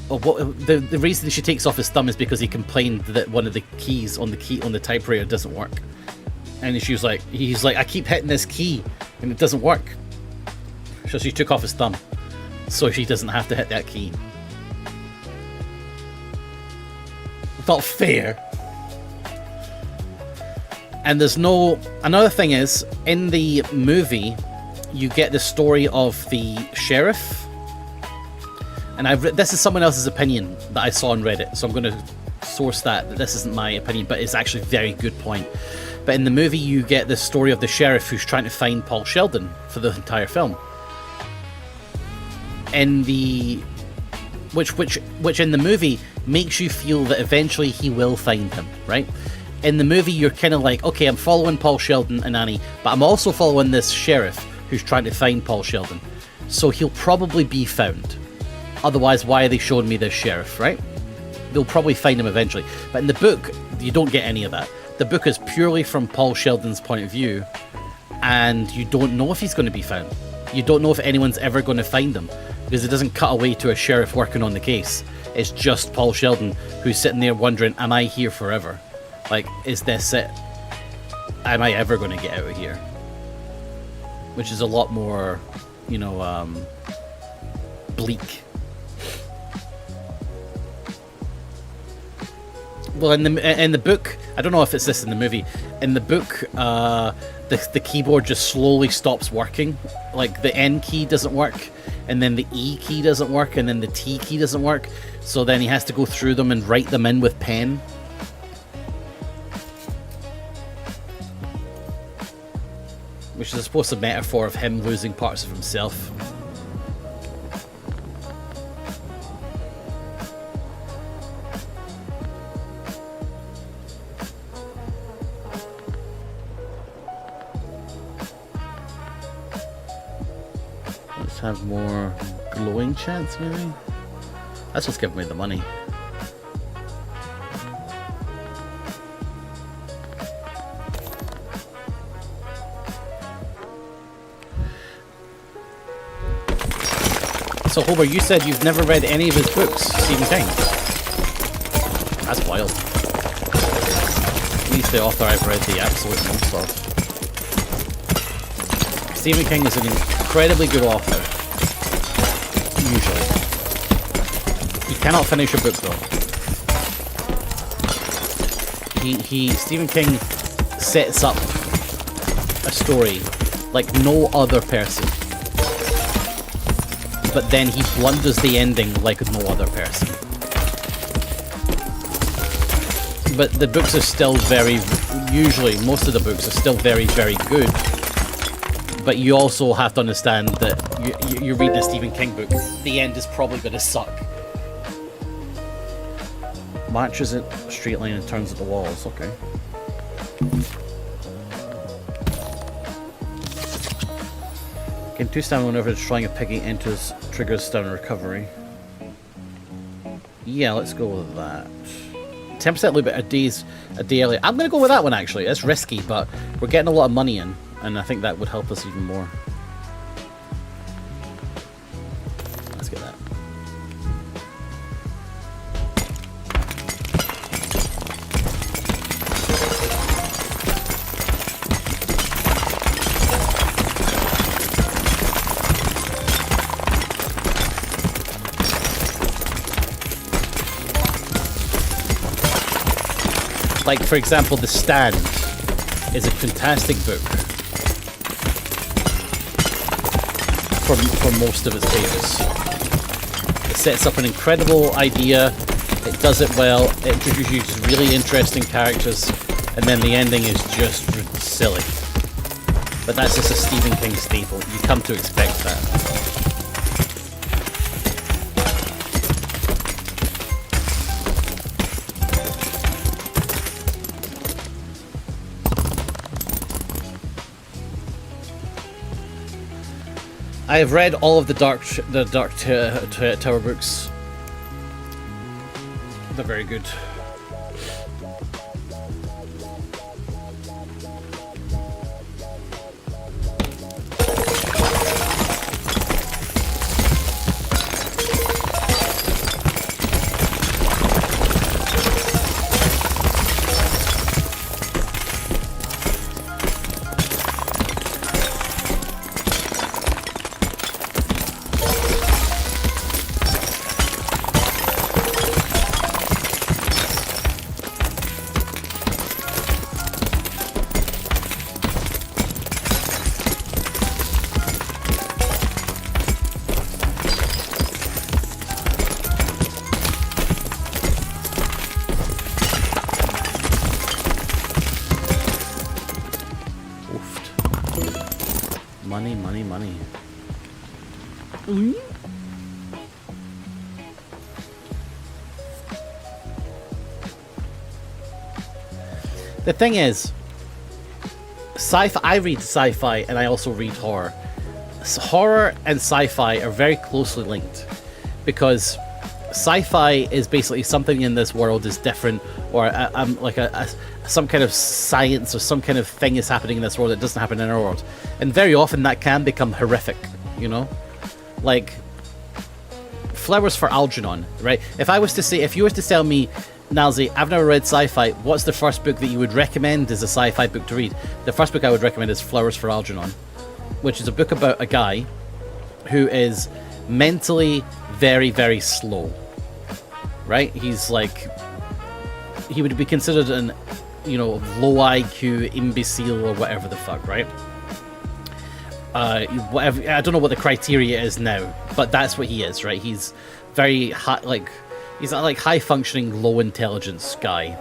the reason she takes off his thumb is because he complained that one of the keys on the typewriter doesn't work, and he's like, I keep hitting this key and it doesn't work. So she took off his thumb so she doesn't have to hit that key. Not fair. And another thing is, in the movie, you get the story of the sheriff. And this is someone else's opinion that I saw on Reddit, so I'm going to source that. This isn't my opinion, but it's actually a very good point. But in the movie, you get the story of the sheriff who's trying to find Paul Sheldon for the entire film. Which in the movie makes you feel that eventually he will find him, right? In the movie, you're kind of like, okay, I'm following Paul Sheldon and Annie, but I'm also following this sheriff who's trying to find Paul Sheldon. So he'll probably be found. Otherwise, why are they showing me this sheriff, right? They'll probably find him eventually. But in the book, you don't get any of that. The book is purely from Paul Sheldon's point of view, and you don't know if he's going to be found. You don't know if anyone's ever going to find him, because it doesn't cut away to a sheriff working on the case. It's just Paul Sheldon who's sitting there wondering, am I here forever? Like, is this it? Am I ever going to get out of here? Which is a lot more, you know, bleak. Well, in the book, I don't know if it's this in the movie. In the book, the keyboard just slowly stops working. Like the N key doesn't work, and then the E key doesn't work, and then the T key doesn't work. So then he has to go through them and write them in with pen. Which is supposed to be a metaphor of him losing parts of himself. Let's have more glowing chants, maybe? That's what's giving me the money. So Homer, you said you've never read any of his books, Stephen King. That's wild. He's the author I've read the absolute most of. Stephen King is an incredibly good author. Usually. He cannot finish a book though. Stephen King sets up a story like no other person. But then he blunders the ending like no other person. But the books are still usually most of the books are still very, very good. But you also have to understand that you read the Stephen King book, the end is probably going to suck. Marches it a straight line and turns at the walls, okay. Gain 2 stamina whenever destroying a piggy enters triggers stamina recovery. Yeah, let's go with that. 10% loot a day early. I'm going to go with that one actually. It's risky, but we're getting a lot of money in, and I think that would help us even more. Let's get that. Like, for example, The Stand is a fantastic book for most of its pages. It sets up an incredible idea, it does it well, it introduces really interesting characters, and then the ending is just silly. But that's just a Stephen King staple. You come to expect that. I have read all of the Dark Tower books. They're very good. Money, money, money. The thing is, I read sci-fi and I also read horror. horror and sci-fi are very closely linked, because sci-fi is basically something in this world is different, or some kind of science or some kind of thing is happening in this world that doesn't happen in our world, and very often that can become horrific, you know, like Flowers for Algernon, right? If you were to tell me, Nilesy, I've never read sci-fi, what's the first book that you would recommend as a sci-fi book to read? The first book I would recommend is Flowers for Algernon, which is a book about a guy who is mentally very, very slow, right? He's like, he would be considered an, low IQ imbecile or whatever the fuck, right? Whatever, I don't know what the criteria is now, but that's what he is, right? He's very high, he's a high functioning, low intelligence guy.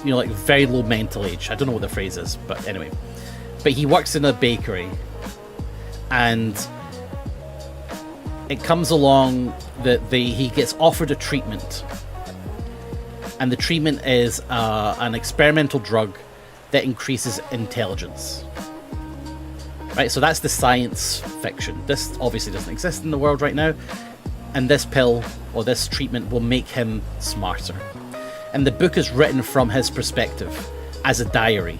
Very low mental age. I don't know what the phrase is, but anyway. But he works in a bakery, and it comes along that he gets offered a treatment, and the treatment is an experimental drug that increases intelligence. Right, so that's the science fiction. This obviously doesn't exist in the world right now, and this pill or this treatment will make him smarter. And the book is written from his perspective as a diary.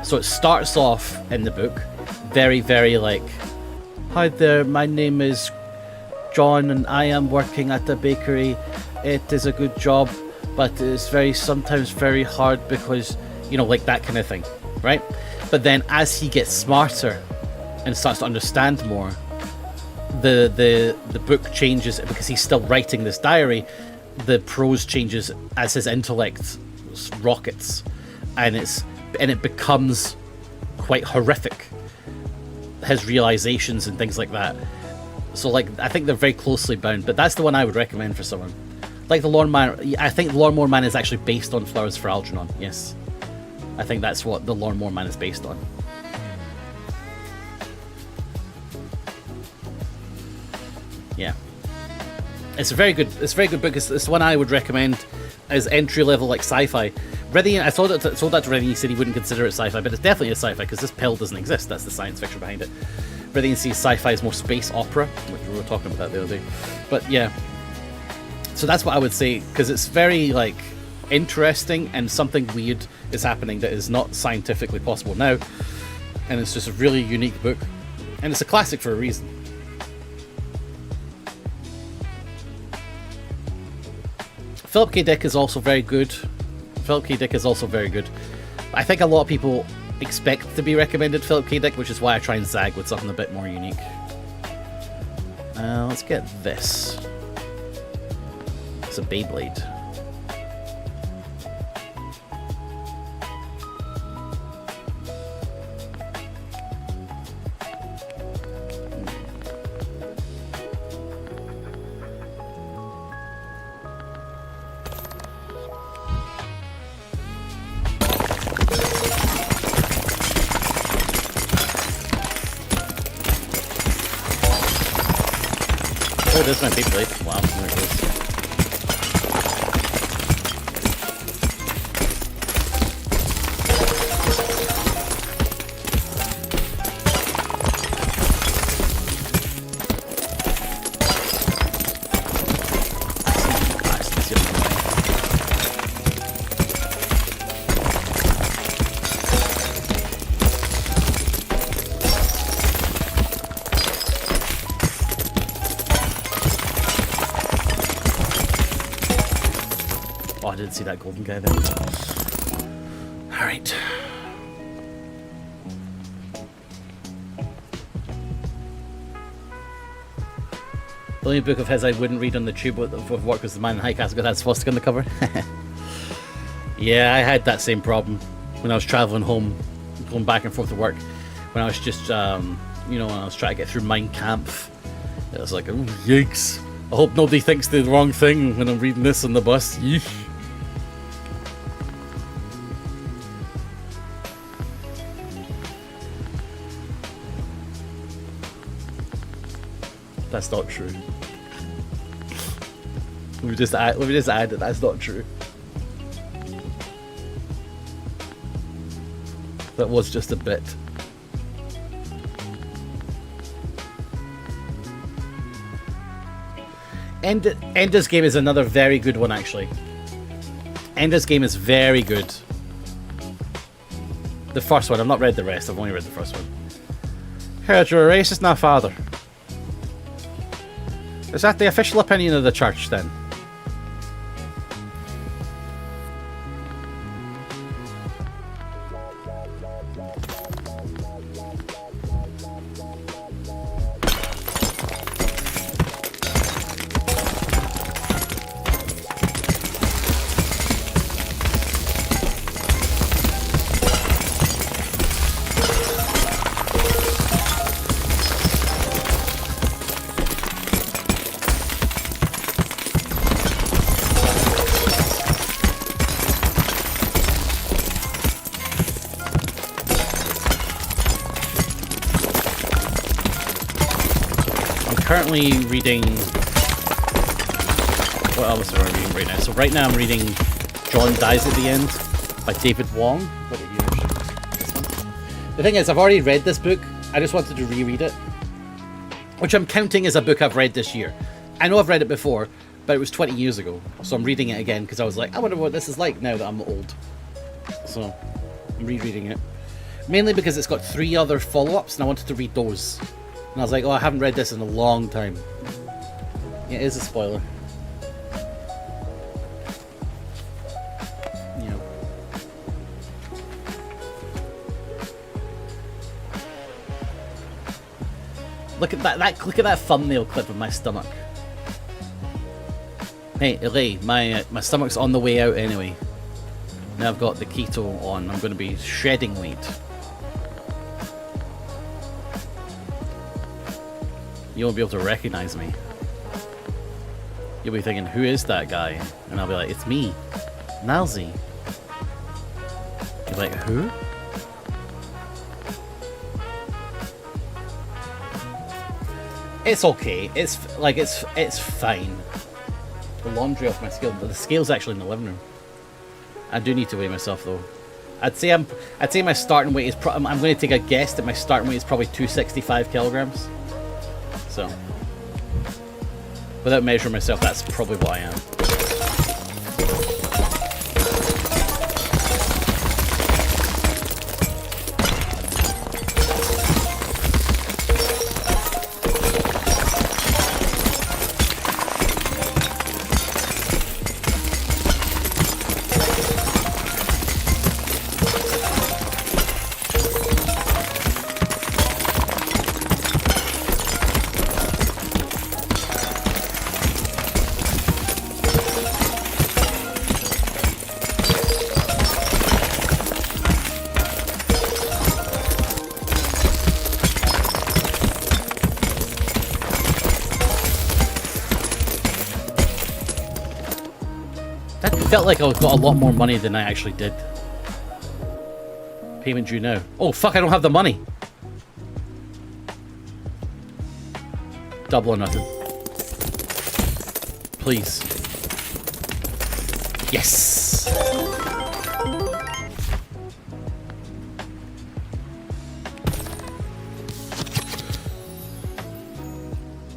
So it starts off in the book very, very like, "Hi there, my name is John and I am working at the bakery. It is a good job, but it's sometimes very hard because," like that kind of thing, right? But then as he gets smarter and starts to understand more, the book changes because he's still writing this diary. The prose changes as his intellect rockets, and it becomes quite horrific, his realizations and things like that. So I think they're very closely bound, but that's the one I would recommend for someone. Like the Lawnmower, I think the Lawnmower Man is actually based on Flowers for Algernon. Yes, I think that's what the Lawnmower Man is based on. Yeah, it's a very good book. It's one I would recommend as entry level sci-fi. Reddy, I told that to Reddy, he said he wouldn't consider it sci-fi, but it's definitely a sci-fi because this pill doesn't exist. That's the science fiction behind it. Reddy sees sci-fi as more space opera, which we were talking about that the other day. But yeah, so that's what I would say, because it's very interesting, and something weird is happening that is not scientifically possible now, and it's just a really unique book, and it's a classic for a reason. Philip K. Dick is also very good. I think a lot of people expect to be recommended Philip K. Dick, which is why I try and zag with something a bit more unique. Let's get this. It's a Beyblade. Oh, there's my Beyblade. Wow, there it goes. Oh, I didn't see that golden guy there. Alright. The only book of his I wouldn't read on the tube of work was The Man in High Castle, because that's swastika on the cover. Yeah, I had that same problem when I was travelling home, going back and forth to work. When I was just, when I was trying to get through Mein Kampf. It was like, oh, yikes. I hope nobody thinks the wrong thing when I'm reading this on the bus. Yeesh. That's not true. Let me just add that that's not true. That was just a bit. Ender's Game is another very good one, actually. Ender's Game is very good. The first one, I've not read the rest, I've only read the first one. Heard you're a racist now, father. Is that the official opinion of the church, then? Currently reading. What else am I reading right now? So right now I'm reading John Dies at the End by David Wong. The thing is, I've already read this book. I just wanted to reread it, which I'm counting as a book I've read this year. I know I've read it before, but it was 20 years ago, so I'm reading it again because I was like, I wonder what this is like now that I'm old. So I'm rereading it, mainly because it's got 3 other follow-ups, and I wanted to read those. And I was like, oh, I haven't read this in a long time. Yeah, it is a spoiler. Yeah. Look at that! Look at that thumbnail clip of my stomach. Hey, Elay, my stomach's on the way out anyway. Now I've got the keto on. I'm going to be shedding weight. You won't be able to recognize me. You'll be thinking, who is that guy? And I'll be like, it's me, Nilesy. You're like, who? It's okay. It's fine. The laundry off my scale. The scale's actually in the living room. I do need to weigh myself though. I'd say my starting weight is. I'm going to take a guess that my starting weight is probably 265 kilograms. So, without measuring myself, that's probably what I am. Felt like I got a lot more money than I actually did. Payment due now. Oh fuck, I don't have the money. Double or nothing. Please. Yes!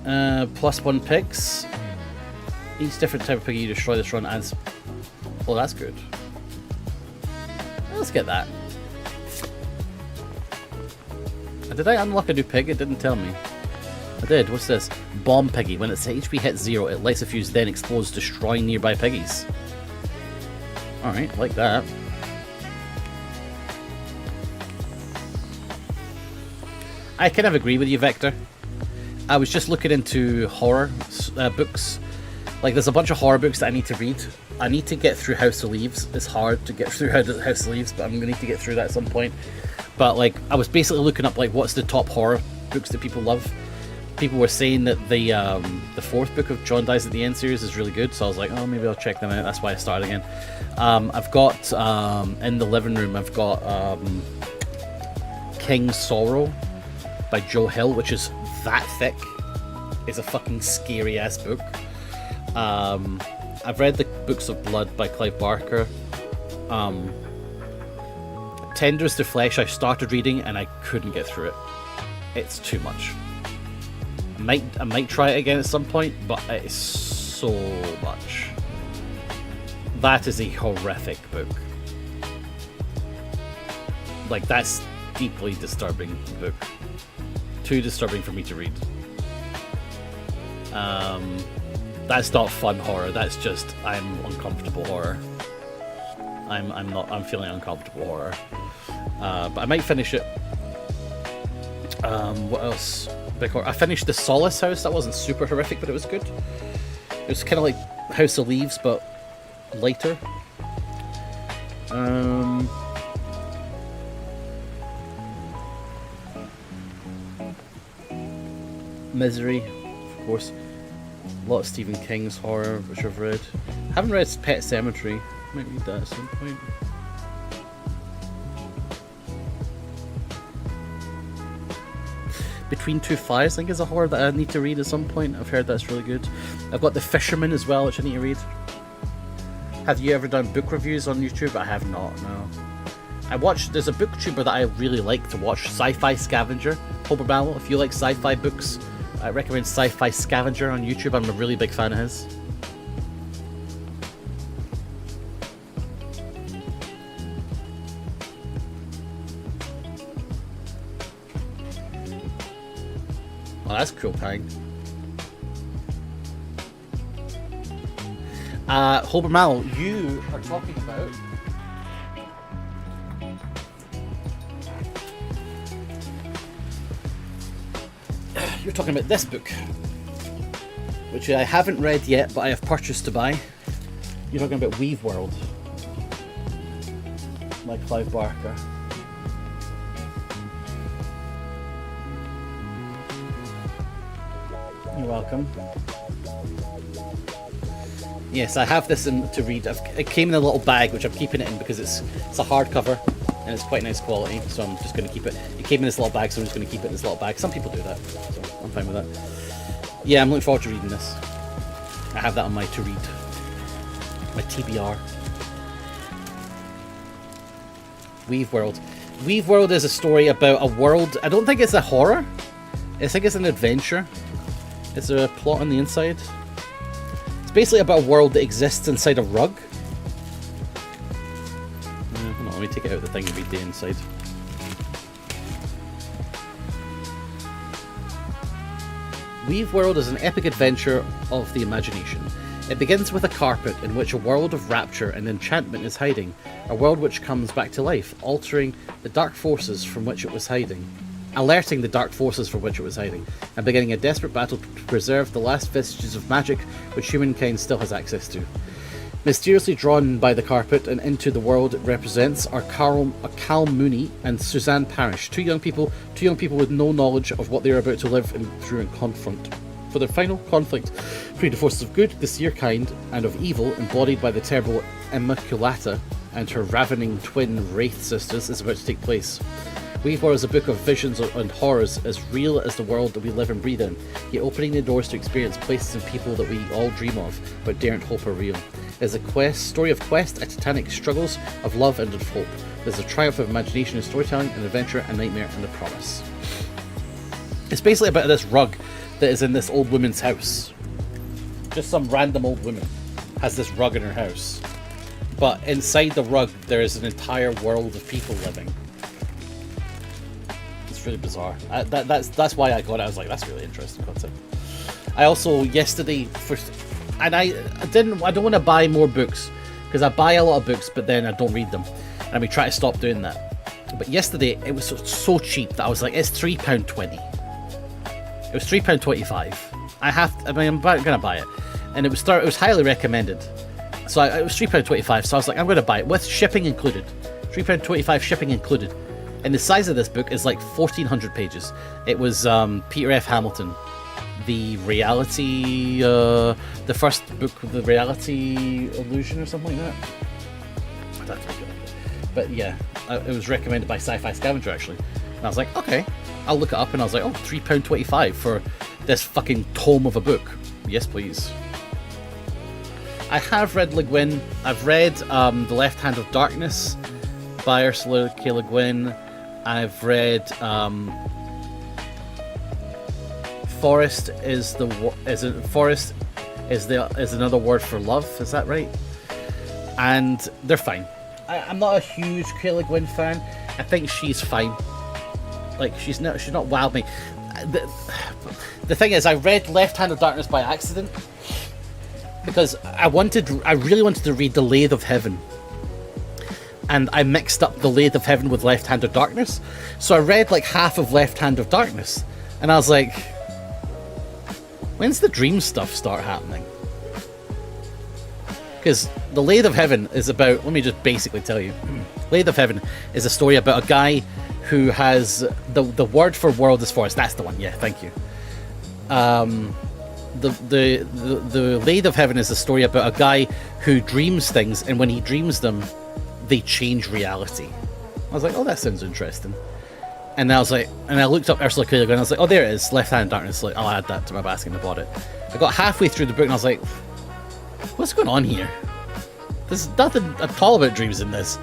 +1 pigs. Each different type of pig you destroy this run adds. Well, that's good. Let's get that. Did I unlock a new pig? It didn't tell me. I did. What's this? Bomb Piggy. When its HP hits 0, it lights a fuse, then explodes, destroying nearby piggies. Alright, like that. I kind of agree with you, Vector. I was just looking into horror books. Like, there's a bunch of horror books that I need to read. I need to get through House of Leaves. It's hard to get through House of Leaves, but I'm going to need to get through that at some point. But, like, I was basically looking up, like, what's the top horror books that people love. People were saying that the 4th book of John Dies at the End series is really good, so I was like, oh, maybe I'll check them out. That's why I started again. I've got, in the living room, I've got King's Sorrow by Joe Hill, which is that thick. It's a fucking scary-ass book. I've read the Books of Blood by Clive Barker. Tender as the Flesh I started reading and I couldn't get through it. It's too much. I might try it again at some point, but it's so much. That is a horrific book. Like, that's deeply disturbing book. Too disturbing for me to read. That's not fun horror. That's just I'm uncomfortable horror. I'm feeling uncomfortable horror. But I might finish it. What else? Big horror. I finished The Solace House. That wasn't super horrific, but it was good. It was kind of like House of Leaves, but lighter. Misery, of course. A lot of Stephen King's horror, which I've read. Haven't read Pet Sematary. Might read that at some point. Between Two Fires, I think, is a horror that I need to read at some point. I've heard that's really good. I've got The Fisherman as well, which I need to read. Have you ever done book reviews on YouTube? I have not, no. There's a booktuber that I really like to watch, Sci-Fi Scavenger, Homer Mallow. If you like sci-fi books, I recommend Sci-Fi Scavenger on YouTube. I'm a really big fan of his. Oh, that's cool, Pang. Homer Mallow, you are talking about... You're talking about this book, which I haven't read yet, but I have purchased to buy. You're talking about Weave World by Clive Barker. You're welcome. Yes, I have this to read. It came in a little bag, which I'm keeping it in because it's a hardcover and it's quite nice quality, so I'm just going to keep it. It came in this little bag, so I'm just going to keep it in this little bag. Some people do that, so I'm fine with that. Yeah, I'm looking forward to reading this. I have that on my to read, my TBR. Weave World. Weave World is a story about a world. I don't think it's a horror. I think it's an adventure. Is there a plot on the inside? It's basically about a world that exists inside a rug. Hold on, let me take it out of the thing and read the inside. Weave World is an epic adventure of the imagination. It begins with a carpet in which a world of rapture and enchantment is hiding, a world which comes back to life, alerting the dark forces from which it was hiding, and beginning a desperate battle to preserve the last vestiges of magic which humankind still has access to. Mysteriously drawn by the carpet and into the world it represents are Cal Mooney and Suzanne Parrish, two young people with no knowledge of what they are about to live through and confront. For their final conflict between the forces of good, the seer kind, and of evil, embodied by the terrible Immaculata and her ravening twin Wraith sisters, is about to take place. Weave World is a book of visions and horrors as real as the world that we live and breathe in, yet opening the doors to experience places and people that we all dream of, but daren't hope are real. It is a story of quest, a titanic struggles, of love and of hope. There's a triumph of imagination and storytelling, an adventure, a nightmare, and a promise. It's basically about this rug that is in this old woman's house. Just some random old woman has this rug in her house. But inside the rug, there is an entire world of people living. It's really bizarre. That's why I got it. I was like, that's a really interesting concept. I also yesterday I don't want to buy more books because I buy a lot of books, but then I don't read them, and we try to stop doing that. But yesterday it was so cheap that I was like, it's £3.20. It was £3.25. I'm gonna buy it, and it was highly recommended. So it was £3.25. So I was like, I'm gonna buy it with shipping included. £3.25 shipping included. And the size of this book is like 1,400 pages. It was Peter F. Hamilton, the first book of the Reality Illusion or something like that. I don't think it. But yeah, it was recommended by Sci-Fi Scavenger actually. And I was like, okay, I'll look it up. And I was like, oh, £3.25 for this fucking tome of a book. Yes, please. I have read Le Guin. I've read The Left Hand of Darkness by Ursula K. Le Guin. I've read Forest is is another word for love. Is that right? And they're fine. I'm not a huge Kayla Gwyn fan. I think she's fine. Like, she's not wowed me. The thing is, I read Left Hand of Darkness by accident because I really wanted to read The Lathe of Heaven, and I mixed up The Lathe of Heaven with Left Hand of Darkness. So I read like half of Left Hand of Darkness, and I was like, when's the dream stuff start happening? Because The Lathe of Heaven is about, let me just basically tell you. Lathe of Heaven is a story about a guy who has, the word for world is forest. That's the one, yeah, thank you. The Lathe of Heaven is a story about a guy who dreams things, and when he dreams them, they change reality. I was like, oh, that sounds interesting. And I was like, and I looked up Ursula K. Le Guin, and I was like, oh, there it is, Left Hand Darkness. Like, I'll add that to my basket, and I bought it. I got halfway through the book, and I was like, what's going on here? There's nothing at all about dreams in this.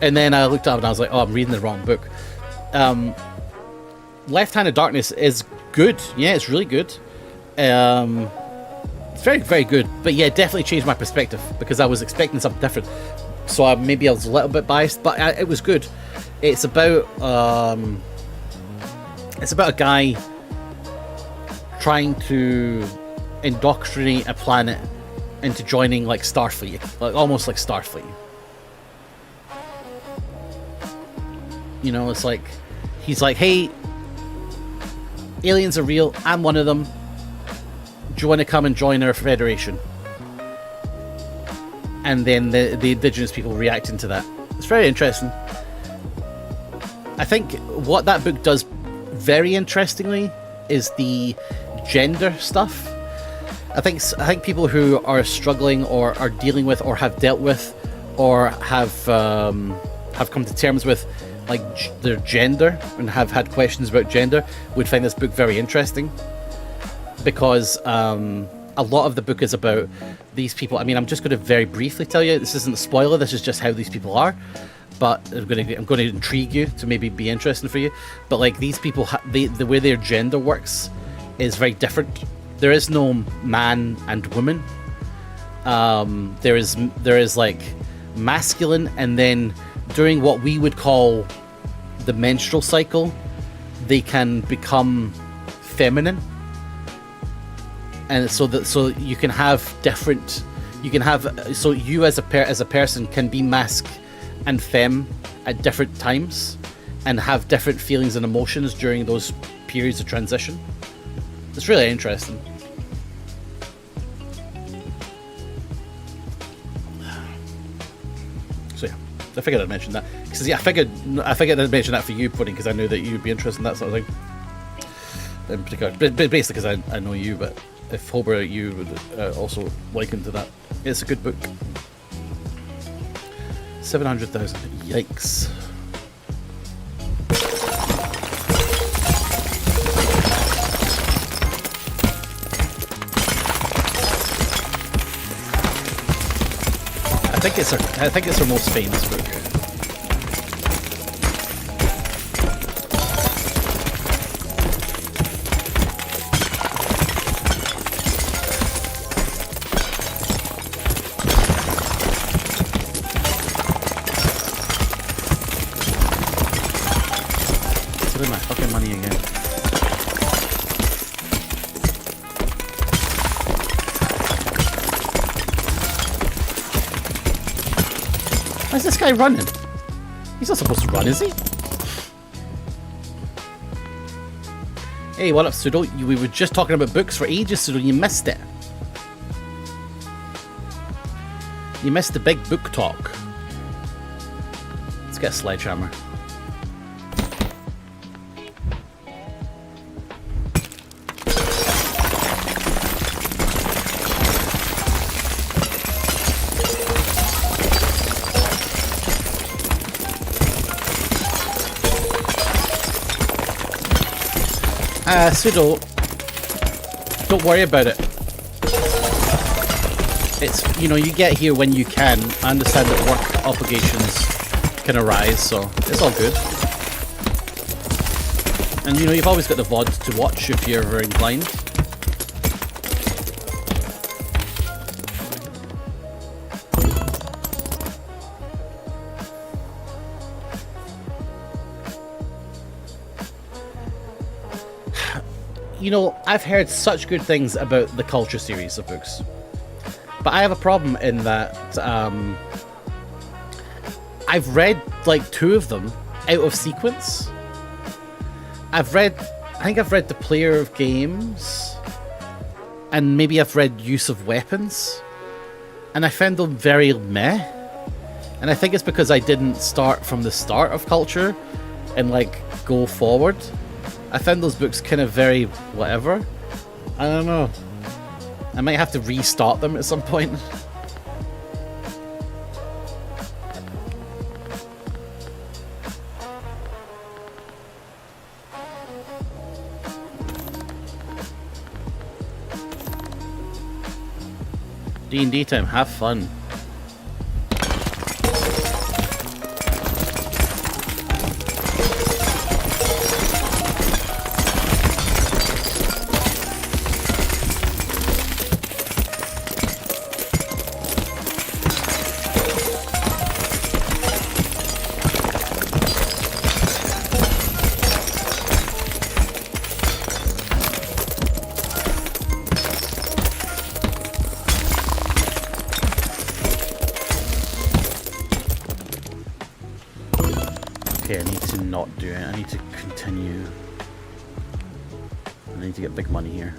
And then I looked up and I was like, oh, I'm reading the wrong book. Left Hand of Darkness is good. Yeah, it's really good. It's very, very good. But yeah, it definitely changed my perspective because I was expecting something different. So maybe I was a little bit biased, but it was good. It's about a guy trying to indoctrinate a planet into joining like Starfleet, like almost like Starfleet. You know, it's like he's like, hey, aliens are real. I'm one of them. Do you want to come and join our federation? And then the indigenous people reacting to that. It's very interesting. I think what that book does very interestingly is the gender stuff. I think people who are struggling or are dealing with or have dealt with or have come to terms with like their gender and have had questions about gender would find this book very interesting because a lot of the book is about these people. I mean, I'm just going to very briefly tell you, this isn't a spoiler, this is just how these people are, but I'm going to intrigue you to maybe be interesting for you. But like these people, the way their gender works is very different. There is no man and woman. There is like masculine, and then during what we would call the menstrual cycle, they can become feminine, and so you can have different. You can have so you as a person can be masc and femme at different times, and have different feelings and emotions during those periods of transition. It's really interesting. So yeah, I figured I'd mention that because yeah, I figured I'd mention that for you, Pudding, because I knew that you'd be interested in that sort of thing. In particular, but basically because I know you. But if Holbrook, you would also liken to that. It's a good book. 700,000. Yikes. I think it's her most famous book. Where's my fucking money again? Why is this guy running? He's not supposed to run, is he? Hey, what up, Pseudo? We were just talking about books for ages, Pseudo. You missed it. You missed the big book talk. Let's get a sledgehammer. Pseudo, don't worry about it. It's, you know, you get here when you can. I understand that work obligations can arise, so it's all good. And you know, you've always got the VOD to watch if you're ever inclined. you know, I've heard such good things about the Culture series of books, but I have a problem in that I've read like 2 of them out of sequence. I think I've read The Player of Games, and maybe I've read Use of Weapons, and I found them very meh. And I think it's because I didn't start from the start of Culture and like go forward. I found those books kind of very whatever. I don't know. I might have to restart them at some point. D&D time, have fun. I need to not do it. I need to continue. I need to get big money here.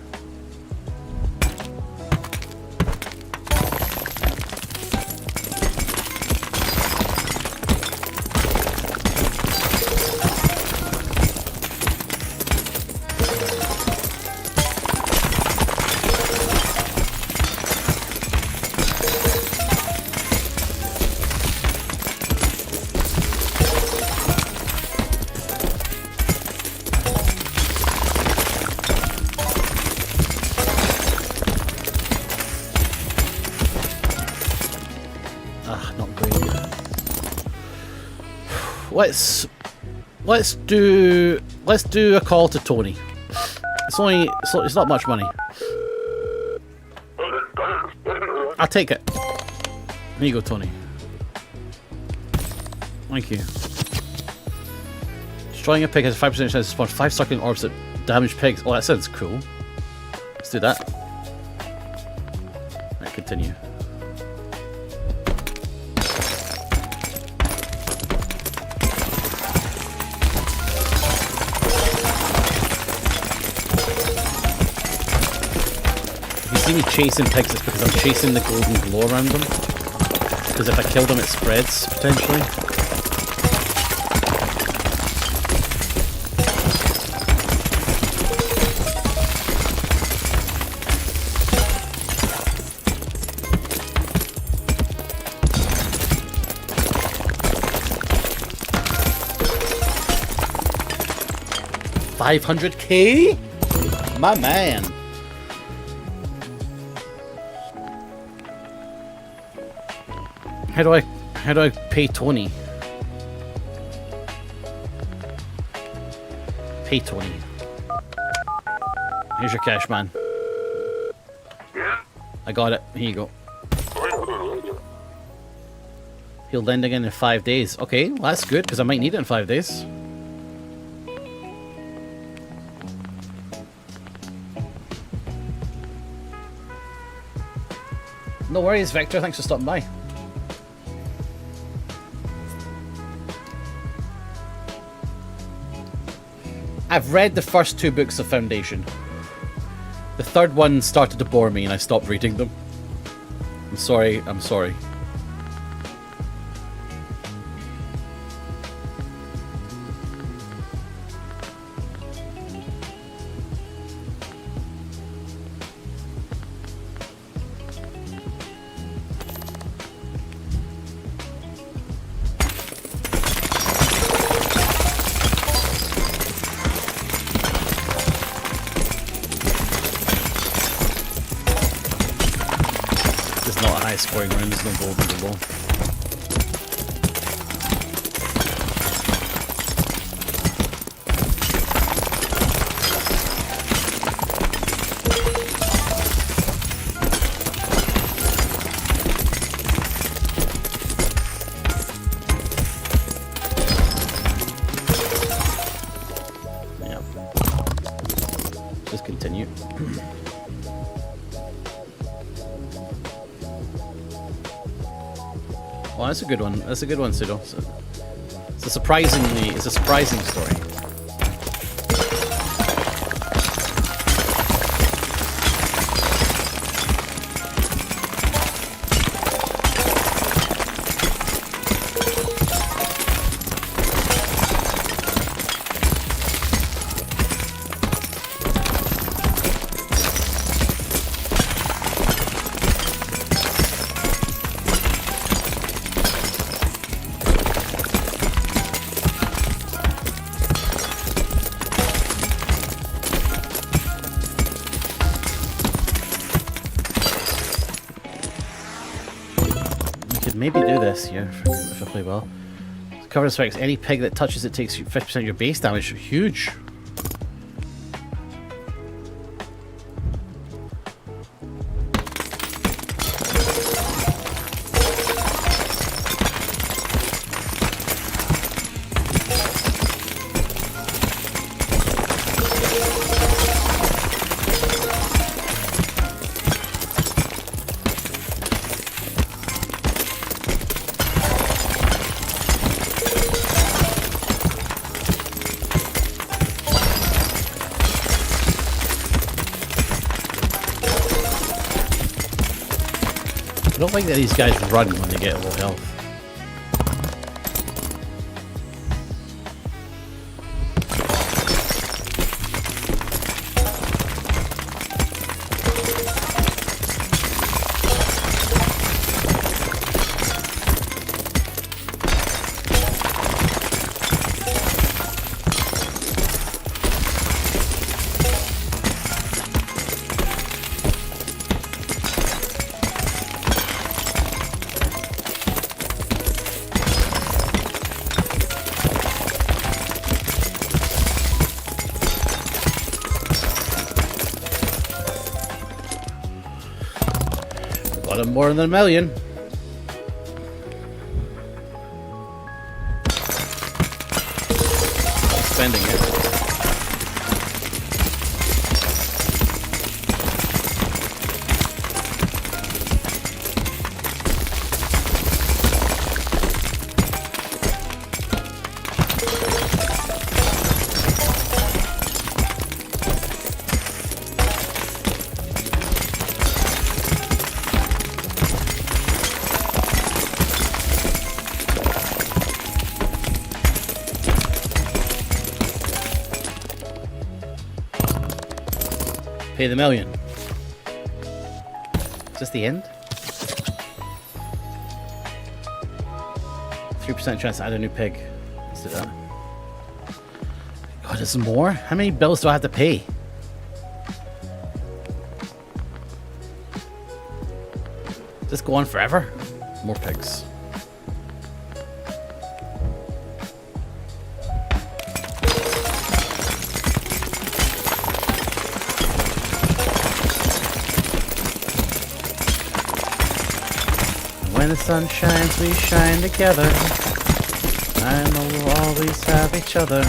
Let's do a call to Tony. It's not much money. I'll take it. Here you go, Tony. Thank you. Destroying a pig has a 5% chance to spawn 5 sucking orbs that damage pigs. Oh, that sounds cool. Let's do that. Right, continue. Me chasing pigs is because I'm chasing the golden glow around them. Because if I kill them, it spreads potentially. $500K? My man. How do I pay Tony? Pay Tony. Here's your cash, man. I got it. Here you go. He'll lend again in 5 days. Okay, well that's good because I might need it in 5 days. No worries, Victor. Thanks for stopping by. I've read the first 2 books of Foundation. The third one started to bore me and I stopped reading them. I'm sorry. Scoring round, there's no gold below. continue. Oh, that's a good one. That's a good one, Pseudo. It's a surprising story. Maybe do this here if I play well. Cover strikes. Any pig that touches it takes 50% of your base damage. Huge. I don't like that these guys run when they get low health. More than a million. Spending it. Pay the million. Is this the end? 3% chance to add a new pig. Let's do that. God, there's more? How many bills do I have to pay? Does this go on forever? More pigs. When the sun shines, we shine together. I know we'll always have each other.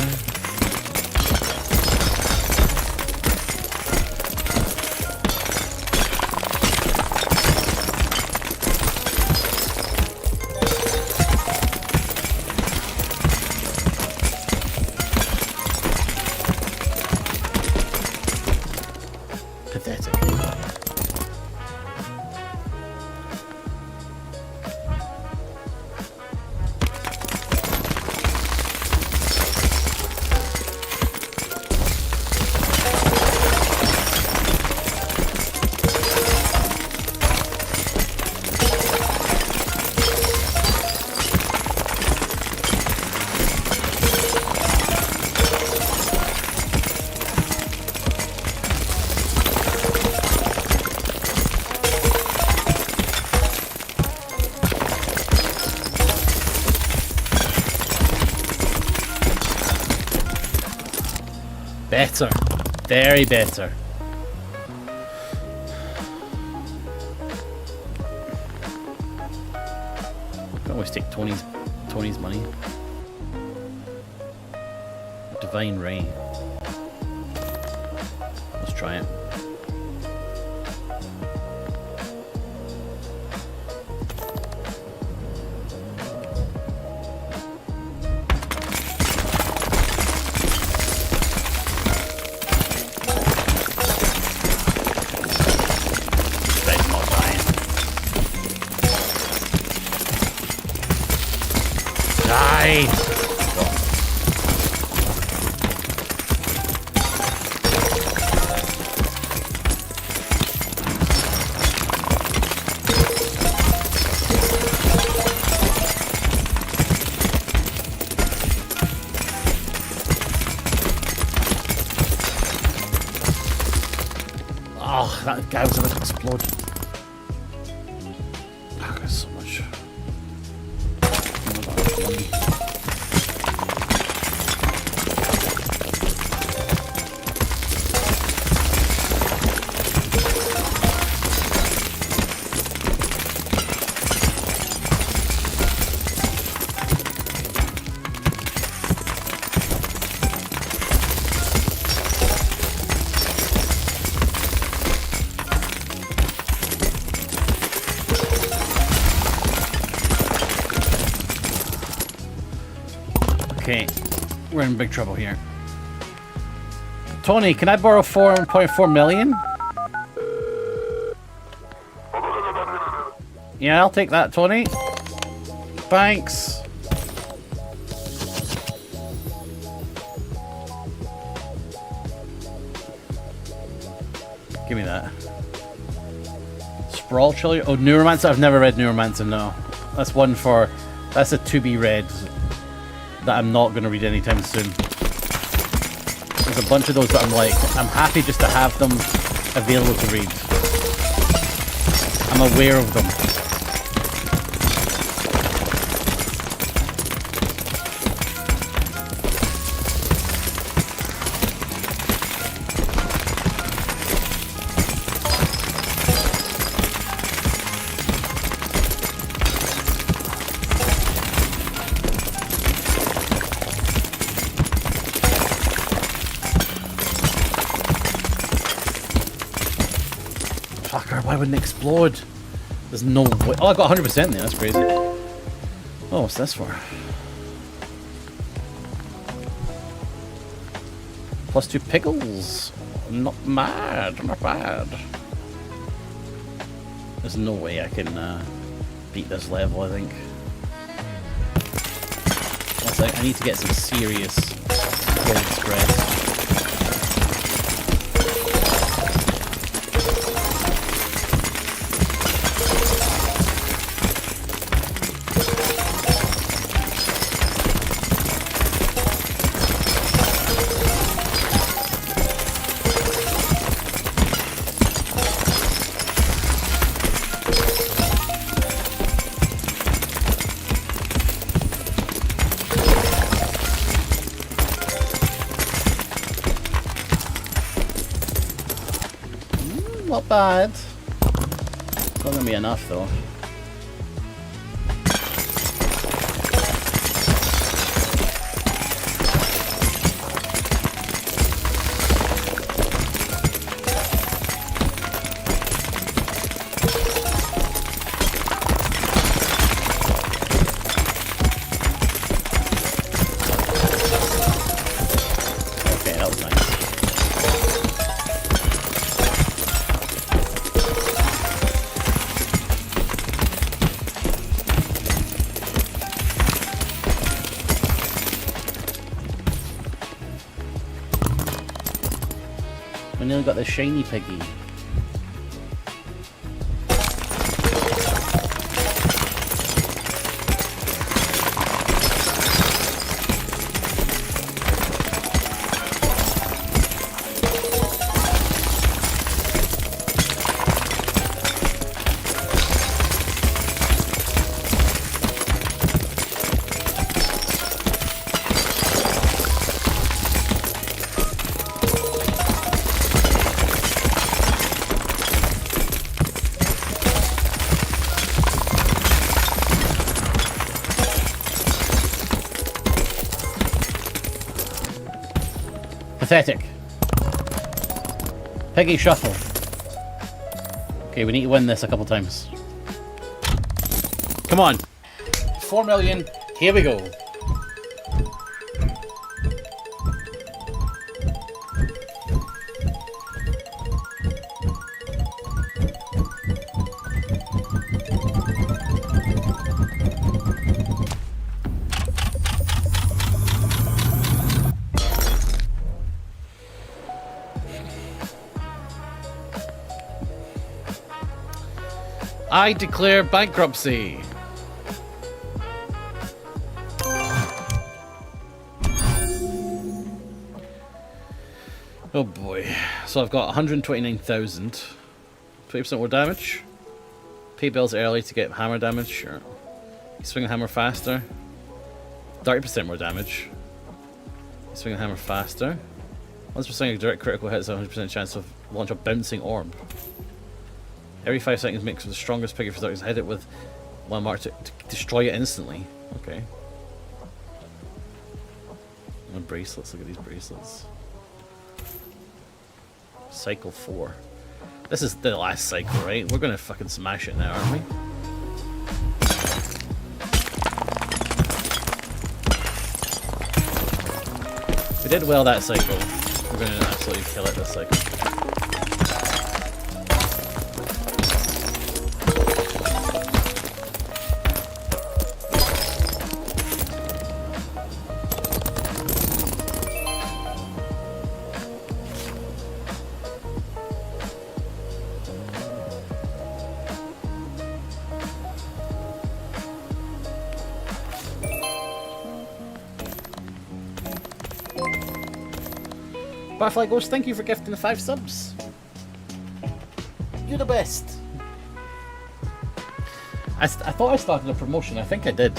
Pathetic. Better. Very better. I can always take Tony's money. Divine Ray. Let's try try it. Oh, that guy was about to explode. Oh, there's so much. Okay, we're in big trouble here. Tony, can I borrow 4.4 million? Yeah, I'll take that, Tony. Thanks. Give me that. Sprawl Trilogy? Oh, Neuromancer? I've never read Neuromancer, no. That's one for... That's a to be read that I'm not going to read anytime soon. There's a bunch of those that I'm like, I'm happy just to have them available to read. I'm aware of them. Why wouldn't it explode? There's no way. Oh, I got 100% there. That's crazy. Oh, what's this for? +2 pickles. Not bad. Not bad. There's no way I can beat this level, I think. That's like, I need to get some serious gold spread. Not bad. Not gonna be enough though. Okay, that was nice. We nearly got the shiny piggy. Pathetic. Piggy shuffle. Okay, we need to win this a couple times. Come on. 4 million. Here we go. I declare bankruptcy. Oh boy. So I've got 129,000. 20% more damage. Pay bills early to get hammer damage. Sure. You swing a hammer faster. 30% more damage. You swing a hammer faster. Once we're swinging a direct critical hit, it's a 100% chance of launch a bouncing orb. Every 5 seconds makes the strongest piggy for 30 seconds. Hit it with one mark to destroy it instantly. Okay. And bracelets. Look at these bracelets. Cycle 4. This is the last cycle, right? We're gonna fucking smash it now, aren't we? We did well that cycle. We're gonna absolutely kill it this cycle. Butterfly Ghost, thank you for gifting the 5 subs. You're the best. I thought I started a promotion, I think I did,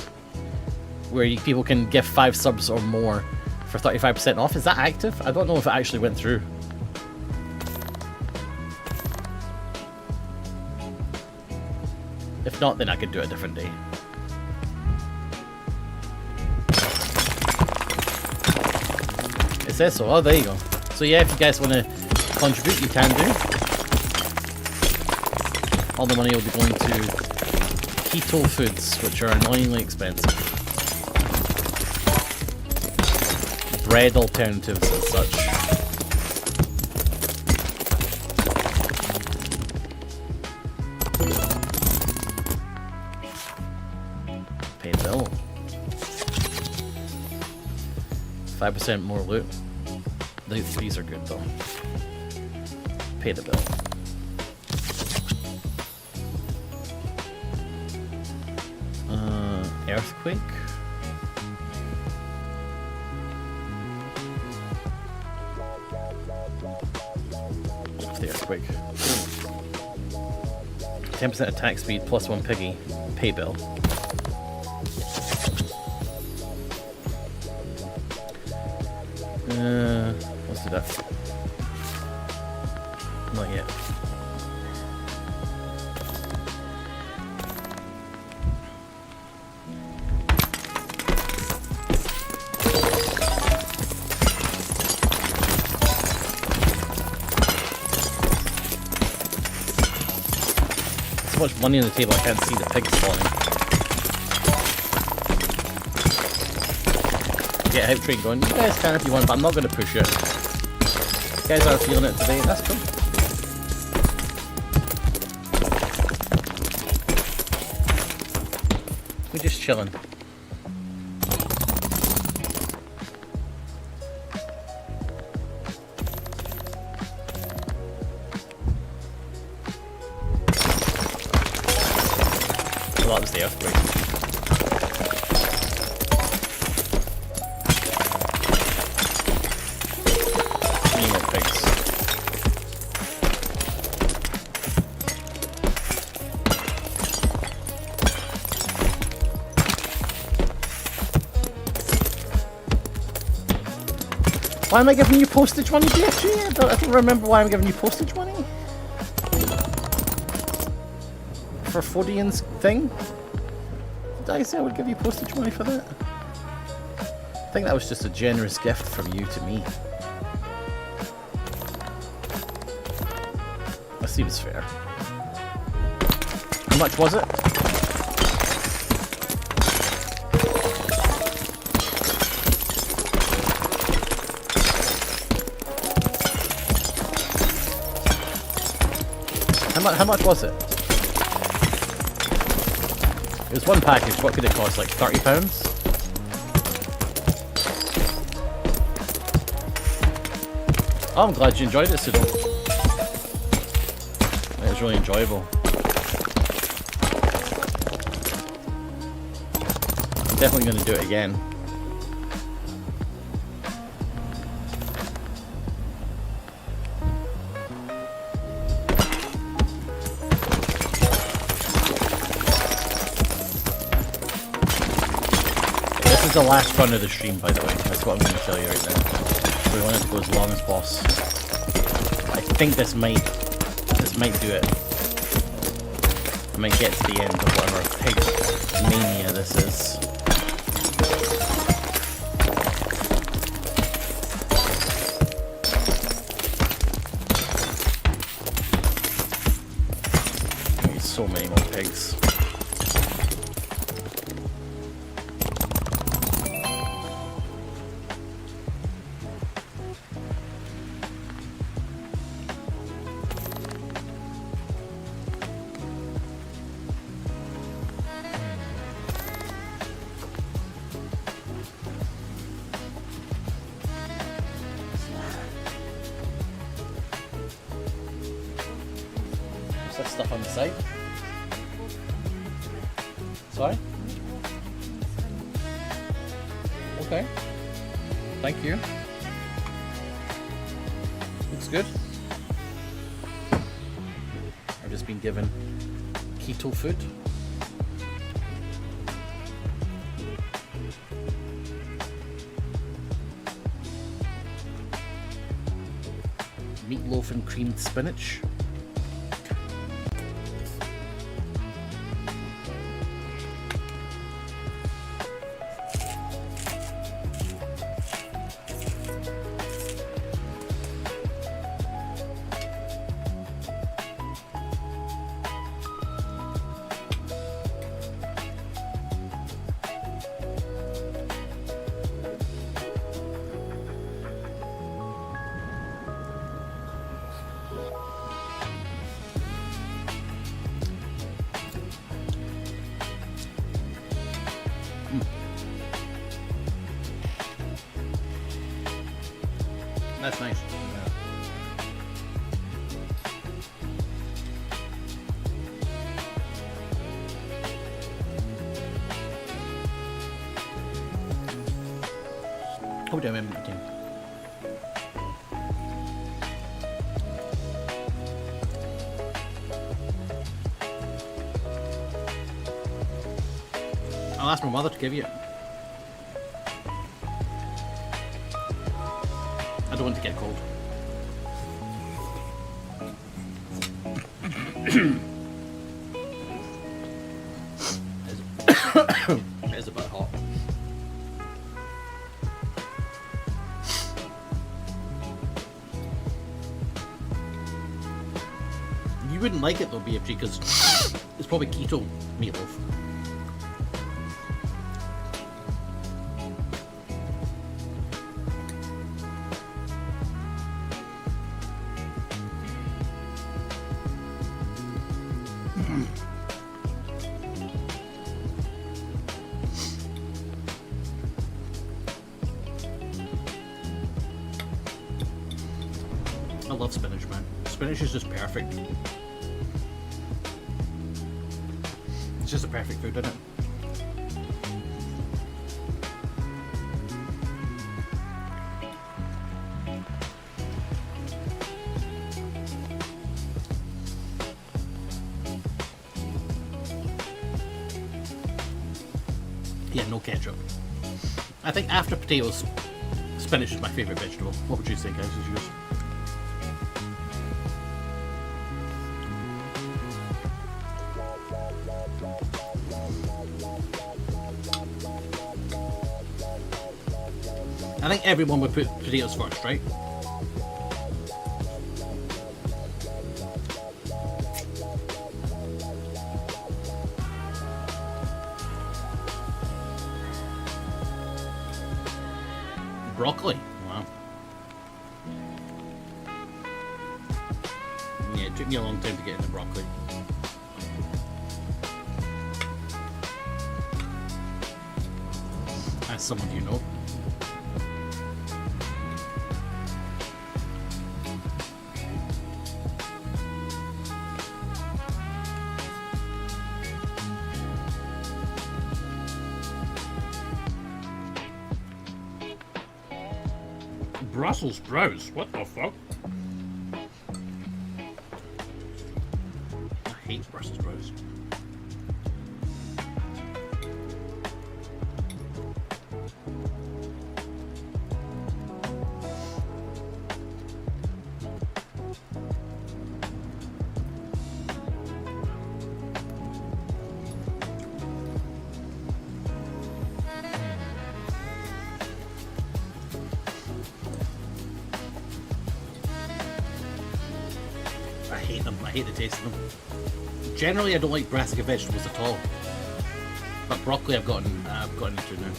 where people can give 5 subs or more for 35% off. Is that active? I don't know if it actually went through. If not, then I could do it a different day. It says so. Oh, there you go. So yeah, if you guys want to contribute, you can do. All the money will be going to keto foods, which are annoyingly expensive. Bread alternatives and such. Pay bill. 5% more loot. These are good though. Pay the bill. Earthquake. What's the earthquake? 10% attack speed plus 1 piggy. Pay bill. Let's do that. Not yet. So much money on the table, I can't see the pigs spawning. Get hype train going. You guys can if you want, but I'm not going to push it. You guys are feeling it today, that's cool. We're just chilling. Well, that was the earthquake. Why am I giving you postage money, BFG? I don't remember why I'm giving you postage money. For Fodian's thing? Did I say I would give you postage money for that? I think that was just a generous gift from you to me. Seems fair. How much was it? How much was it? It was one package. What could it cost? Like £30? Oh, I'm glad you enjoyed it, Sudo. It was really enjoyable. I'm definitely going to do it again. This is the last run of the stream, by the way. That's what I'm going to tell you right now. We want it to go as long as possible. I think this might do it. I might get to the end of whatever pig mania this is. Need so many more pigs. Stuff on the side. Sorry? Okay. Thank you. Looks good. I've just been given keto food. Meatloaf and creamed spinach. That's nice. Yeah. Hold on a minute. I'll ask my mother to give you it. I don't want to get cold. It is a bit hot. You wouldn't like it though, BFG, because it's probably keto meatloaf. I love spinach, man. Spinach is just perfect. It's just a perfect food, isn't it? Yeah, no ketchup. I think after potatoes, spinach is my favourite vegetable. What would you say, guys? Is yours? I think everyone would put potatoes first, right? Broccoli. Wow. Yeah, it took me a long time to get into broccoli. As some of you know. Brussels sprouts? What the fuck? I hate Brussels sprouts. I hate them. I hate the taste of them. Generally, I don't like brassica vegetables at all, but broccoli I've gotten into now.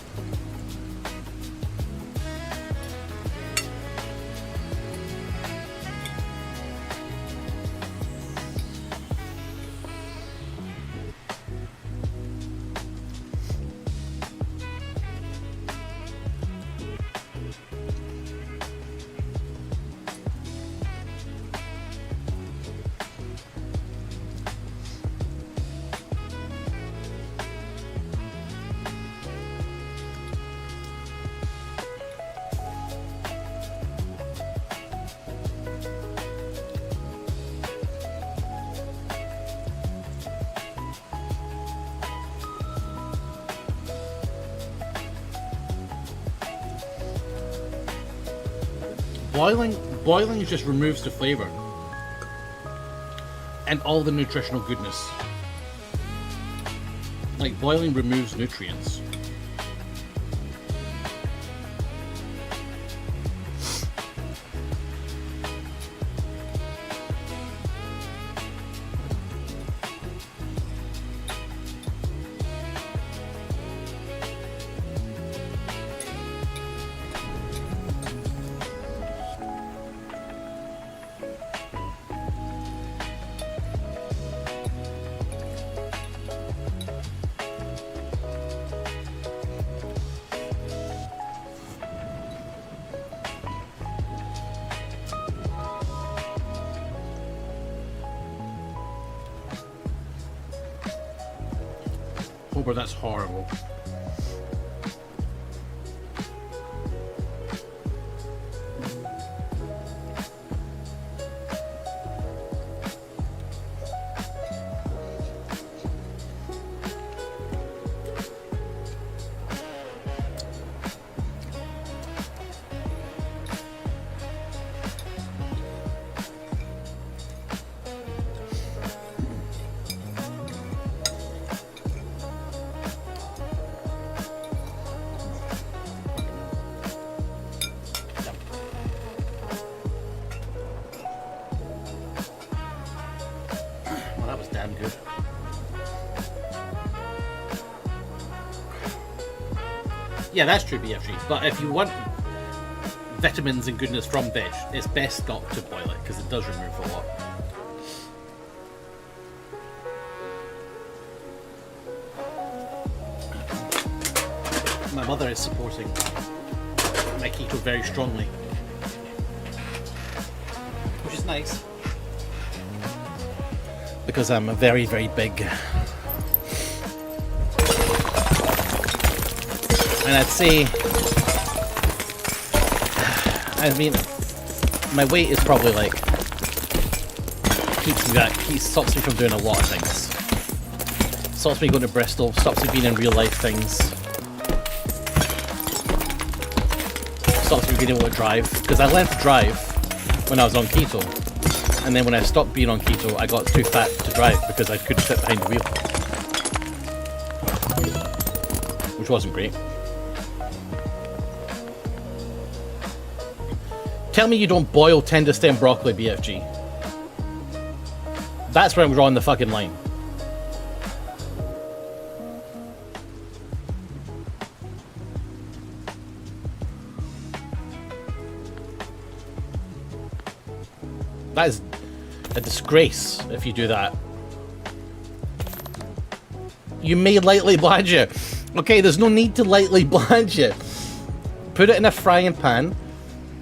Boiling just removes the flavor and all the nutritional goodness. Like, boiling removes nutrients. Hober, that's horrible. That was damn good. Yeah, that's true, BFG. But if you want vitamins and goodness from veg, it's best not to boil it because it does remove a lot. My mother is supporting my keto very strongly, which is nice. Because I'm a very, very big, and I'd say, I mean, my weight is probably like, stops me from doing a lot of things. Stops me going to Bristol, stops me being in real life things. Stops me being able to drive, because I learned to drive when I was on keto. And then when I stopped being on keto, I got too fat to drive because I couldn't sit behind the wheel. Which wasn't great. Tell me you don't boil tender stem broccoli, BFG. That's where I'm drawing the fucking line. That is a disgrace if you do that. You may lightly blanch it. Okay, there's no need to lightly blanch it. Put it in a frying pan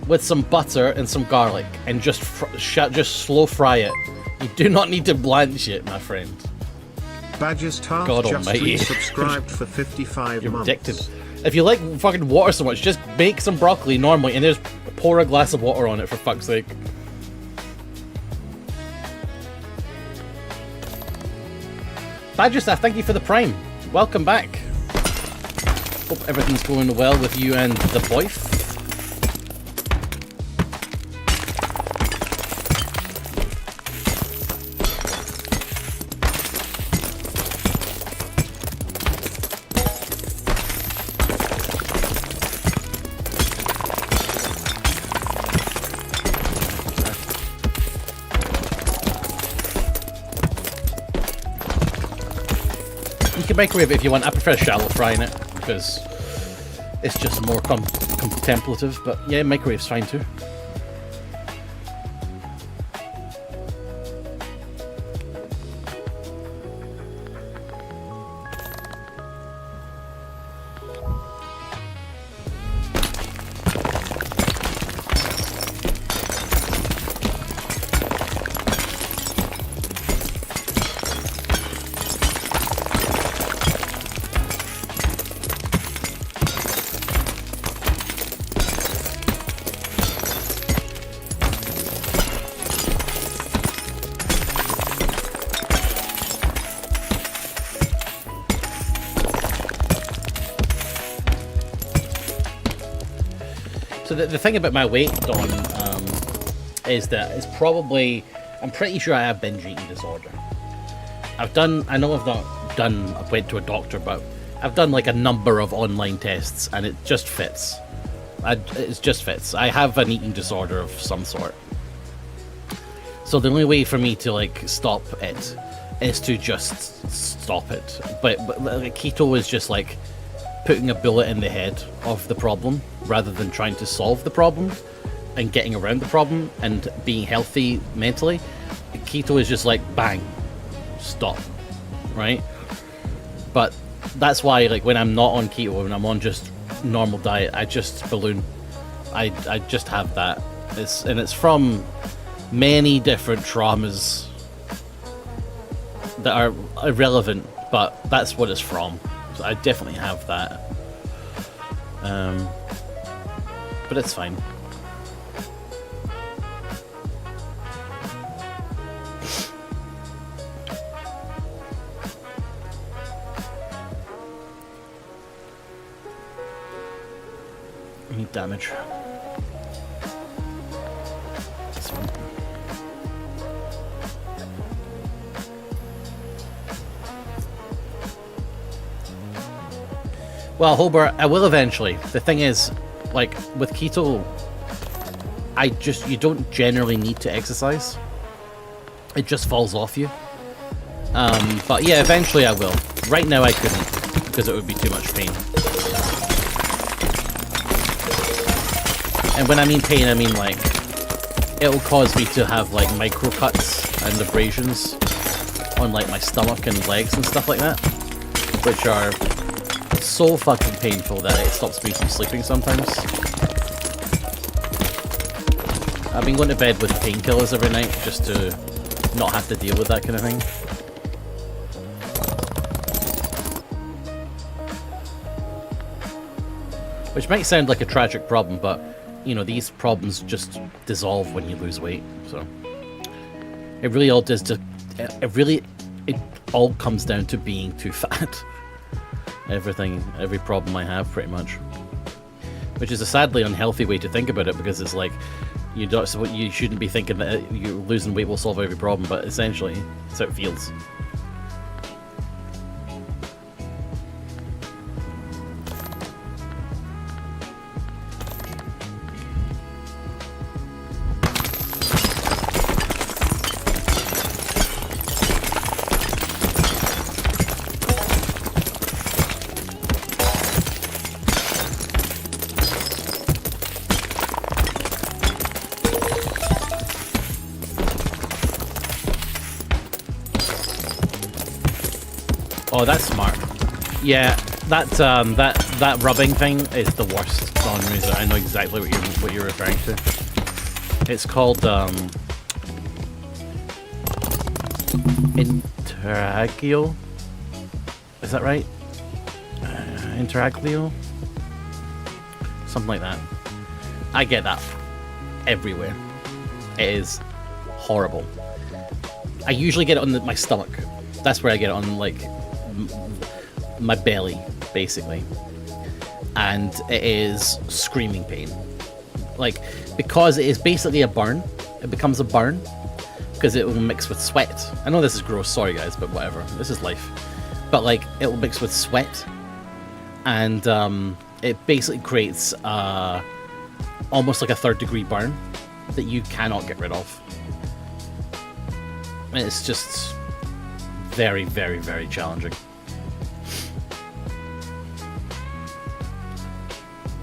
with some butter and some garlic and just slow fry it. You do not need to blanch it, my friend. Badger's Tart God just almighty. resubscribed for 55 You're months. addicted. If you like fucking water so much, just make some broccoli normally and just pour a glass of water on it, for fuck's sake. Badger Staff, thank you for the Prime. Welcome back. Hope everything's going well with you and the boyf. You can microwave it if you want. I prefer shallow frying it because it's just more contemplative. But yeah, microwave's fine too. So the thing about my weight, Dawn, is that it's probably, I'm pretty sure I have binge eating disorder. I went to a doctor, but I've done like a number of online tests and it just fits. It just fits. I have an eating disorder of some sort. So the only way for me to like stop it is to just stop it. But like, keto is just like putting a bullet in the head of the problem rather than trying to solve the problem and getting around the problem and being healthy mentally. Keto is just like bang, stop, right? But that's why like when I'm not on keto, when I'm on just normal diet, I just balloon. I just have that. It's from many different traumas that are irrelevant, but that's what it's from. So I definitely have that. But it's fine. I need damage. This one. Well, Hobart, I will eventually. The thing is, like, with keto, you don't generally need to exercise. It just falls off you. But yeah, eventually I will. Right now I couldn't, because it would be too much pain. And when I mean pain, I mean, like, it'll cause me to have, like, micro cuts and abrasions on, like, my stomach and legs and stuff like that, which are so fucking painful that it stops me from sleeping sometimes. I've been going to bed with painkillers every night just to not have to deal with that kind of thing. Which might sound like a tragic problem, but you know, these problems just dissolve when you lose weight. So it really all does to it all comes down to being too fat. Every problem I have, pretty much. Which is a sadly unhealthy way to think about it, because it's like you shouldn't be thinking that you losing weight will solve every problem, but essentially that's how it feels. Oh, that's smart. Yeah, that rubbing thing is the worst on Razor. I know exactly what you're referring to. It's called Interaglio. Is that right? Interaglio? Something like that. I get that everywhere. It is horrible. I usually get it on my stomach. That's where I get it, on like my belly, basically. And it is screaming pain. Like, because it is basically a burn, it becomes a burn because it will mix with sweat. I know this is gross, sorry guys, but whatever. This is life. But like, it will mix with sweat, and it basically creates almost like a 3rd-degree burn that you cannot get rid of. And it's just very, very, very challenging.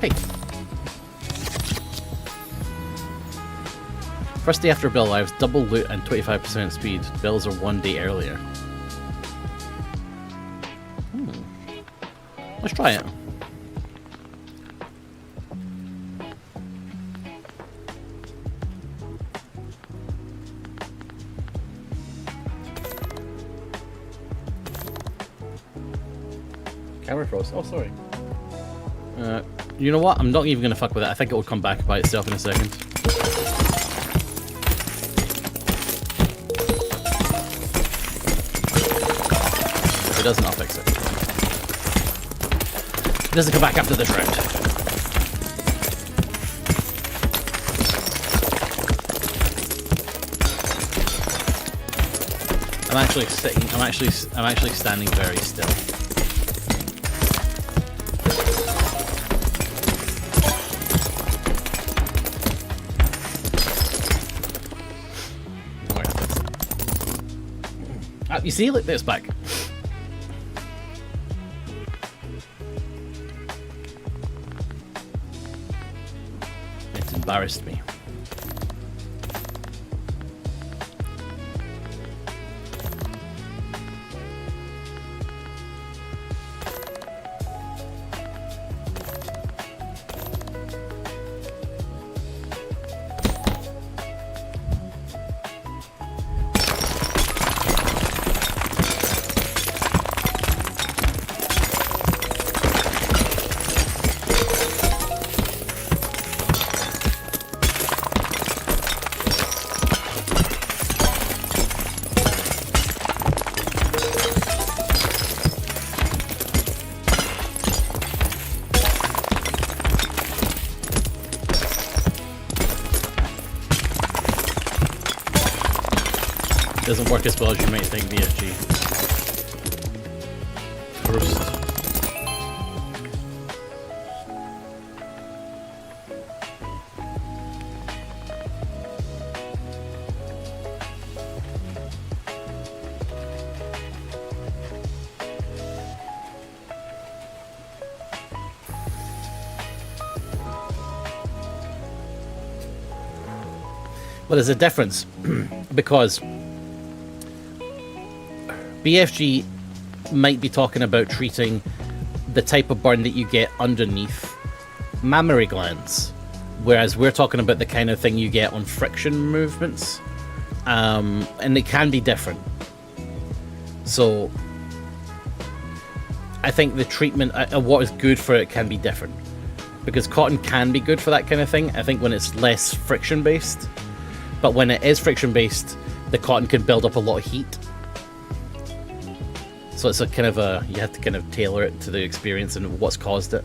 Hey. First day after Bill Lives, double loot and 25% speed. Bills are 1 day earlier. Let's try it. Camera froze. Oh, sorry. You know what? I'm not even going to fuck with it. I think it will come back by itself in a second. If it doesn't, I'll fix it. It doesn't come back after this round. I'm actually sitting. I'm actually standing very still. You see, look, it's back. It embarrassed me. Doesn't work as well as you might think, VSG. First. Well, there's a difference because BFG might be talking about treating the type of burn that you get underneath mammary glands, whereas we're talking about the kind of thing you get on friction movements, and they can be different. So I think the treatment, what is good for it, can be different, because cotton can be good for that kind of thing. I think when it's less friction based, but when it is friction based, the cotton can build up a lot of heat. So it's a kind of a, you have to kind of tailor it to the experience and what's caused it.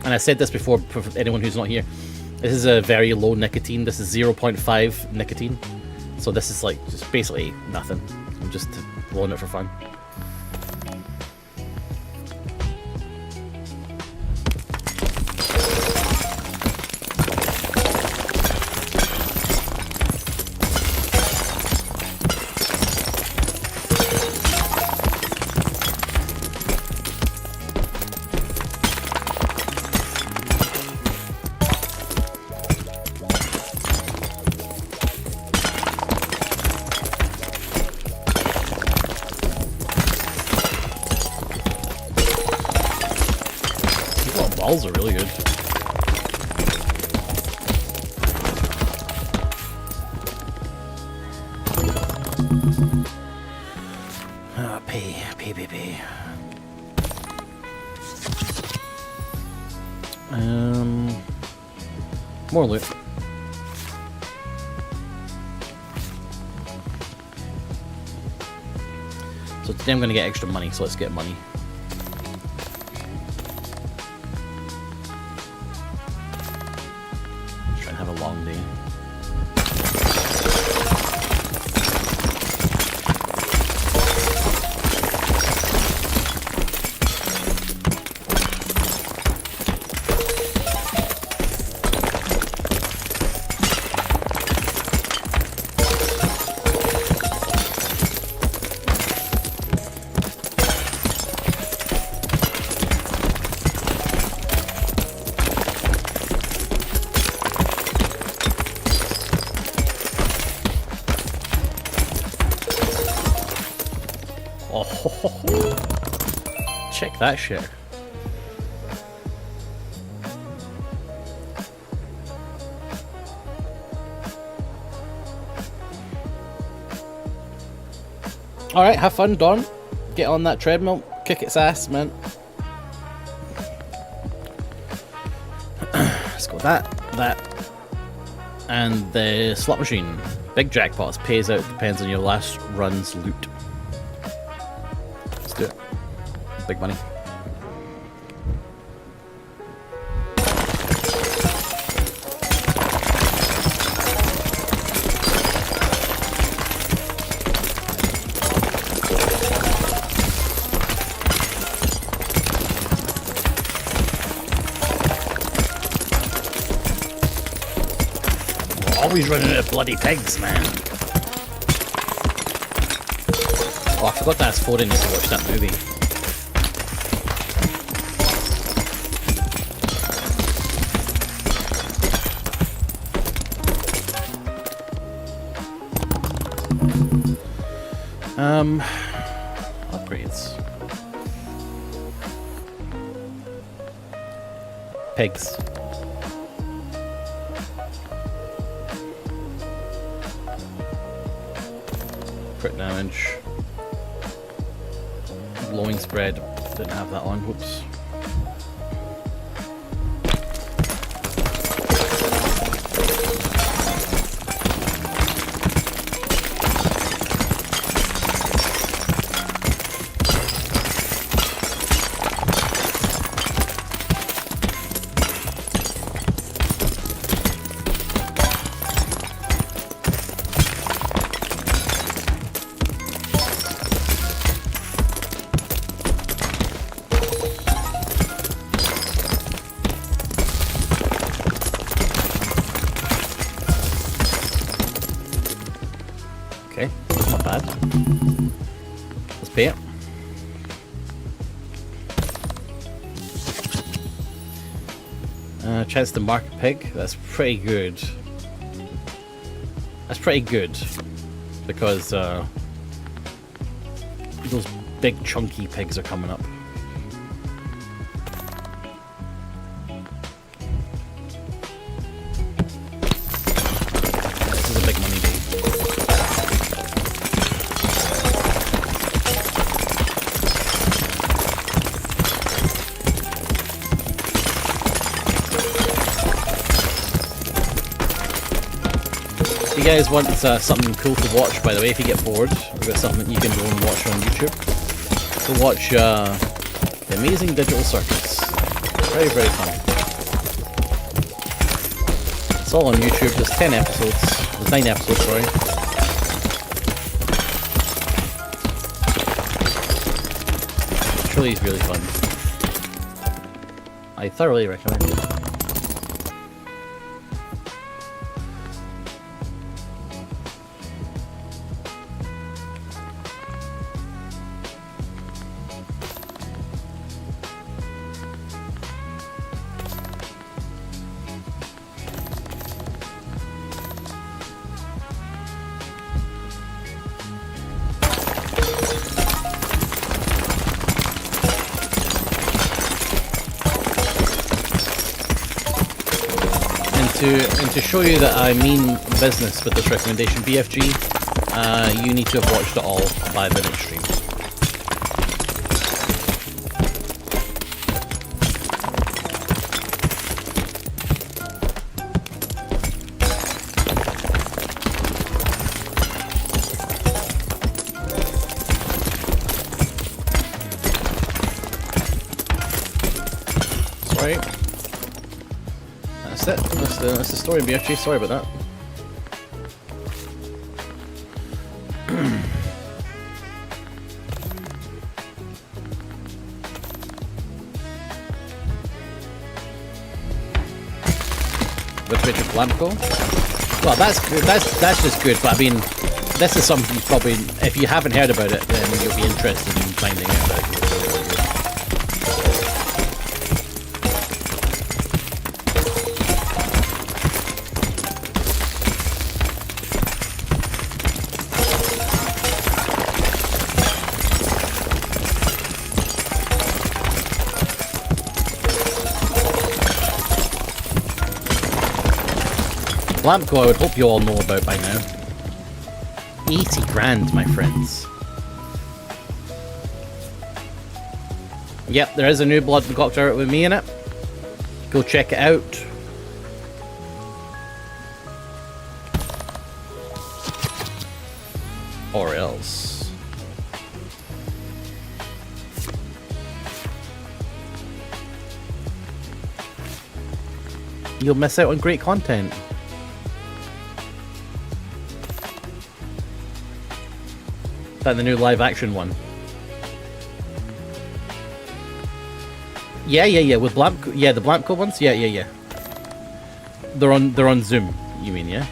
And I said this before for anyone who's not here. This is a very low nicotine. This is 0.5 nicotine. So this is like just basically nothing. I'm just blowing it for fun. balls are really good. Pay. More loot. So today I'm going to get extra money, so let's get money. Try and have a long day. Oh, check that shit. Alright, have fun, Dawn. Get on that treadmill, kick its ass, man. Let's go with that, and the slot machine. Big jackpots, pays out, depends on your last run's loot. Let's do it. Big money. Always running out of bloody pigs, man. Oh, I forgot to ask Foden to watch that movie. Upgrades. Pigs. Crit damage. Blowing spread. Didn't have that on. Whoops. Okay, not bad. Let's pay it. Chance to mark a pig. That's pretty good. That's pretty good. Because those big chunky pigs are coming up. This is a big money day. If you guys want something cool to watch, by the way, if you get bored, we've got something you can go and watch on YouTube. Go watch The Amazing Digital Circus. Very, very funny. It's all on YouTube. There's 10 episodes. There's 9 episodes, sorry. It's really fun. I thoroughly recommend it. to show you that I mean business with this recommendation, BFG, you need to have watched it all by the next stream. Sorry. That's it. That's the story, BFG. Sorry about that. With Richard Blamco. Well, that's just good. But I mean, this is something you probably, if you haven't heard about it, then you'll be interested in finding out about it. Blamco, I would hope you all know about by now. 80 grand, my friends. Yep, there is a new Blood and Cocktail with me in it. Go check it out. Or else. You'll miss out on great content. Is that the new live action one? Yeah. With Blamco, yeah, the Blamco ones. Yeah. They're on Zoom. You mean, yeah?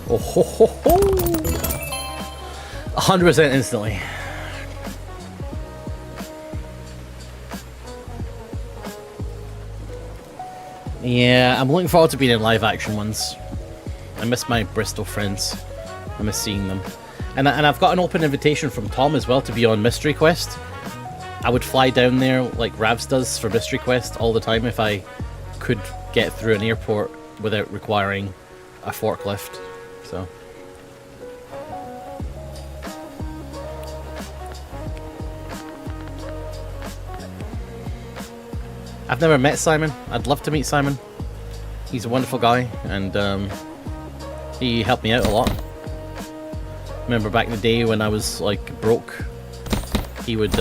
Oh ho ho ho! 100% instantly. Yeah, I'm looking forward to being in live action ones. I miss my Bristol friends. I miss seeing them. And I've got an open invitation from Tom as well to be on Mystery Quest. I would fly down there like Ravs does for Mystery Quest all the time if I could get through an airport without requiring a forklift. So I've never met Simon. I'd love to meet Simon. He's a wonderful guy, and he helped me out a lot. Remember back in the day when I was like broke, he would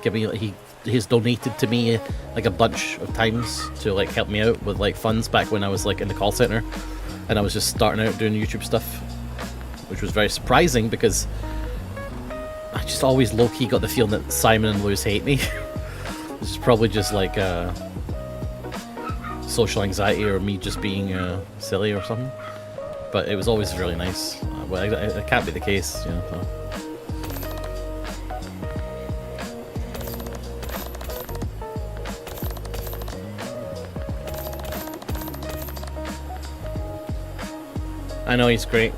give me, he's donated to me like a bunch of times to like help me out with like funds back when I was like in the call center and I was just starting out doing YouTube stuff, which was very surprising because I just always low-key got the feeling that Simon and Lewis hate me. This is probably just like social anxiety or me just being silly or something, but it was always really nice. Well, it can't be the case, you know. So. I know he's great.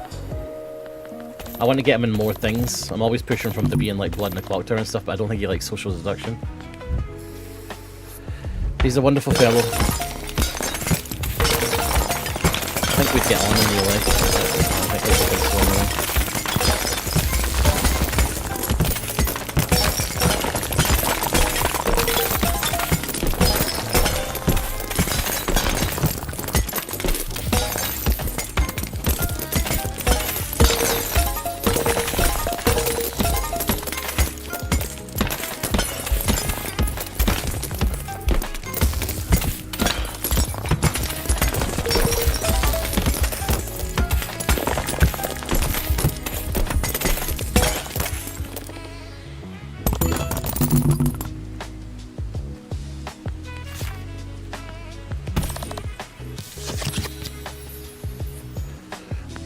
I want to get him in more things. I'm always pushing for him to be in like Blood and the Clock Tower and stuff, but I don't think he likes social deduction. He's a wonderful fellow. I think we'd get on in real life. I think he's a good one.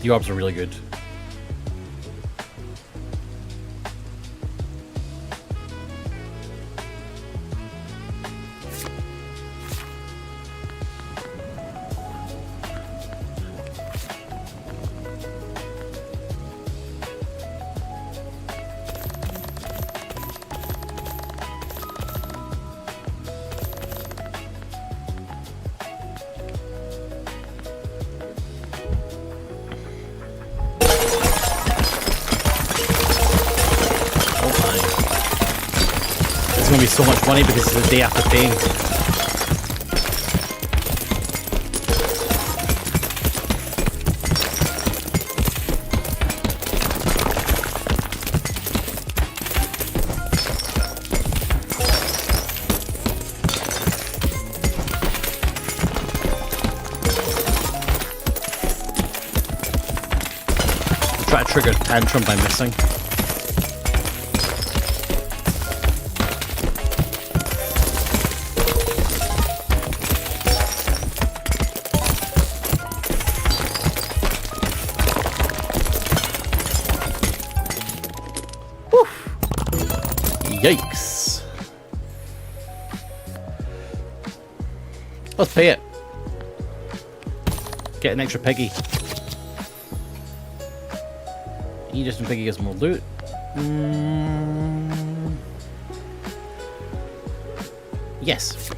The orbs are really good. It's going to be so much money because it's the day after paying. Try to trigger tantrum by missing. Yikes. Let's pay it. Get an extra piggy. Just and piggy gets more loot. Yes.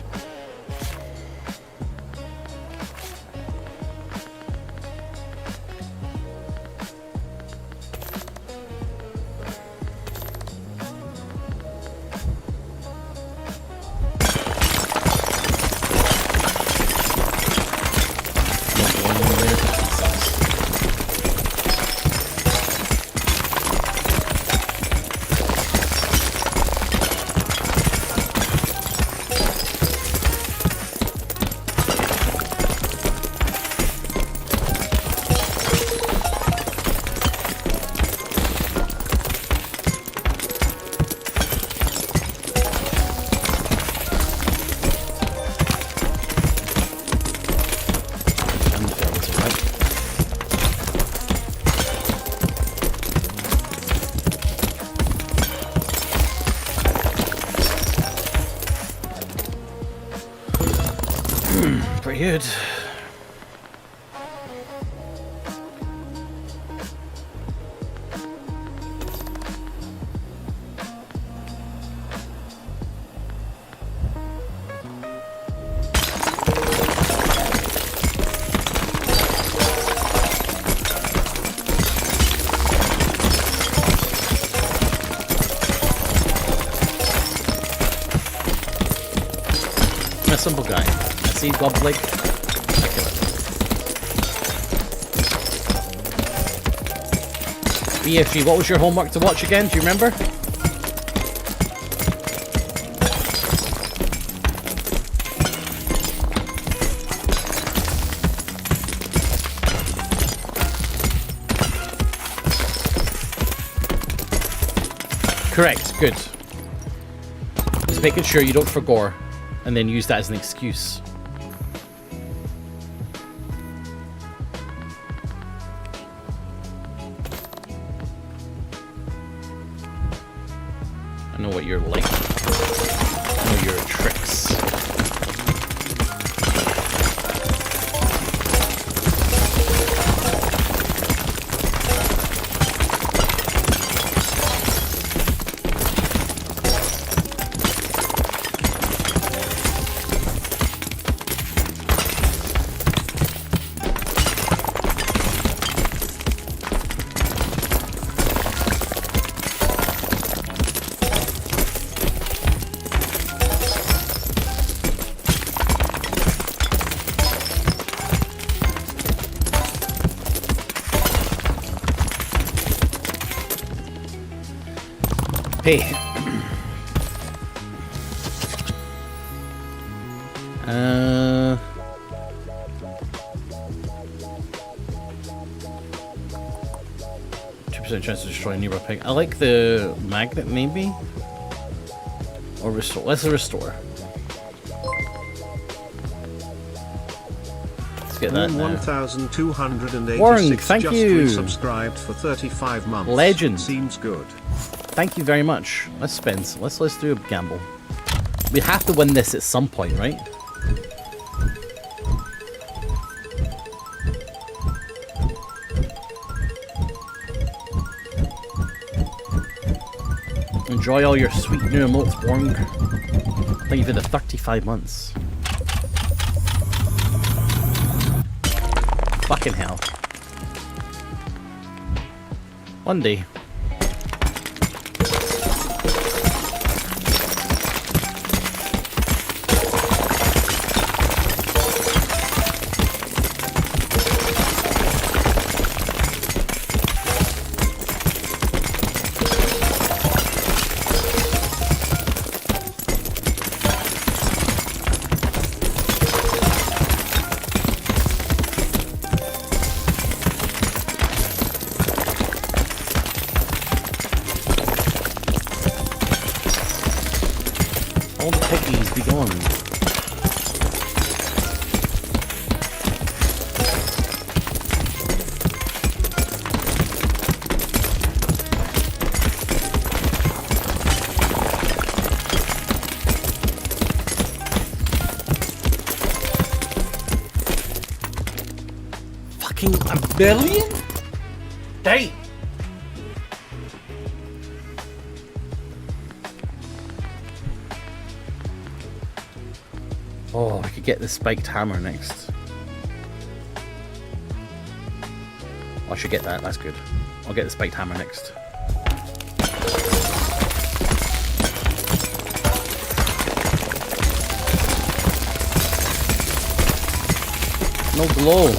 Pretty good. A simple guy. I see Goblik. BFG, what was your homework to watch again? Do you remember? Correct, good. Just making sure you don't forget and then use that as an excuse. I know what you're like. I know your tricks. Hey. 2% chance to destroy a nearby pig. I like the magnet, maybe? Or restore. Let's restore. get that now. 1286 Warren, thank just you. resubscribed for 35 months. Legend. Seems good. Thank you very much. Let's spend. Let's do a gamble. We have to win this at some point, right? Enjoy all your sweet new emotes, Warren. Thank you for the 35 months. Fucking hell. One day. All the piggies be gone. Fucking a billion? Dang! Oh, I could get the spiked hammer next. I should get that, that's good. I'll get the spiked hammer next. No glow.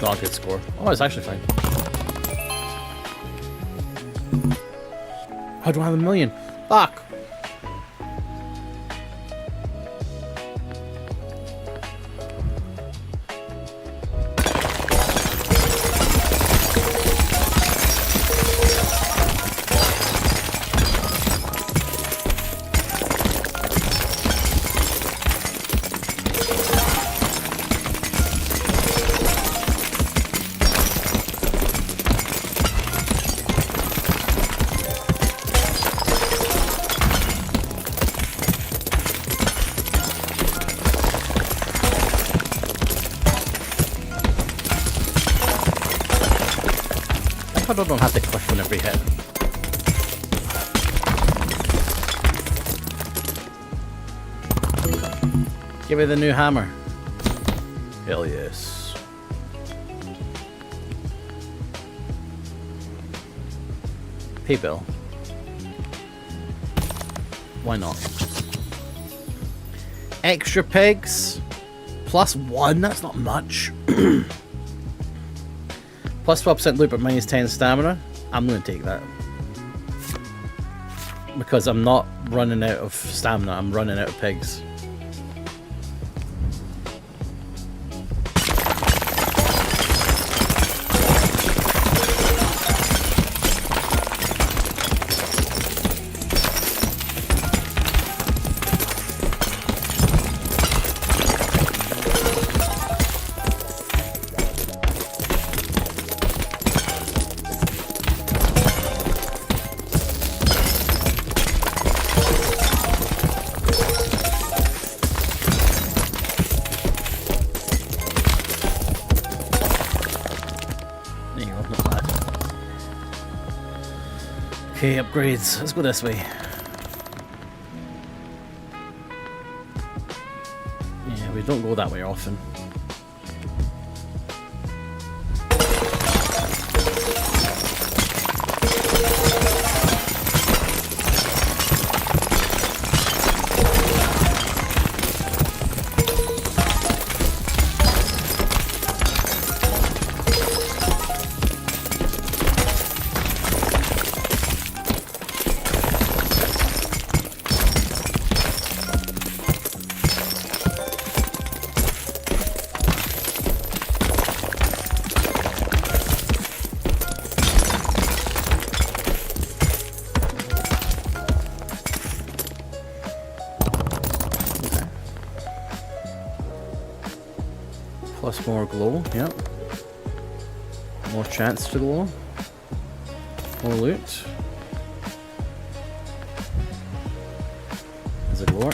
Not a good score. Oh, it's actually fine. How do I have 1 million? Fuck! I don't have to click on every hit. Give me the new hammer. Hell yes. Pay bill. Why not? Extra pigs. +1, that's not much. Plus 12% loot, but minus 10 stamina. I'm going to take that. Because I'm not running out of stamina, I'm running out of pigs. Okay, upgrades. Let's go this way. Yeah, we don't go that way often. More glow, yep. More chance to glow. More loot. There's a glower.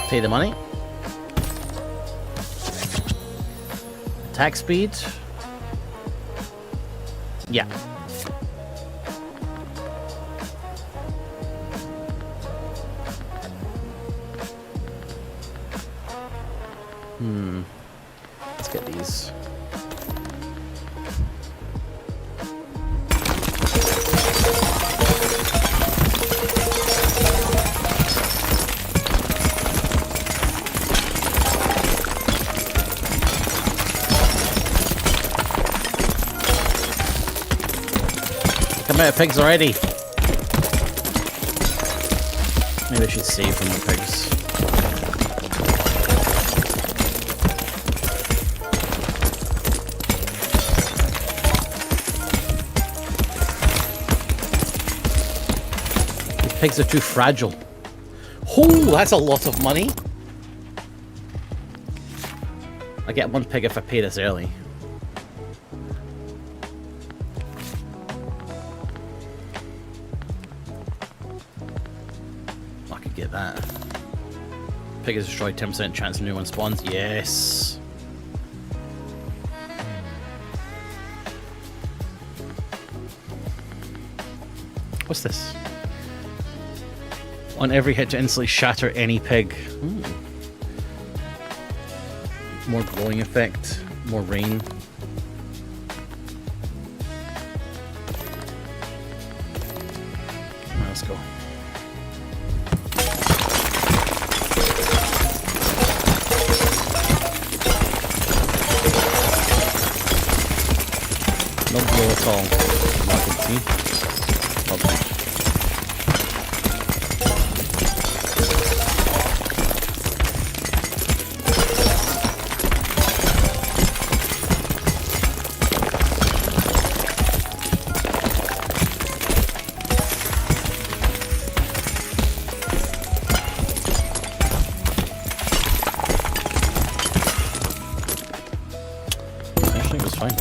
Pay the money. Attack speed. Yeah. Let's get these. I'm out of pigs already. Maybe I should save from the pigs. These pigs are too fragile. Oh, that's a lot of money. I get one pig if I pay this early. Get that. Pig is destroyed, 10% chance a new one spawns. Yes. What's this? On every hit to instantly shatter any pig. Ooh. More glowing effect, more rain. Let's go. No glow at all. From what I can see. Okay. Actually, it was fine.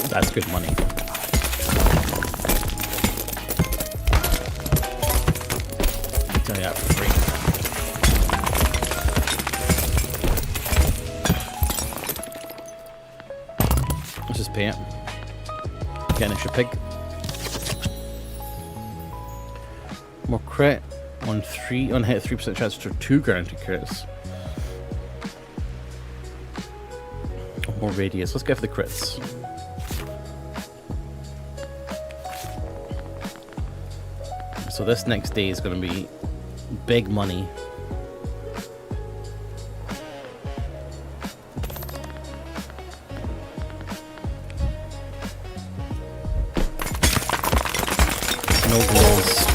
That's good money. I'll tell you that for free. Let's just pay it. Get an extra pig. More crit. On hit 3% chance for 2 guaranteed crits. More radius. Let's go for the crits. So this next day is going to be big money. No glows.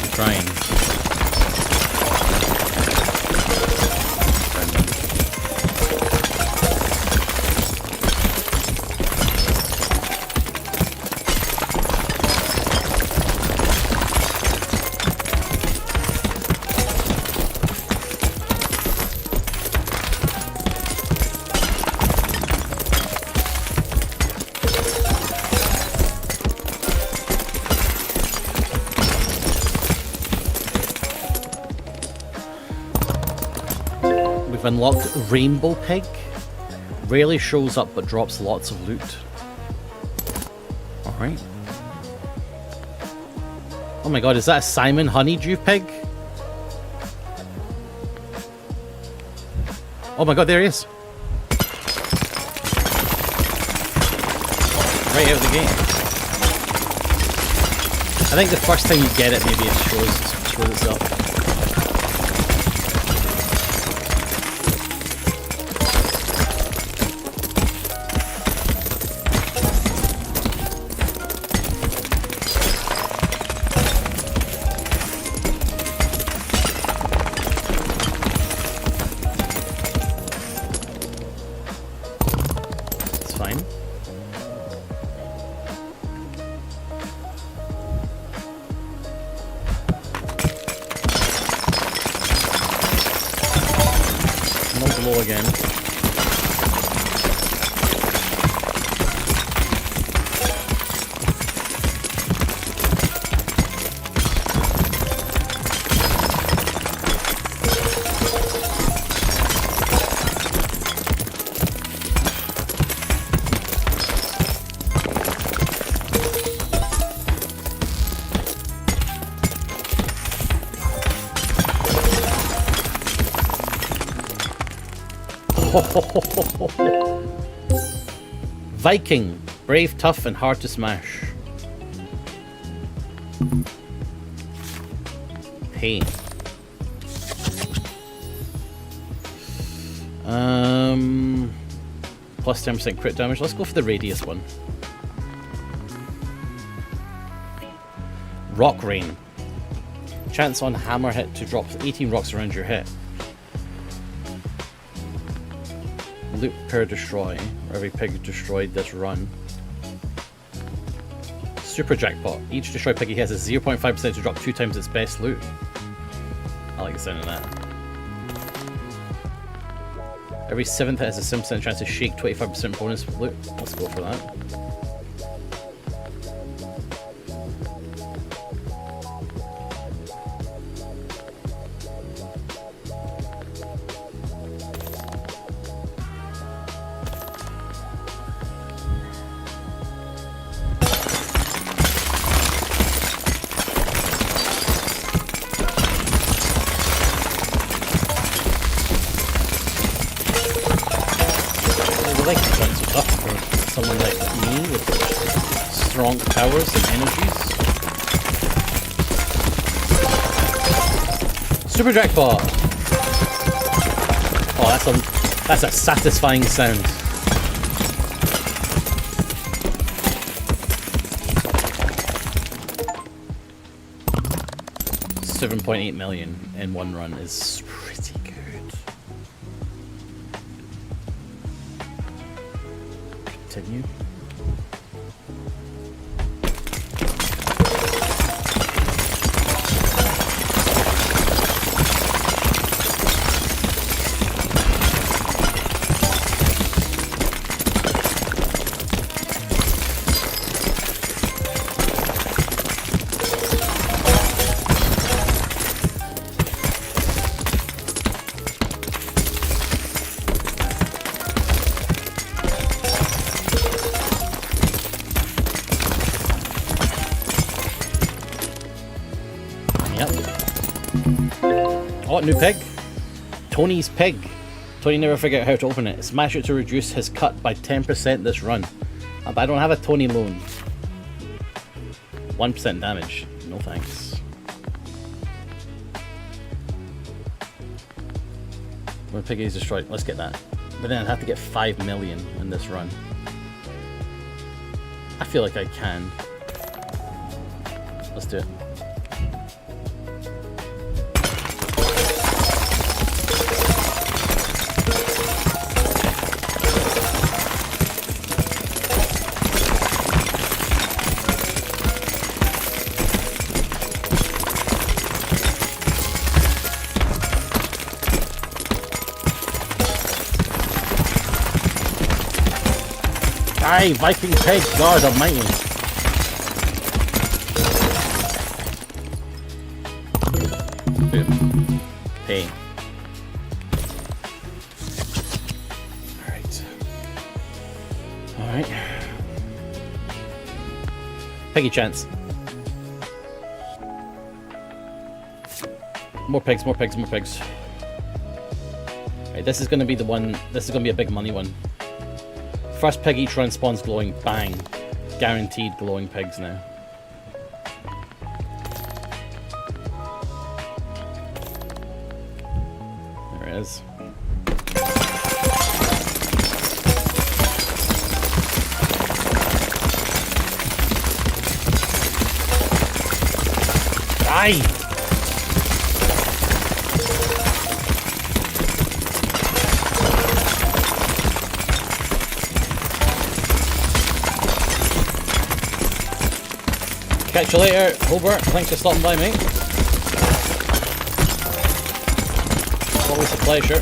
I'm trying. I've unlocked Rainbow Pig. Rarely shows up but drops lots of loot. Alright. Oh my god, is that a Simon Honeydew Pig? Oh my god, there he is. Right out of the game. I think the first time you get it, maybe it shows itself. It's fine. Low again. Viking, brave, tough, and hard to smash. Pain. Plus 10% crit damage. Let's go for the radius one. Rock rain. Chance on hammer hit to drop 18 rocks around your hit. Loot per destroy. Every pig destroyed this run. Super jackpot. Each destroyed piggy has a 0.5% to drop 2 times its best loot. I like the sound of that. Every 7th hit has a 7% chance to shake 25% bonus loot. Let's go for that. Someone like me with strong powers and energies. Super jackpot! Oh, that's a satisfying sound. $7.8 million in one run is pretty good. Continue. Oh, new pig. Tony's pig. Tony never figured out how to open it. Smash it to reduce his cut by 10% this run. But I don't have a Tony loan. 1% damage. No thanks. When piggy is destroyed, let's get that. But then I'd have to get 5 million in this run. I feel like I can. Let's do it. Die, Viking pig, God almighty. Boom. Pay. Alright. Piggy chance. More pigs, more pigs, more pigs. Right, this is gonna be the one. This is gonna be a big money one. First pig each run spawns glowing. Bang. Guaranteed glowing pigs now. There it is. Die! Catch you later, Hobart. Thanks for stopping by, mate. Always a pleasure.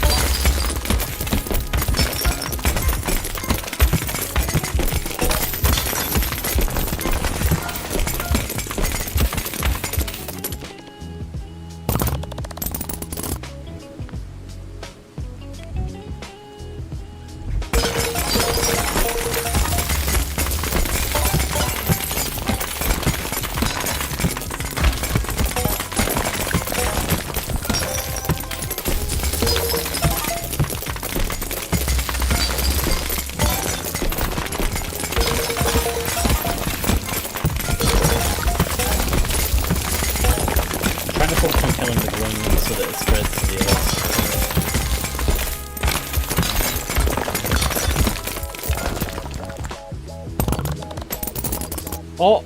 Oh!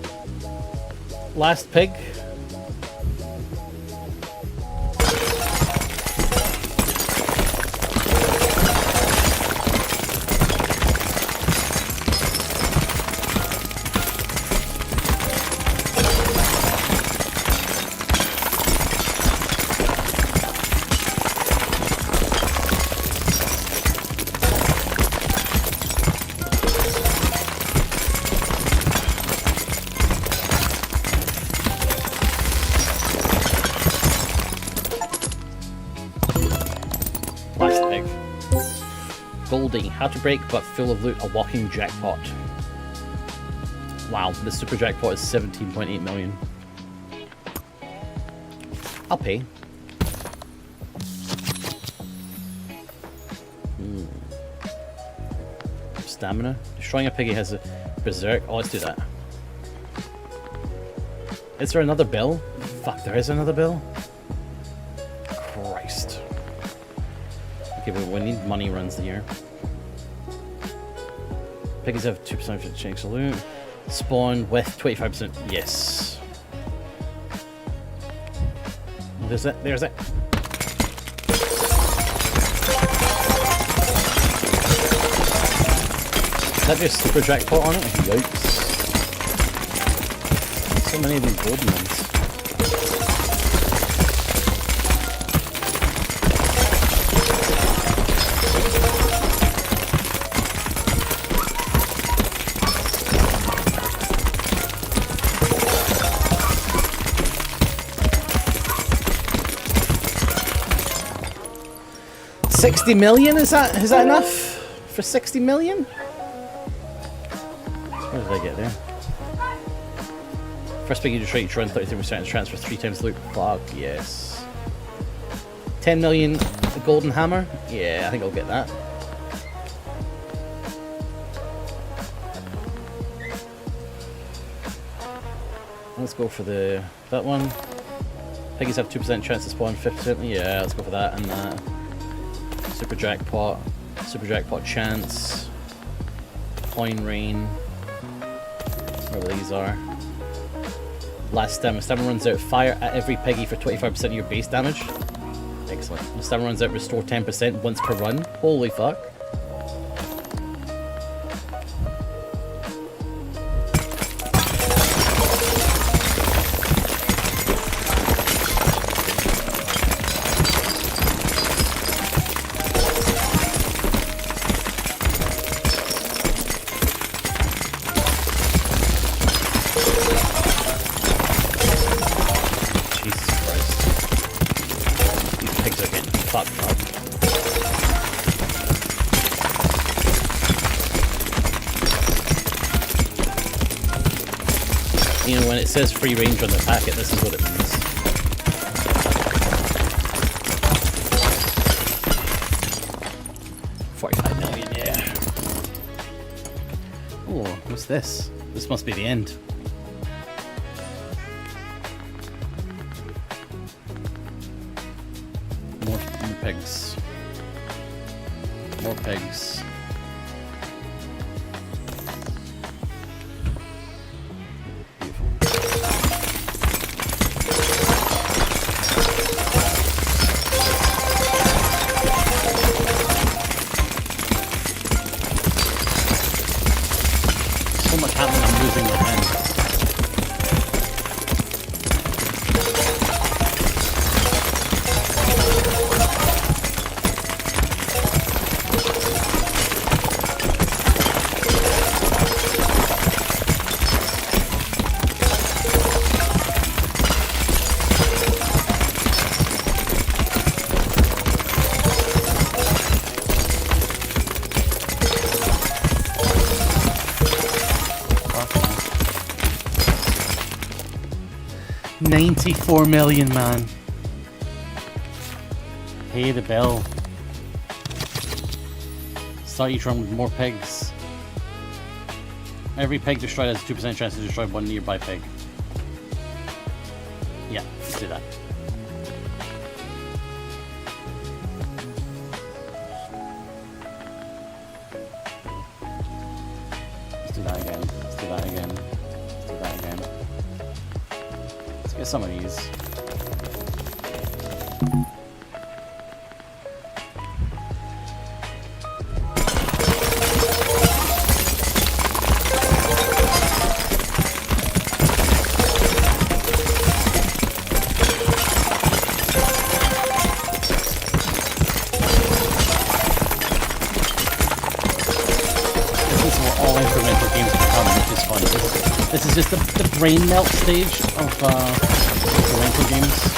Last pig. How to break but full of loot, a walking jackpot. Wow, the super jackpot is 17.8 million. I'll pay. Stamina. Destroying a piggy has a berserk. Oh, let's do that. Is there another bill? Fuck, there is another bill? Christ. Okay, but we need money runs here. Piggies have 2% to change the loot. Spawn with 25%. Yes. There's it. There's it. Is that just super jackpot on it? Yikes. So many of these golden ones. $60 million? Is that enough for 60 million? Where did I get there? First pig you just each run 33% transfer 3 times loot. Fuck yes. 10 million golden hammer? Yeah, I think I'll get that. Let's go for that one. Piggies have 2% chance to spawn 50%. Yeah, let's go for that and that. Super jackpot chance, coin rain, whatever these are. Last stamina. Stamina runs out. Fire at every piggy for 25% of your base damage. Excellent. When stamina runs out, restore 10% once per run. Holy fuck. You know, when it says free range on the packet, this is what it means. $45 million, yeah. Oh, what's this? This must be the end. More pigs. More pigs. So much happening, I'm losing my hand. $94 million, man. Pay the bill. Start each run with more pigs. Every pig destroyed has a 2% chance to destroy one nearby pig. Yeah, let's do that. Let's do that again. Let's do that again. Let's do that again. Let's get some of these. This is just the brain melt stage of rental games.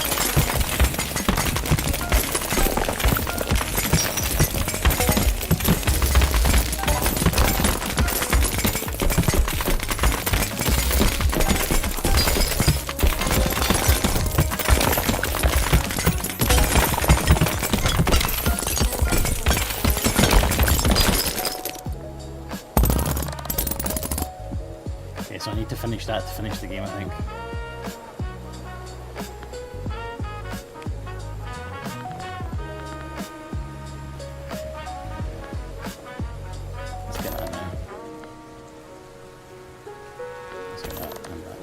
So I need to finish that to finish the game, I think. Let's get that now. Let's get that and that.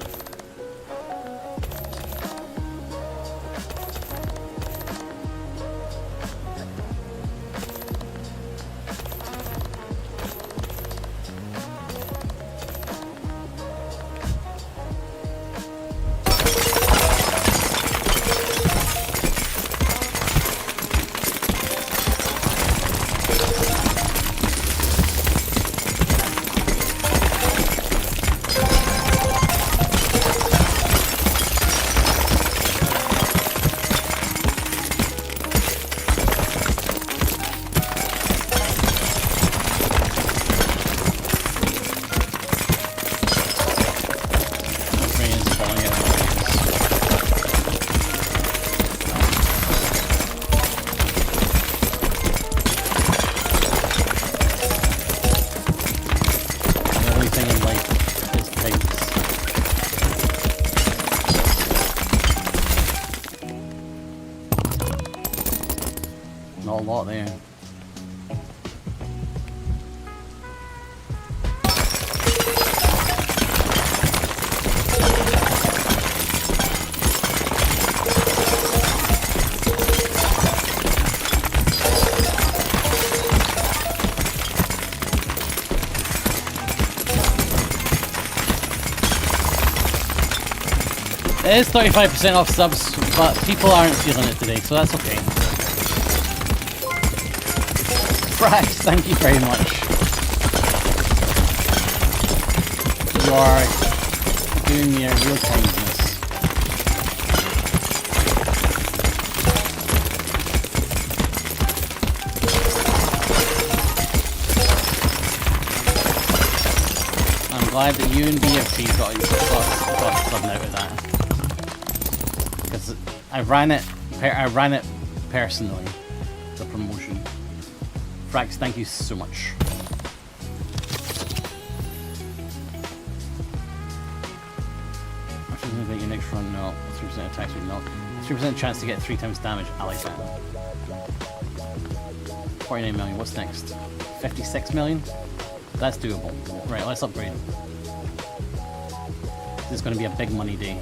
Not a lot there. It is 35% off subs, but people aren't feeling it today, so that's okay. Frax, thank you very much. You are doing me a real kindness. I'm glad that you and BFG got something out of that. Because I ran it personally, the promotion. Frax, thank you so much. Make your next run, no. 3% attack speed, no. 3% chance to get 3 times damage. I like that. 49 million. What's next? 56 million? That's doable. Right, let's upgrade. This is going to be a big money day.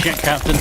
Shit, Captain.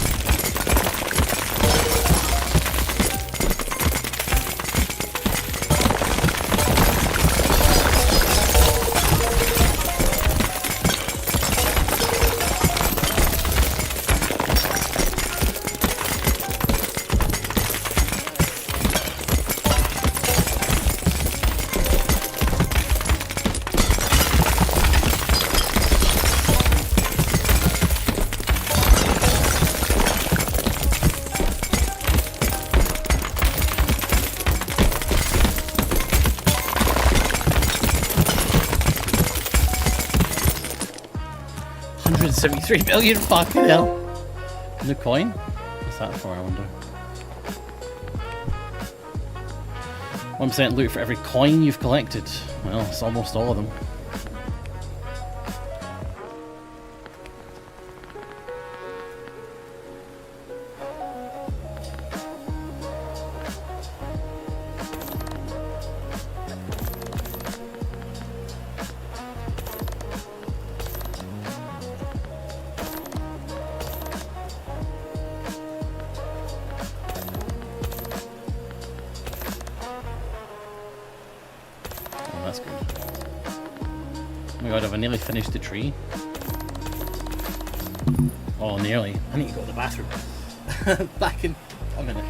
73 million, fucking hell. New coin? What's that for, I wonder? 1% loot for every coin you've collected. Well, it's almost all of them. Nearly finished the tree. Oh, nearly. I need to go to the bathroom. Back in a minute.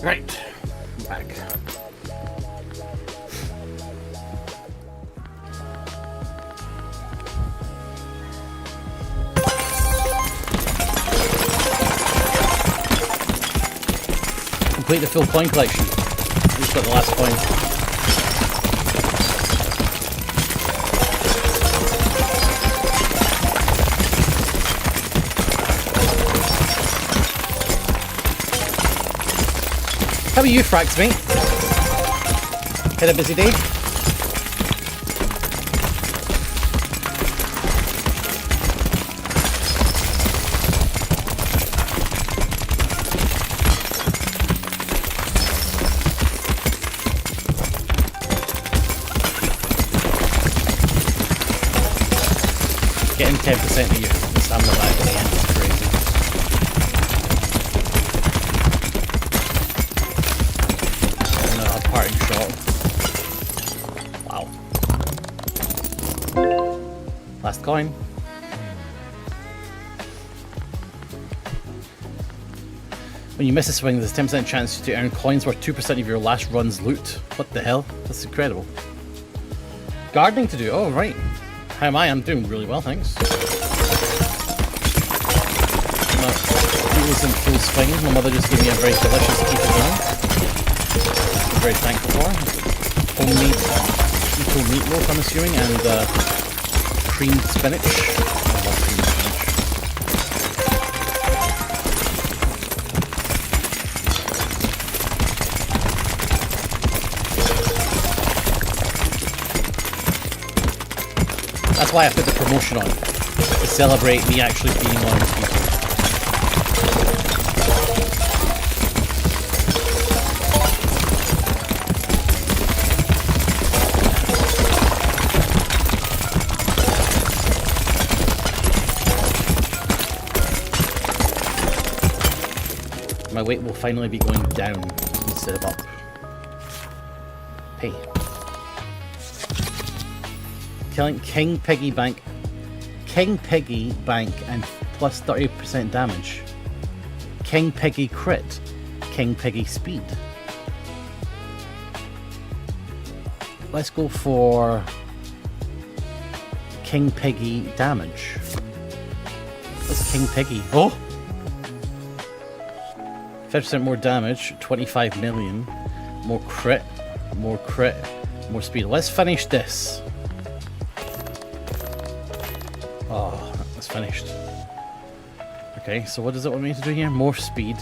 Right, I'm back. complete the full coin collection. I just got the last coin. How about you, Frax, mate? Had a busy day? Getting 10% of your stamina back at the end is crazy. And a parting shot. Wow. Last coin. When you miss a swing, there's a 10% chance to earn coins worth 2% of your last run's loot. What the hell? That's incredible. Gardening to do. Oh, right. How am I? I'm doing really well, thanks. My food was in full swing. My mother just gave me a very delicious keto meal. I'm very thankful for. Homemade keto meatloaf, I'm assuming, and creamed spinach. I love creamed spinach. That's why I put the promotion on, to celebrate me actually being on keto. My weight will finally be going down instead of up. Hey. Killing King Piggy Bank and plus 30% damage. King Piggy crit. King Piggy speed. Let's go for King Piggy damage. What's King Piggy? Oh! 50% more damage, 25 million. More crit, more speed. Let's finish this. Oh, that's finished. Okay, so what does it want me to do here? More speed.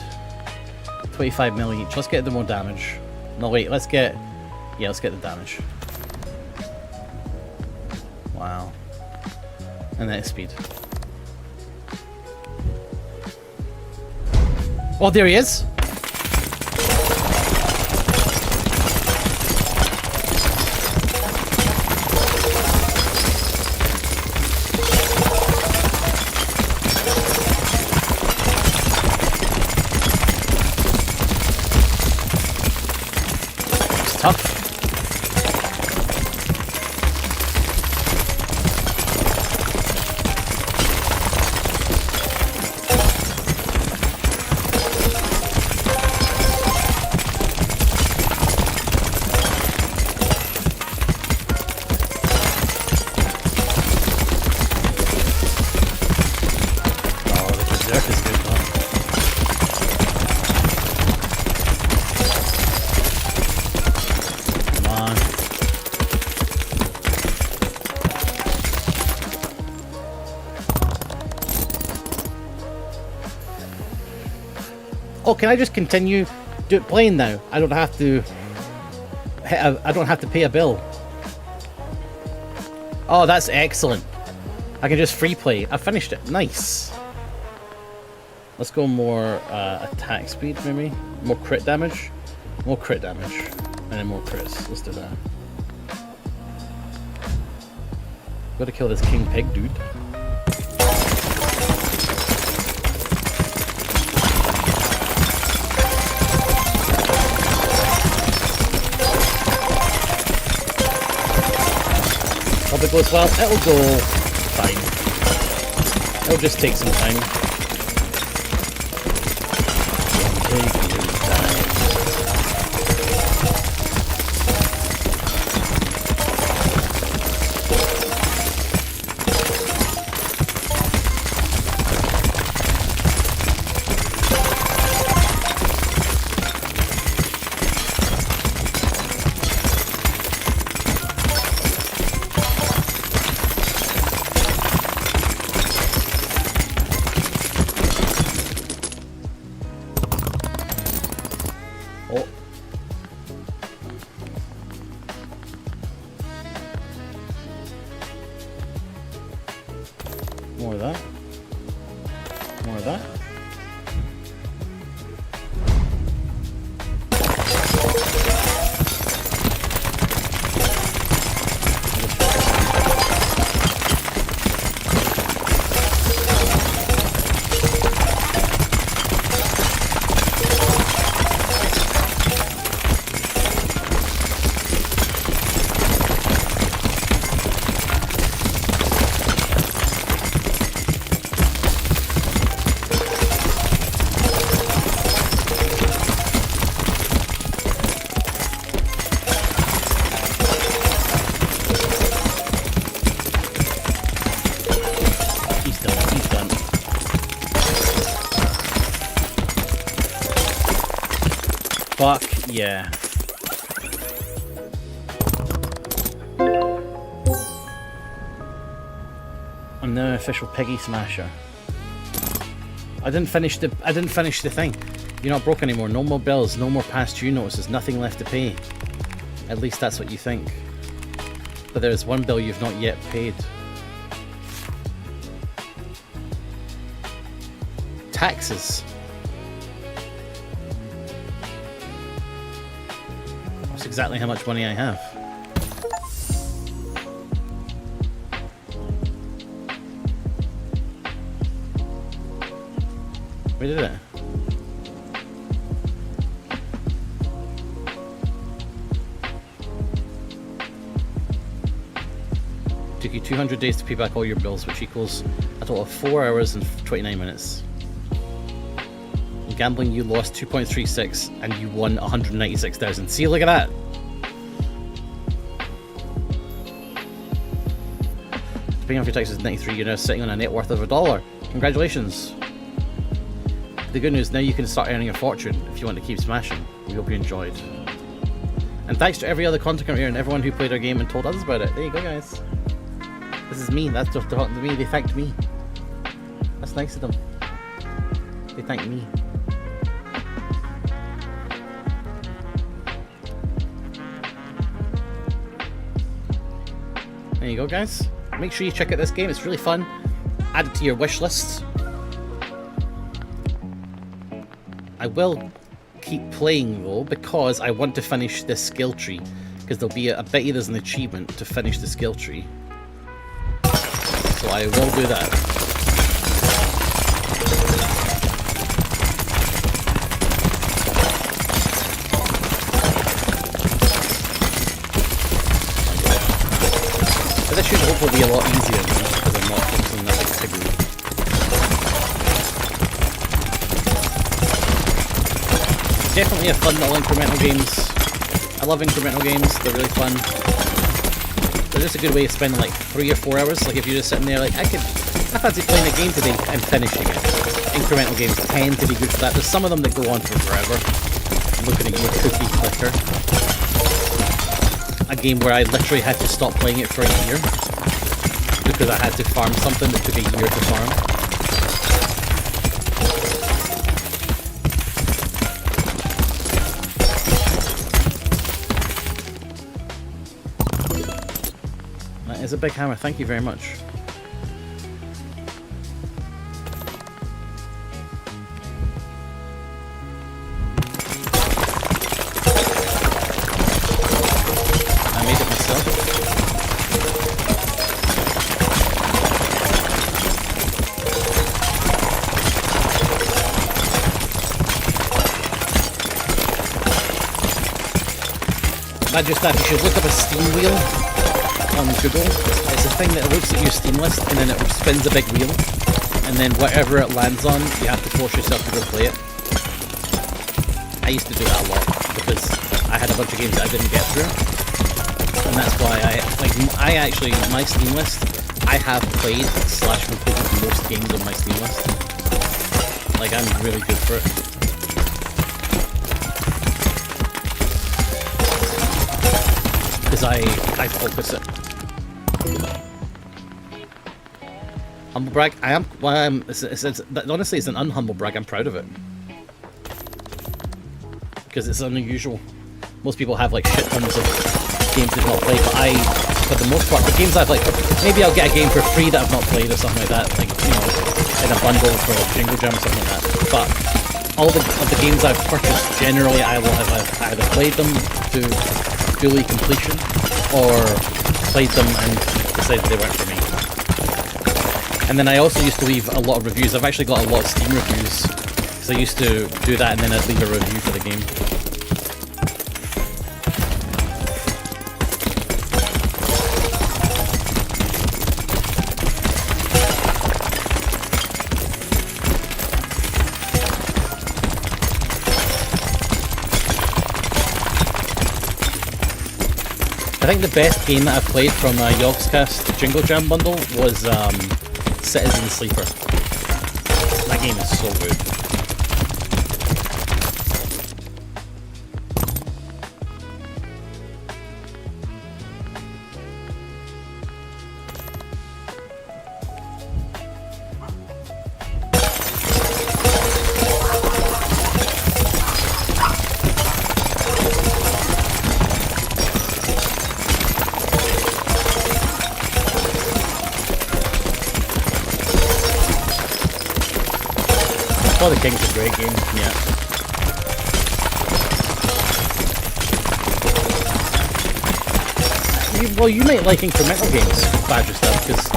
25 mil each. Let's get the more damage. No, wait, let's get the damage. Wow. And then speed. Oh, there he is. It's tough. Oh, can I just continue playing now? I don't have to pay a bill. Oh, that's excellent. I can just free play. I finished it. Nice. Let's go more attack speed, maybe. More crit damage. More crit damage. And then more crits. Let's do that. Gotta kill this King Pig dude. Hope it goes well. It'll go fine. It'll just take some time. of that. More of that. Fuck yeah. I'm now an official piggy smasher. I didn't finish the thing. You're not broke anymore. No more bills, no more past due notices, nothing left to pay. At least that's what you think. But there is one bill you've not yet paid. Taxes. That's exactly how much money I have. Where did it? Took you 200 days to pay back all your bills, which equals a total of 4 hours and 29 minutes. In gambling, you lost 2.36 and you won 196,000. See, look at that. Paying off your taxes 93, you're now sitting on a net worth of $1. Congratulations. The good news, now you can start earning a fortune if you want to keep smashing. We hope you enjoyed. And thanks to every other content creator and everyone who played our game and told others about it. There you go, guys. This is me. That's just to me. They thanked me. That's nice of them. They thanked me. There you go, guys. Make sure you check out this game. It's really fun. Add it to your wish list. I will keep playing though because I want to finish this skill tree. Because there'll be I bet you there's an achievement to finish the skill tree. So I will do that. But this should hopefully be a lot easier because I'm not focusing that like piggery. Definitely a fun little incremental games. I love incremental games, they're really fun. They're just a good way of spending like 3 or 4 hours. Like if you're just sitting there like, I fancy playing a game today and finishing it. Incremental games tend to be good for that. There's some of them that go on for forever. I'm looking at your cookie clicker. A game where I literally had to stop playing it for a year. Because I had to farm something that took a year to farm. Is a big hammer, thank you very much. I made it myself. Not just that, you should look up a Steam wheel on Google. It's a thing that looks at your Steam list and then it spins a big wheel, and then whatever it lands on, you have to force yourself to go play it. I used to do that a lot because I had a bunch of games that I didn't get through, and that's why I actually, my Steam list, I have played / completed most games on my Steam list. Like, I'm really good for it. Because I focus it. Humble brag? I am. Well, honestly, it's an unhumble brag. I'm proud of it. Because it's unusual. Most people have like shit tons of games they've not played, but for the most part, the games I've like, maybe I'll get a game for free that I've not played or something like that, like, you know, in a bundle for like Jingle Jam or something like that. But all of the games I've purchased, generally I will have either played them to fully completion, or played them and decided they weren't for me. And then I also used to leave a lot of reviews. I've actually got a lot of Steam reviews, because I used to do that and then I'd leave a review for the game. I think the best game that I've played from YOGSCAST Jingle Jam bundle was Citizen Sleeper. That game is so good. Oh, the King's a great game, yeah. Well, you might like incremental games, Badger stuff, because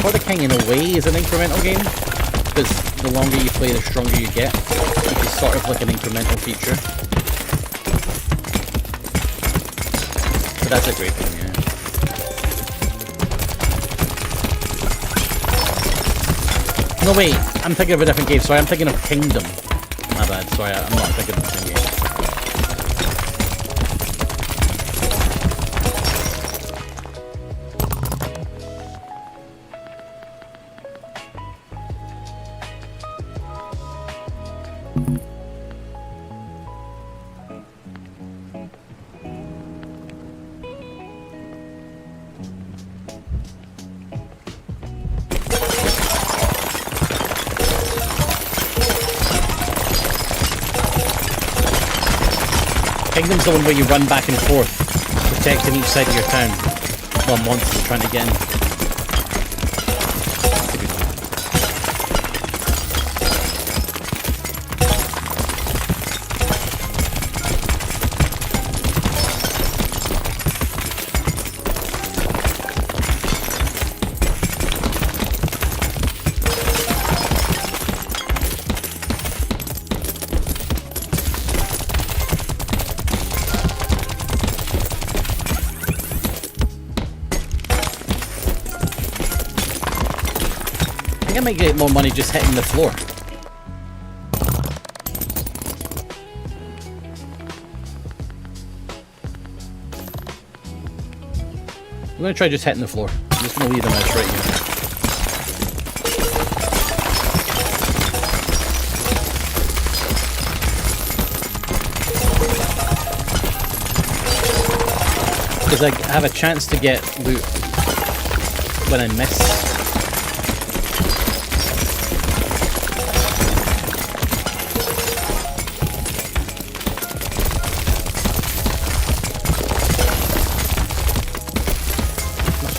For the King in a way is an incremental game, because the longer you play, the stronger you get, which is sort of like an incremental feature. But that's a great game, yeah. No, wait, I'm thinking of a different game. Sorry, I'm thinking of Kingdom. My bad, sorry, I'm not thinking of the same game. Kingdom's the one where you run back and forth, protecting each side of your town while monsters are trying to get in. That's a good one. I might get more money just hitting the floor. I'm gonna try just hitting the floor. I'm just gonna leave the mouse right here. Because I have a chance to get loot when I miss.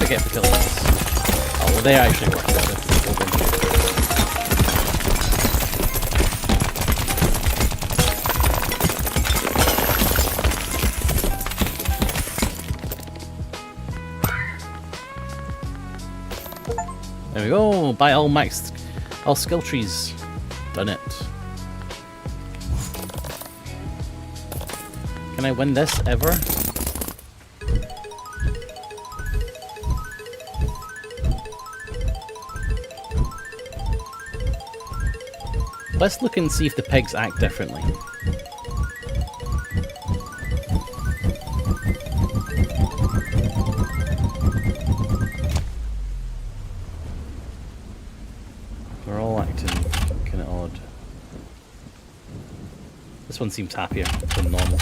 Get for killing this. Oh, well, they actually work better. There we go. Buy all skill trees. Done it. Can I win this ever? Let's look and see if the pigs act differently. They're all acting kind of odd. This one seems happier than normal.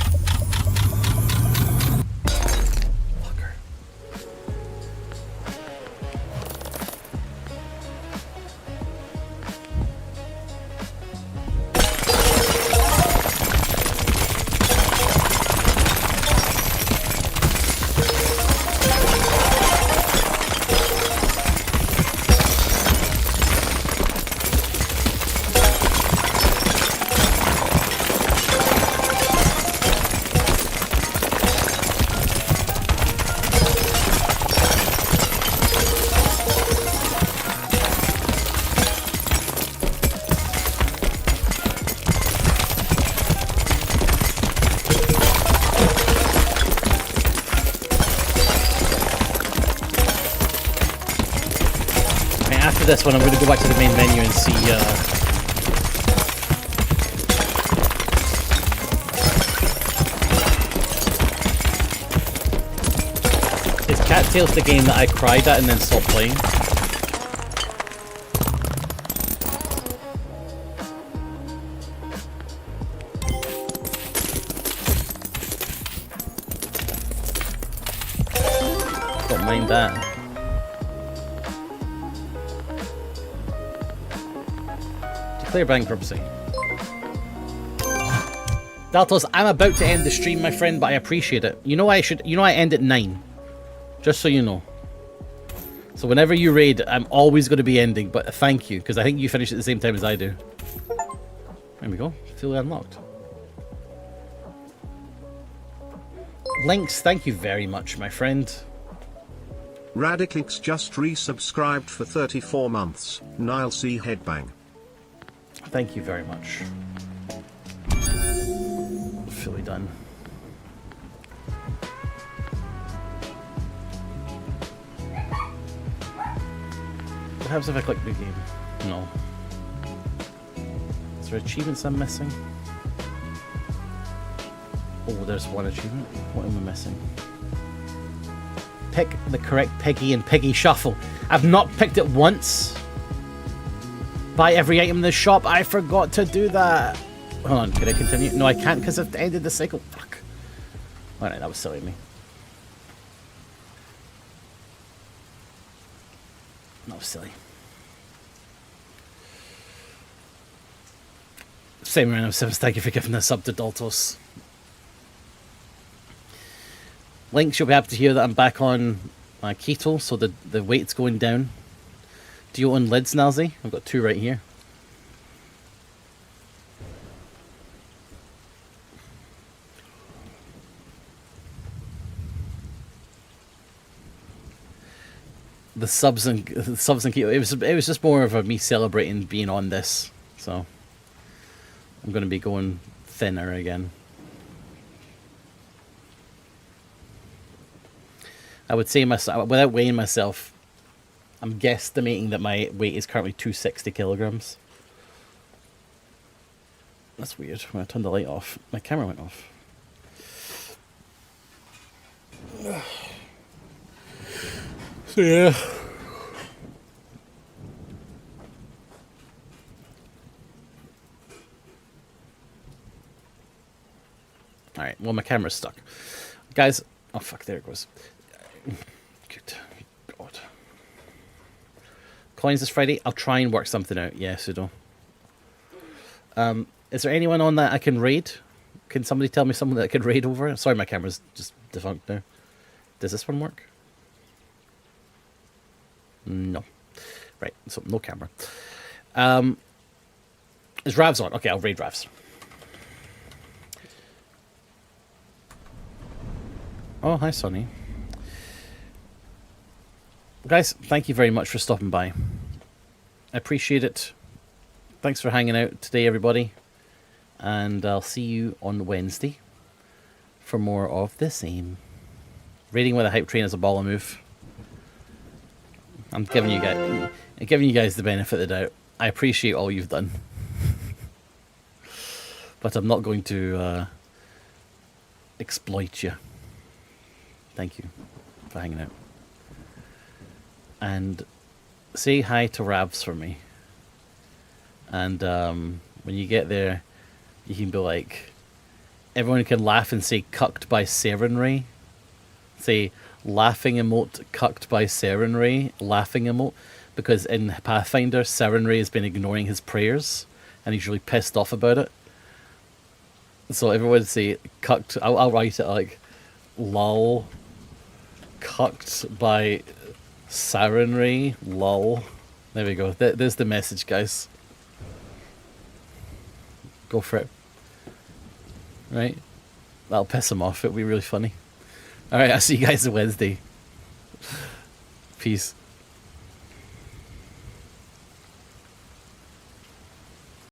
after this one, I'm going to go back to the main menu and see. Is Cattails the game that I cried at and then stopped playing? Don't mind that. Declare bankruptcy. Daltos, I'm about to end the stream, my friend, but I appreciate it. You know I end at 9. Just so you know. So whenever you raid, I'm always going to be ending, but thank you, because I think you finish at the same time as I do. There we go. Fully unlocked. Links, thank you very much, my friend. Radiclix just resubscribed for 34 months. Nilesy headbang. Thank you very much. Fully done. What happens if I click new game? No. Is there achievements I'm missing? Oh, there's one achievement. What am I missing? Pick the correct Piggy and Piggy Shuffle. I've not picked it once. Buy every item in the shop. I forgot to do that. Hold on, can I continue? No, I can't because I've ended the cycle. Fuck. Alright, that was silly of me. That was silly. Same round of 7, thank you for giving this up to Daltos. Links, you'll be happy to hear that I'm back on keto, so the weight's going down. Do you own lids, Nilesy? I've got 2 right here. The subs and keto. It was just more of a me celebrating being on this, so I'm going to be going thinner again. I would say myself, without weighing myself, I'm guesstimating that my weight is currently 260 kilograms. That's weird. When I turned the light off, my camera went off. So yeah. Alright, well my camera's stuck. Guys, oh fuck, there it goes. Good God. Coins this Friday? I'll try and work something out. Yeah, Sudo. Is there anyone on that I can raid? Can somebody tell me someone that I could raid over? Sorry, my camera's just defunct now. Does this one work? No. Right, so no camera. Is Ravs on? Okay, I'll raid Ravs. Oh, hi, Sonny. Guys, thank you very much for stopping by. I appreciate it. Thanks for hanging out today, everybody. And I'll see you on Wednesday for more of the same. Raiding with a hype train is a baller move. I'm giving you guys the benefit of the doubt. I appreciate all you've done. But I'm not going to exploit you. Thank you for hanging out. And say hi to Ravs for me. And when you get there, you can be like, everyone can laugh and say cucked by Serenray. Say laughing emote cucked by Serenray, laughing emote. Because in Pathfinder, Serenray has been ignoring his prayers and he's really pissed off about it. So everyone say cucked. I'll write it like lol cucked by Serenray, lol. There we go. There's the message, guys. Go for it. Right? That'll piss him off. It'll be really funny. Alright, I'll see you guys on Wednesday. Peace.